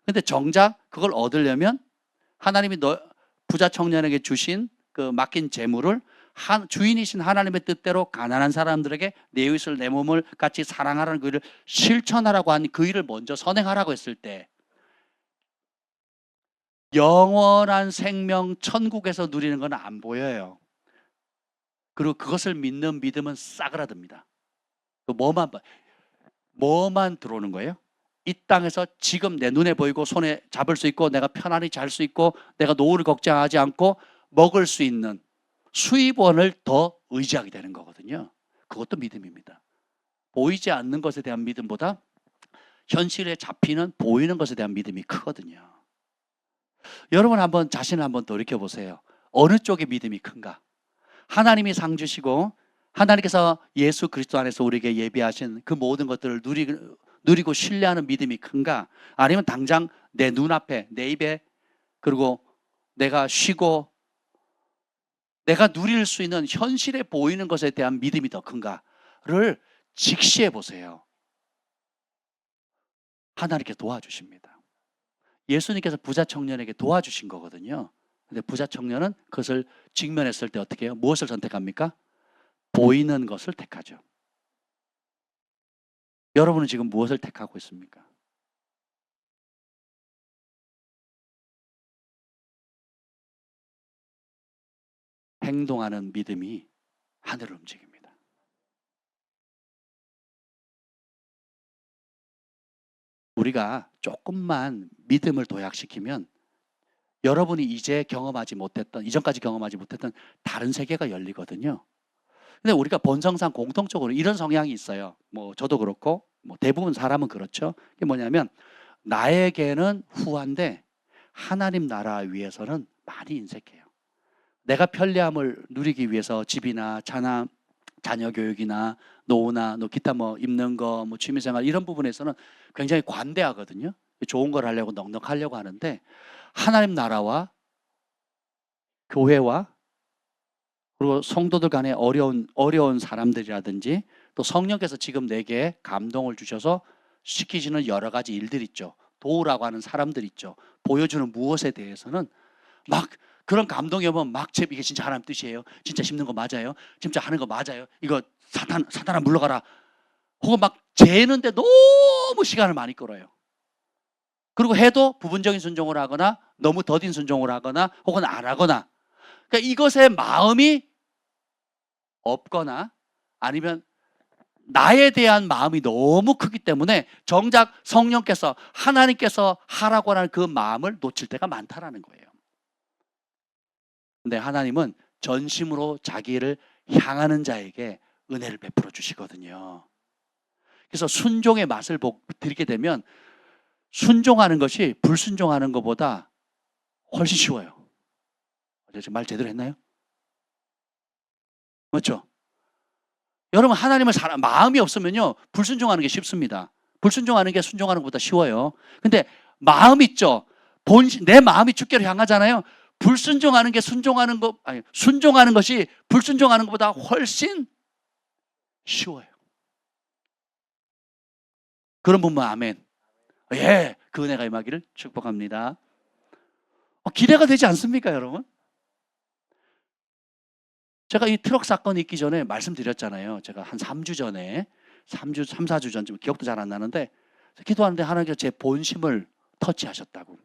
A: 근데 정작 그걸 얻으려면 하나님이 부자 청년에게 주신 그 맡긴 재물을 주인이신 하나님의 뜻대로 가난한 사람들에게 내 이웃을 내 몸을 같이 사랑하라는 그 일을 실천하라고 한 그 일을 먼저 선행하라고 했을 때 영원한 생명 천국에서 누리는 건 안 보여요. 그리고 그것을 믿는 믿음은 싸그라듭니다. 뭐만 들어오는 거예요? 이 땅에서 지금 내 눈에 보이고 손에 잡을 수 있고 내가 편안히 잘 수 있고 내가 노후를 걱정하지 않고 먹을 수 있는 수입원을 더 의지하게 되는 거거든요. 그것도 믿음입니다. 보이지 않는 것에 대한 믿음보다 현실에 잡히는 보이는 것에 대한 믿음이 크거든요. 여러분 한번 자신을 한번 돌이켜보세요. 어느 쪽의 믿음이 큰가? 하나님이 상 주시고 하나님께서 예수 그리스도 안에서 우리에게 예비하신 그 모든 것들을 누리고 신뢰하는 믿음이 큰가? 아니면 당장 내 눈앞에 내 입에 그리고 내가 쉬고 내가 누릴 수 있는 현실에 보이는 것에 대한 믿음이 더 큰가를 직시해 보세요. 하나님께서 도와주십니다. 예수님께서 부자 청년에게 도와주신 거거든요. 근데 부자 청년은 그것을 직면했을 때 어떻게 해요? 무엇을 선택합니까? 보이는 것을 택하죠. 여러분은 지금 무엇을 택하고 있습니까? 행동하는 믿음이 하늘을 움직입니다. 우리가 조금만 믿음을 도약시키면 여러분이 이전까지 경험하지 못했던 다른 세계가 열리거든요. 근데 우리가 본성상 공통적으로 이런 성향이 있어요. 저도 그렇고 대부분 사람은 그렇죠. 이게 뭐냐면 나에게는 후한데 하나님 나라 위해서는 많이 인색해요. 내가 편리함을 누리기 위해서 집이나 차나 자녀 교육이나 노후나 기타 입는 거 취미생활 이런 부분에서는 굉장히 관대하거든요. 좋은 걸 하려고 넉넉하려고 하는데 하나님 나라와 교회와 그리고 성도들 간에 어려운 사람들이라든지 또 성령께서 지금 내게 감동을 주셔서 시키시는 여러 가지 일들 있죠. 도우라고 하는 사람들 있죠. 보여주는 무엇에 대해서는 막 그런 감동이 오면 막 이게 진짜 하나님 뜻이에요. 진짜 심는 거 맞아요. 진짜 하는 거 맞아요. 이거 사탄아 물러가라. 혹은 막 재는데 너무 시간을 많이 끌어요. 그리고 해도 부분적인 순종을 하거나 너무 더딘 순종을 하거나 혹은 안 하거나, 그러니까 이것에 마음이 없거나 아니면 나에 대한 마음이 너무 크기 때문에 정작 성령께서 하나님께서 하라고 하는 그 마음을 놓칠 때가 많다라는 거예요. 근데 하나님은 전심으로 자기를 향하는 자에게 은혜를 베풀어 주시거든요. 그래서 순종의 맛을 드리게 되면 순종하는 것이 불순종하는 것보다 훨씬 쉬워요. 지금 말 제대로 했나요? 맞죠? 여러분, 하나님을 마음이 없으면요 불순종하는 게 쉽습니다. 불순종하는 게 순종하는 것보다 쉬워요. 근데 마음 있죠. 내 마음이 주께로 향하잖아요. 불순종하는 게 순종하는 것이 불순종하는 것보다 훨씬 쉬워요. 그런 분만 아멘. 예, 그 은혜가 임하기를 축복합니다. 기대가 되지 않습니까, 여러분? 제가 이 트럭 사건이 있기 전에 말씀드렸잖아요. 제가 한 3주 전에 3, 4주 전쯤 기억도 잘 안 나는데 기도하는데 하나님께서 제 본심을 터치하셨다고.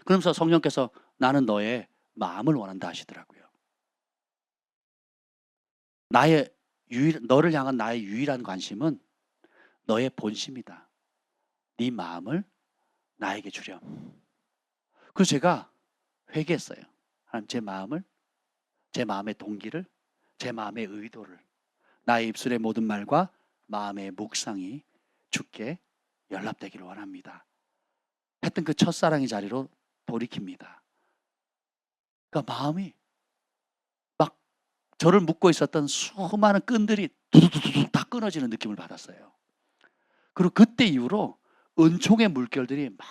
A: 그러면서 성령께서 나는 너의 마음을 원한다 하시더라고요. 너를 향한 나의 유일한 관심은 너의 본심이다. 네 마음을 나에게 주렴. 그래서 제가 회개했어요. 하나님, 제 마음의 동기를, 제 마음의 의도를, 나의 입술의 모든 말과 마음의 묵상이 주께 연락되기를 원합니다. 했던 그 첫사랑의 자리로 돌이킵니다. 그러니까 마음이 막 저를 묶고 있었던 수많은 끈들이 두두두두 다 끊어지는 느낌을 받았어요. 그리고 그때 이후로 은총의 물결들이 막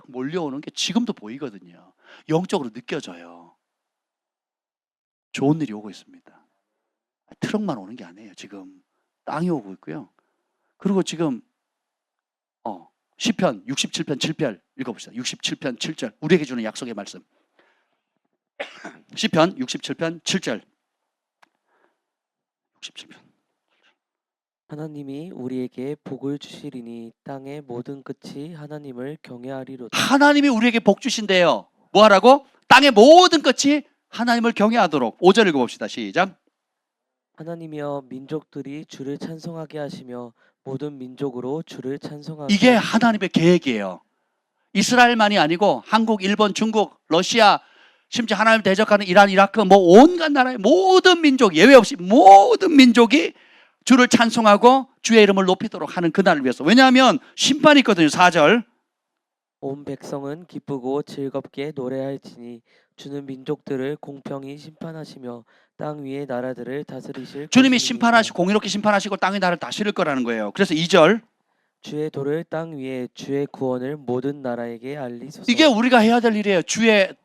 A: 몰려오는 게 지금도 보이거든요. 영적으로 느껴져요. 좋은 일이 오고 있습니다. 트럭만 오는 게 아니에요. 지금 땅이 오고 있고요. 그리고 지금 시편 67편 7절 읽어봅시다. 67편 7절 우리에게 주는 약속의 말씀. 시편 67편 7절 67편.
B: 하나님이 우리에게 복을 주시리니 땅의 모든 끝이 하나님을 경외하리로다.
A: 하나님이 우리에게 복 주신대요. 뭐 하라고? 땅의 모든 끝이 하나님을 경외하도록. 5절 읽어봅시다. 시작.
B: 하나님이여 민족들이 주를 찬송하게 하시며 모든 민족으로 주를 찬송하게
A: 이게
B: 하시며.
A: 하나님의 계획이에요. 이스라엘만이 아니고 한국, 일본, 중국, 러시아, 심지어 하나님을 대적하는 이란, 이라크, 온갖 나라의 모든 민족, 예외 없이 모든 민족이 주를 찬송하고 주의 이름을 높이도록 하는 그날을 위해서. 왜냐하면 심판이 있거든요. 4절.
B: 온 백성은 기쁘고 즐겁게 노래할지니 주는 민족들을 공평히 심판하시며 땅 위의 나라들을 다스리실
A: 주님이
B: 것이니이다.
A: 심판하시고 공의롭게 심판하시고 땅의 나라를 다스릴 거라는 거예요. 그래서 2절.
B: 주의 도를 땅 위에 주의 구원을 모든 나라에게 알리소서.
A: 이게 우리가 해야 될 일이에요. 주의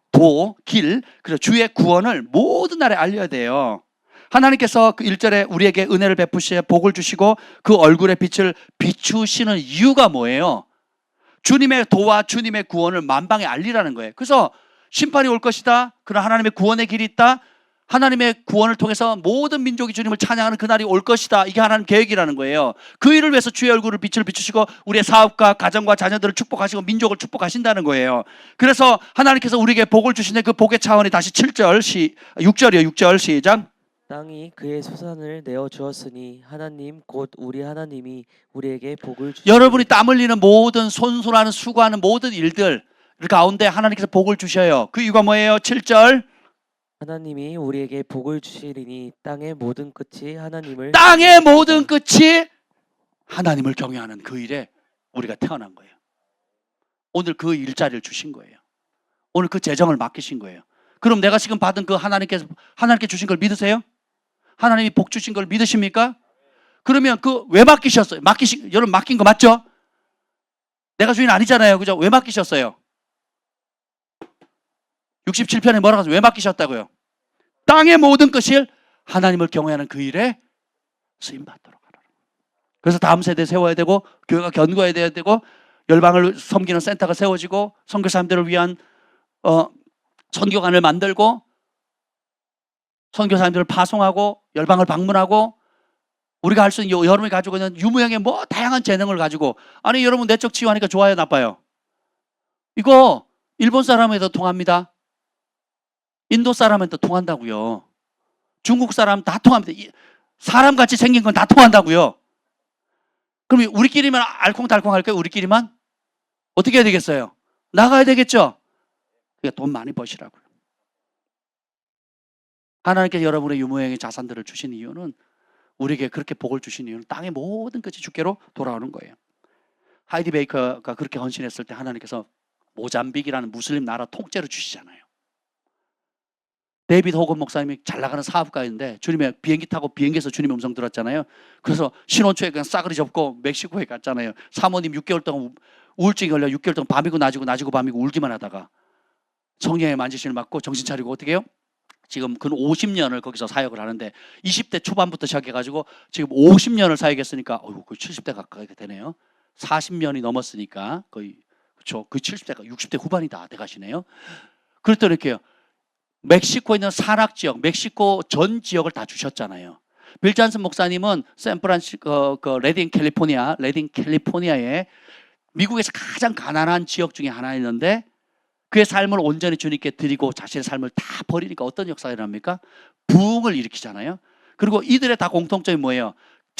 A: 길, 그래서 주의 구원을 모든 나라에 알려야 돼요. 하나님께서 그 1절에 우리에게 은혜를 베푸시고 복을 주시고 그 얼굴의 빛을 비추시는 이유가 뭐예요? 주님의 도와 주님의 구원을 만방에 알리라는 거예요. 그래서 심판이 올 것이다. 그러나 하나님의 구원의 길이 있다. 하나님의 구원을 통해서 모든 민족이 주님을 찬양하는 그날이 올 것이다. 이게 하나님 계획이라는 거예요. 그 일을 위해서 주의 얼굴을 빛을 비추시고 우리의 사업과 가정과 자녀들을 축복하시고 민족을 축복하신다는 거예요. 그래서 하나님께서 우리에게 복을 주시는데 그 복의 차원이 다시 6절이요. 6절 시작.
B: 땅이 그의 소산을 내어 주었으니 하나님 곧 우리 하나님이 우리에게 복을 주시니.
A: 여러분이 땀 흘리는 모든 손수라는 수고하는 모든 일들 가운데 하나님께서 복을 주셔요. 그 이유가 뭐예요? 7절.
B: 하나님이 우리에게 복을 주시리니 땅의 모든 끝이 하나님을
A: 경외하는 그 일에 우리가 태어난 거예요. 오늘 그 일자리를 주신 거예요. 오늘 그 재정을 맡기신 거예요. 그럼 내가 지금 받은 그 하나님께 주신 걸 믿으세요? 하나님이 복 주신 걸 믿으십니까? 그러면 그 왜 맡기셨어요? 여러분 맡긴 거 맞죠? 내가 주인 아니잖아요. 그죠? 왜 맡기셨어요? 67편에 뭐라고 하죠? 왜 맡기셨다고요? 땅의 모든 것을 하나님을 경외하는 그 일에 쓰임 받도록 하라. 그래서 다음 세대 세워야 되고 교회가 견고해야 되고 열방을 섬기는 센터가 세워지고 선교사님들을 위한 선교관을 만들고 선교사님들을 파송하고 열방을 방문하고 우리가 할 수 있는 여러분이 가지고 있는 유무형의 뭐 다양한 재능을 가지고 아니 여러분 내적 치유하니까 좋아요 나빠요? 이거 일본 사람에도 통합니다. 인도 사람한테 통한다고요. 중국 사람 다 통합니다. 사람같이 생긴 건 다 통한다고요. 그럼 우리끼리만 알콩달콩 할까요? 우리끼리만? 어떻게 해야 되겠어요? 나가야 되겠죠? 그러니까 돈 많이 버시라고요. 하나님께서 여러분의 유무형의 자산들을 주신 이유는 우리에게 그렇게 복을 주신 이유는 땅의 모든 것이 주께로 돌아오는 거예요. 하이디 베이커가 그렇게 헌신했을 때 하나님께서 모잠빅이라는 무슬림 나라 통째로 주시잖아요. 데이비드 호건 목사님이 잘 나가는 사업가인데 주님의 비행기 타고 비행기에서 주님의 음성 들었잖아요. 그래서 신혼초에 그냥 싸그리 접고 멕시코에 갔잖아요. 사모님 6개월 동안 우울증이 걸려 6개월 동안 밤이고 낮이고 밤이고 울기만 하다가 성령의 만지심을 받고 정신 차리고 어떻게 해요? 지금 근 50년을 거기서 사역을 하는데 20대 초반부터 시작해가지고 지금 50년을 사역했으니까 거의 70대 가까이 되네요. 40년이 넘었으니까 거의 그렇죠. 그 70대가 60대 후반이 다 돼가시네요. 그랬더니 이렇게요. 멕시코에 있는 산악 지역, 멕시코 전 지역을 다 주셨잖아요. 빌 잔슨 목사님은 샌프란시스코 레딩 캘리포니아에 미국에서 가장 가난한 지역 중에 하나였는데 그의 삶을 온전히 주님께 드리고 자신의 삶을 다 버리니까 어떤 역사가 일어납니까? 부흥을 일으키잖아요. 그리고 이들의 다 공통점이 뭐예요?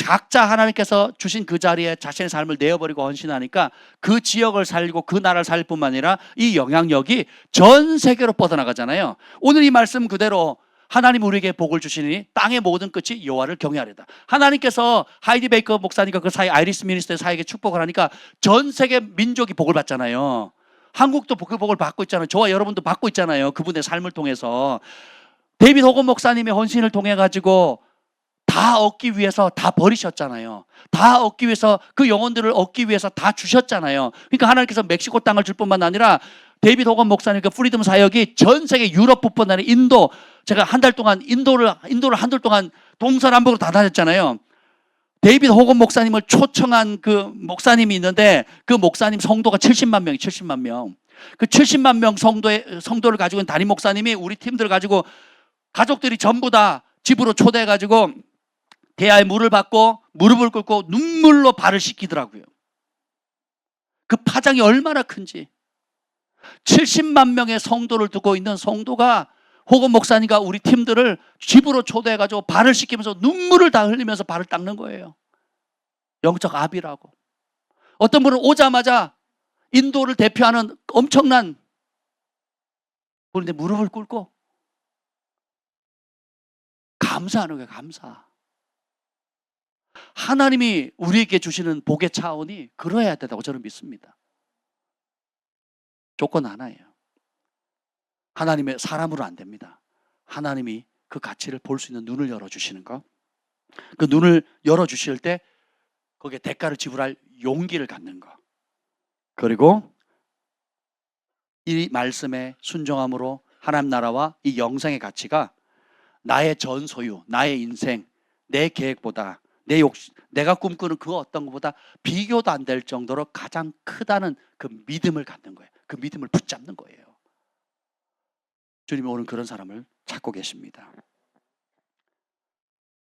A: 각자 하나님께서 주신 그 자리에 자신의 삶을 내어버리고 헌신하니까 그 지역을 살리고 그 나라를 살릴 뿐만 아니라 이 영향력이 전 세계로 뻗어나가잖아요. 오늘 이 말씀 그대로 하나님 우리에게 복을 주시니 땅의 모든 끝이 여호와를 경외하리다. 하나님께서 하이디 베이커 목사님과 그 사이 아이리스 미니스터의 사이에 축복을 하니까 전 세계 민족이 복을 받잖아요. 한국도 그 복을 받고 있잖아요. 저와 여러분도 받고 있잖아요. 그분의 삶을 통해서. 데이비드 호건 목사님의 헌신을 통해 가지고 다 얻기 위해서 다 버리셨잖아요. 다 얻기 위해서 그 영혼들을 얻기 위해서 다 주셨잖아요. 그러니까 하나님께서 멕시코 땅을 줄 뿐만 아니라 데이비드 호건 목사님 그 프리덤 사역이 전 세계 유럽뿐만 아니라 인도, 제가 한 달 동안 인도를 한 달 동안 동서남북으로 다 다녔잖아요. 데이비드 호건 목사님을 초청한 그 목사님이 있는데 그 목사님 성도가 70만 명이 70만 명. 그 70만 명 성도를 가지고 있는 담임 목사님이 우리 팀들 가지고 가족들이 전부 다 집으로 초대해 가지고 대야에 물을 받고 무릎을 꿇고 눈물로 발을 씻기더라고요. 그 파장이 얼마나 큰지. 70만 명의 성도를 두고 있는 성도가 호건 목사님과 우리 팀들을 집으로 초대해가지고 발을 씻기면서 눈물을 다 흘리면서 발을 닦는 거예요. 영적 아비라고. 어떤 분은 오자마자 인도를 대표하는 엄청난 분인데 무릎을 꿇고 감사하는 거예요. 감사. 하나님이 우리에게 주시는 복의 차원이 그러해야 된다고 저는 믿습니다. 조건 하나예요. 하나님의 사람으로 안 됩니다. 하나님이 그 가치를 볼 수 있는 눈을 열어주시는 거. 그 눈을 열어주실 때 거기에 대가를 지불할 용기를 갖는 거. 그리고 이 말씀에 순종함으로 하나님 나라와 이 영생의 가치가 나의 전 소유, 나의 인생, 내 계획보다 내가 꿈꾸는 그 어떤 것보다 비교도 안 될 정도로 가장 크다는 그 믿음을 갖는 거예요. 그 믿음을 붙잡는 거예요. 주님이 오늘 그런 사람을 찾고 계십니다.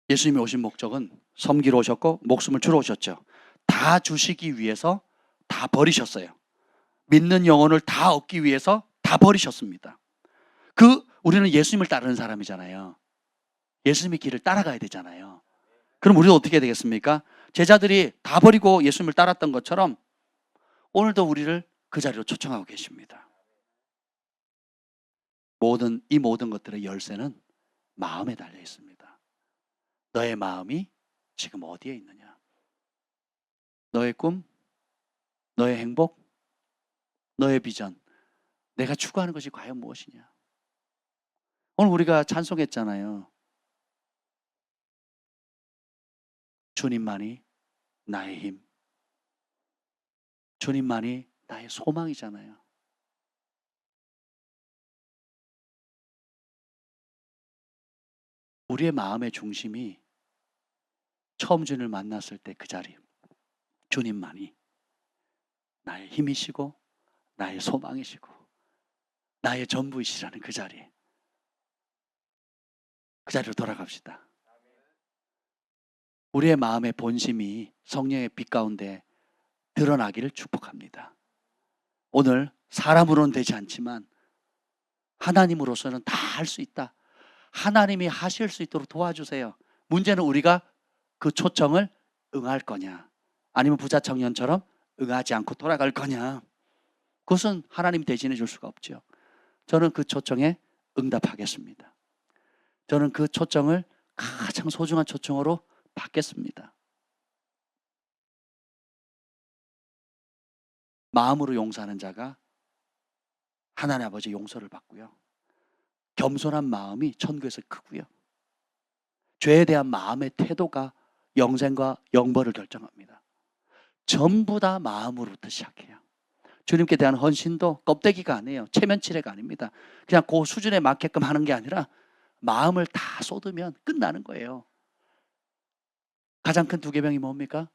A: 예수님이 오신 목적은 섬기러 오셨고 목숨을 주러 오셨죠. 다 주시기 위해서 다 버리셨어요. 믿는 영혼을 다 얻기 위해서 다 버리셨습니다. 우리는 예수님을 따르는 사람이잖아요. 예수님의 길을 따라가야 되잖아요. 그럼 우리도 어떻게 해야 되겠습니까? 제자들이 다 버리고 예수님을 따랐던 것처럼 오늘도 우리를 그 자리로 초청하고 계십니다. 이 모든 것들의 열쇠는 마음에 달려 있습니다. 너의 마음이 지금 어디에 있느냐? 너의 꿈, 너의 행복, 너의 비전, 내가 추구하는 것이 과연 무엇이냐? 오늘 우리가 찬송했잖아요. 주님만이 나의 힘, 주님만이 나의 소망이잖아요. 우리의 마음의 중심이 처음 주님을 만났을 때 그 자리, 주님만이 나의 힘이시고 나의 소망이시고 나의 전부이시라는 그 자리에, 그 자리로 돌아갑시다. 우리의 마음의 본심이 성령의 빛 가운데 드러나기를 축복합니다. 오늘 사람으로는 되지 않지만 하나님으로서는 다 할 수 있다. 하나님이 하실 수 있도록 도와주세요. 문제는 우리가 그 초청을 응할 거냐, 아니면 부자 청년처럼 응하지 않고 돌아갈 거냐. 그것은 하나님 대신해 줄 수가 없죠. 저는 그 초청에 응답하겠습니다. 저는 그 초청을 가장 소중한 초청으로 받겠습니다. 마음으로 용서하는 자가 하나님 아버지 용서를 받고요. 겸손한 마음이 천국에서 크고요. 죄에 대한 마음의 태도가 영생과 영벌을 결정합니다. 전부 다 마음으로부터 시작해요. 주님께 대한 헌신도 껍데기가 아니에요. 체면치레가 아닙니다. 그냥 그 수준에 맞게끔 하는 게 아니라 마음을 다 쏟으면 끝나는 거예요. 가장 큰 두 계명이 뭡니까?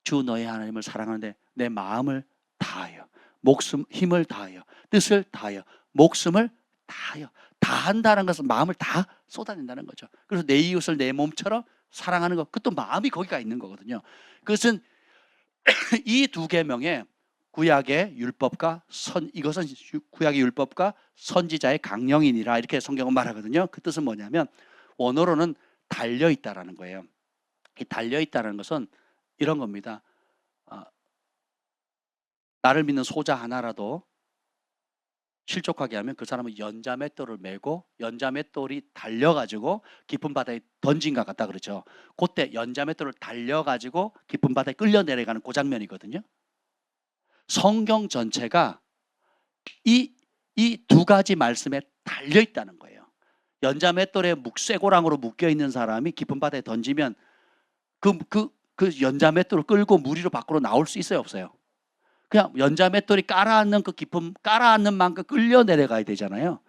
A: 주 너의 하나님을 사랑하는데 내 마음을 다하여, 목숨, 힘을 다하여, 뜻을 다하여, 목숨을 다하여. 다 한다는 것은 마음을 다 쏟아낸다는 거죠. 그래서 내 이웃을 내 몸처럼 사랑하는 것, 그것도 마음이 거기가 있는 거거든요. 그것은 이 두 계명에 구약의 율법과 이것은 구약의 율법과 선지자의 강령이니라, 이렇게 성경은 말하거든요. 그 뜻은 뭐냐면 원어로는 달려있다라는 거예요. 이 달려있다는 것은 이런 겁니다. 나를 믿는 소자 하나라도 실족하게 하면 그 사람은 연자맷돌을 메고 연자맷돌이 달려가지고 깊은 바다에 던진 것 같다 그러죠. 그때 연자맷돌을 달려가지고 깊은 바다에 끌려 내려가는 그 장면이거든요. 성경 전체가 이 두 가지 말씀에 달려있다는 거예요. 연자맷돌에 쇠고랑으로 묶여있는 사람이 깊은 바다에 던지면 그 연자맷돌을 끌고 물 위로 밖으로 나올 수 있어요, 없어요? 그냥 연자맷돌이 깔아앉는 그 깊은, 깔아앉는 만큼 끌려 내려가야 되잖아요.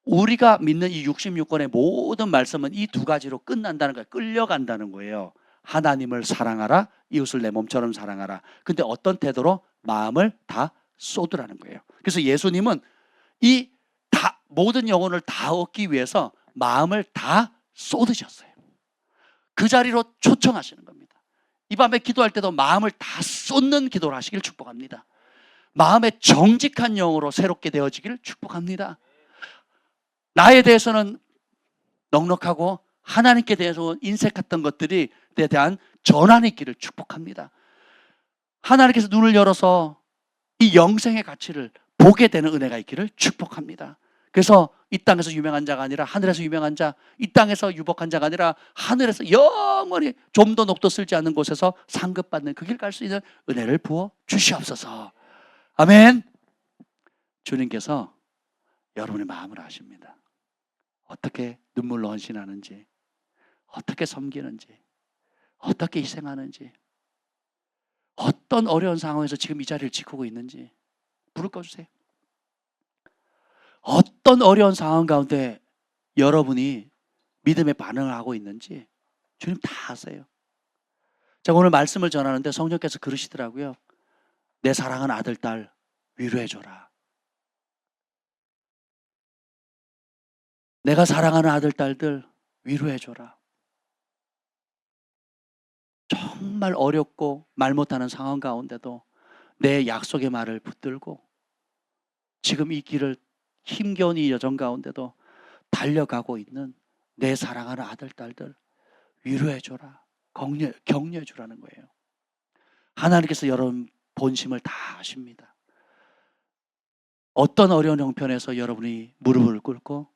A: 우리가 믿는 이 66권의 모든 말씀은 이 두 가지로 끝난다는 거예요. 끌려간다는 거예요. 하나님을 사랑하라, 이웃을 내 몸처럼 사랑하라. 근데 어떤 태도로? 마음을 다 쏟으라는 거예요. 그래서 예수님은 이 모든 영혼을 다 얻기 위해서 마음을 다 쏟으셨어요. 그 자리로 초청하시는 겁니다. 이 밤에 기도할 때도 마음을 다 쏟는 기도를 하시길 축복합니다. 마음의 정직한 영으로 새롭게 되어지기를 축복합니다. 나에 대해서는 넉넉하고 하나님께 대해서 인색했던 것들에 대한 전환이 있기를 축복합니다. 하나님께서 눈을 열어서 이 영생의 가치를 보게 되는 은혜가 있기를 축복합니다. 그래서 이 땅에서 유명한 자가 아니라 하늘에서 유명한 자, 이 땅에서 유복한 자가 아니라 하늘에서 영원히 좀도 녹도 쓸지 않는 곳에서 상급받는 그 길 갈 수 있는 은혜를 부어 주시옵소서. 아멘. 주님께서 여러분의 마음을 아십니다. 어떻게 눈물로 헌신하는지, 어떻게 섬기는지, 어떻게 희생하는지, 어떤 어려운 상황에서 지금 이 자리를 지키고 있는지 불을 꺼주세요. 어떤 어려운 상황 가운데 여러분이 믿음의 반응을 하고 있는지 주님 다 아세요. 제가 오늘 말씀을 전하는데 성령께서 그러시더라고요. 내 사랑하는 아들, 딸 위로해줘라. 내가 사랑하는 아들, 딸들 위로해줘라. 정말 어렵고 말 못하는 상황 가운데도 내 약속의 말을 붙들고 지금 이 길을 힘겨운 이 여정 가운데도 달려가고 있는 내 사랑하는 아들, 딸들 위로해줘라. 격려해주라는 거예요. 하나님께서 여러분 본심을 다 아십니다. 어떤 어려운 형편에서 여러분이 무릎을 꿇고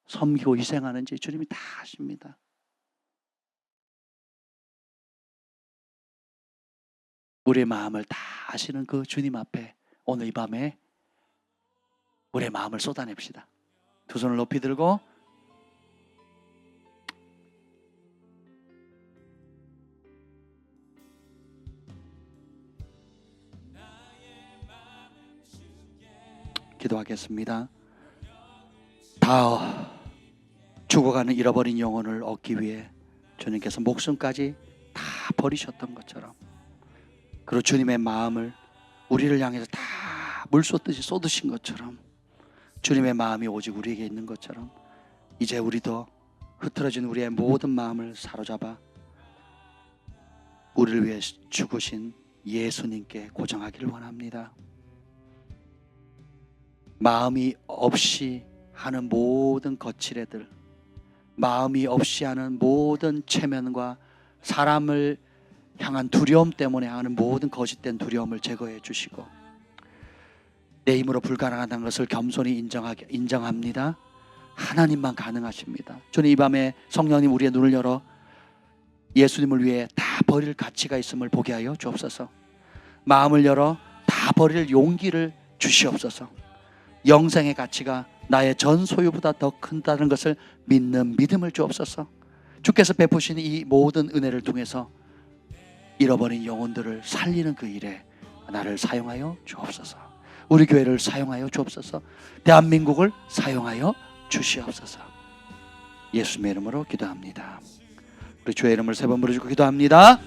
A: 섬기고 희생하는지 주님이 다 아십니다. 우리의 마음을 다 아시는 그 주님 앞에 오늘 이 밤에 우리의 마음을 쏟아냅시다. 두 손을 높이 들고 기도하겠습니다. 다 죽어가는 잃어버린 영혼을 얻기 위해 주님께서 목숨까지 다 버리셨던 것처럼, 그리고 주님의 마음을 우리를 향해서 다 물 쏟듯이 쏟으신 것처럼, 주님의 마음이 오직 우리에게 있는 것처럼 이제 우리도 흐트러진 우리의 모든 마음을 사로잡아 우리를 위해 죽으신 예수님께 고정하기를 원합니다. 마음이 없이 하는 모든 거칠애들, 마음이 없이 하는 모든 체면과 사람을 향한 두려움 때문에 하는 모든 거짓된 두려움을 제거해 주시고, 내 힘으로 불가능하다는 것을 겸손히 인정합니다. 하나님만 가능하십니다. 주님, 이 밤에 성령님 우리의 눈을 열어 예수님을 위해 다 버릴 가치가 있음을 보게 하여 주옵소서. 마음을 열어 다 버릴 용기를 주시옵소서. 영생의 가치가 나의 전 소유보다 더 큰다는 것을 믿는 믿음을 주옵소서. 주께서 베푸신 이 모든 은혜를 통해서 잃어버린 영혼들을 살리는 그 일에 나를 사용하여 주옵소서. 우리 교회를 사용하여 주옵소서. 대한민국을 사용하여 주시옵소서. 예수님의 이름으로 기도합니다. 우리 주의 이름을 세 번 부르시고 기도합니다.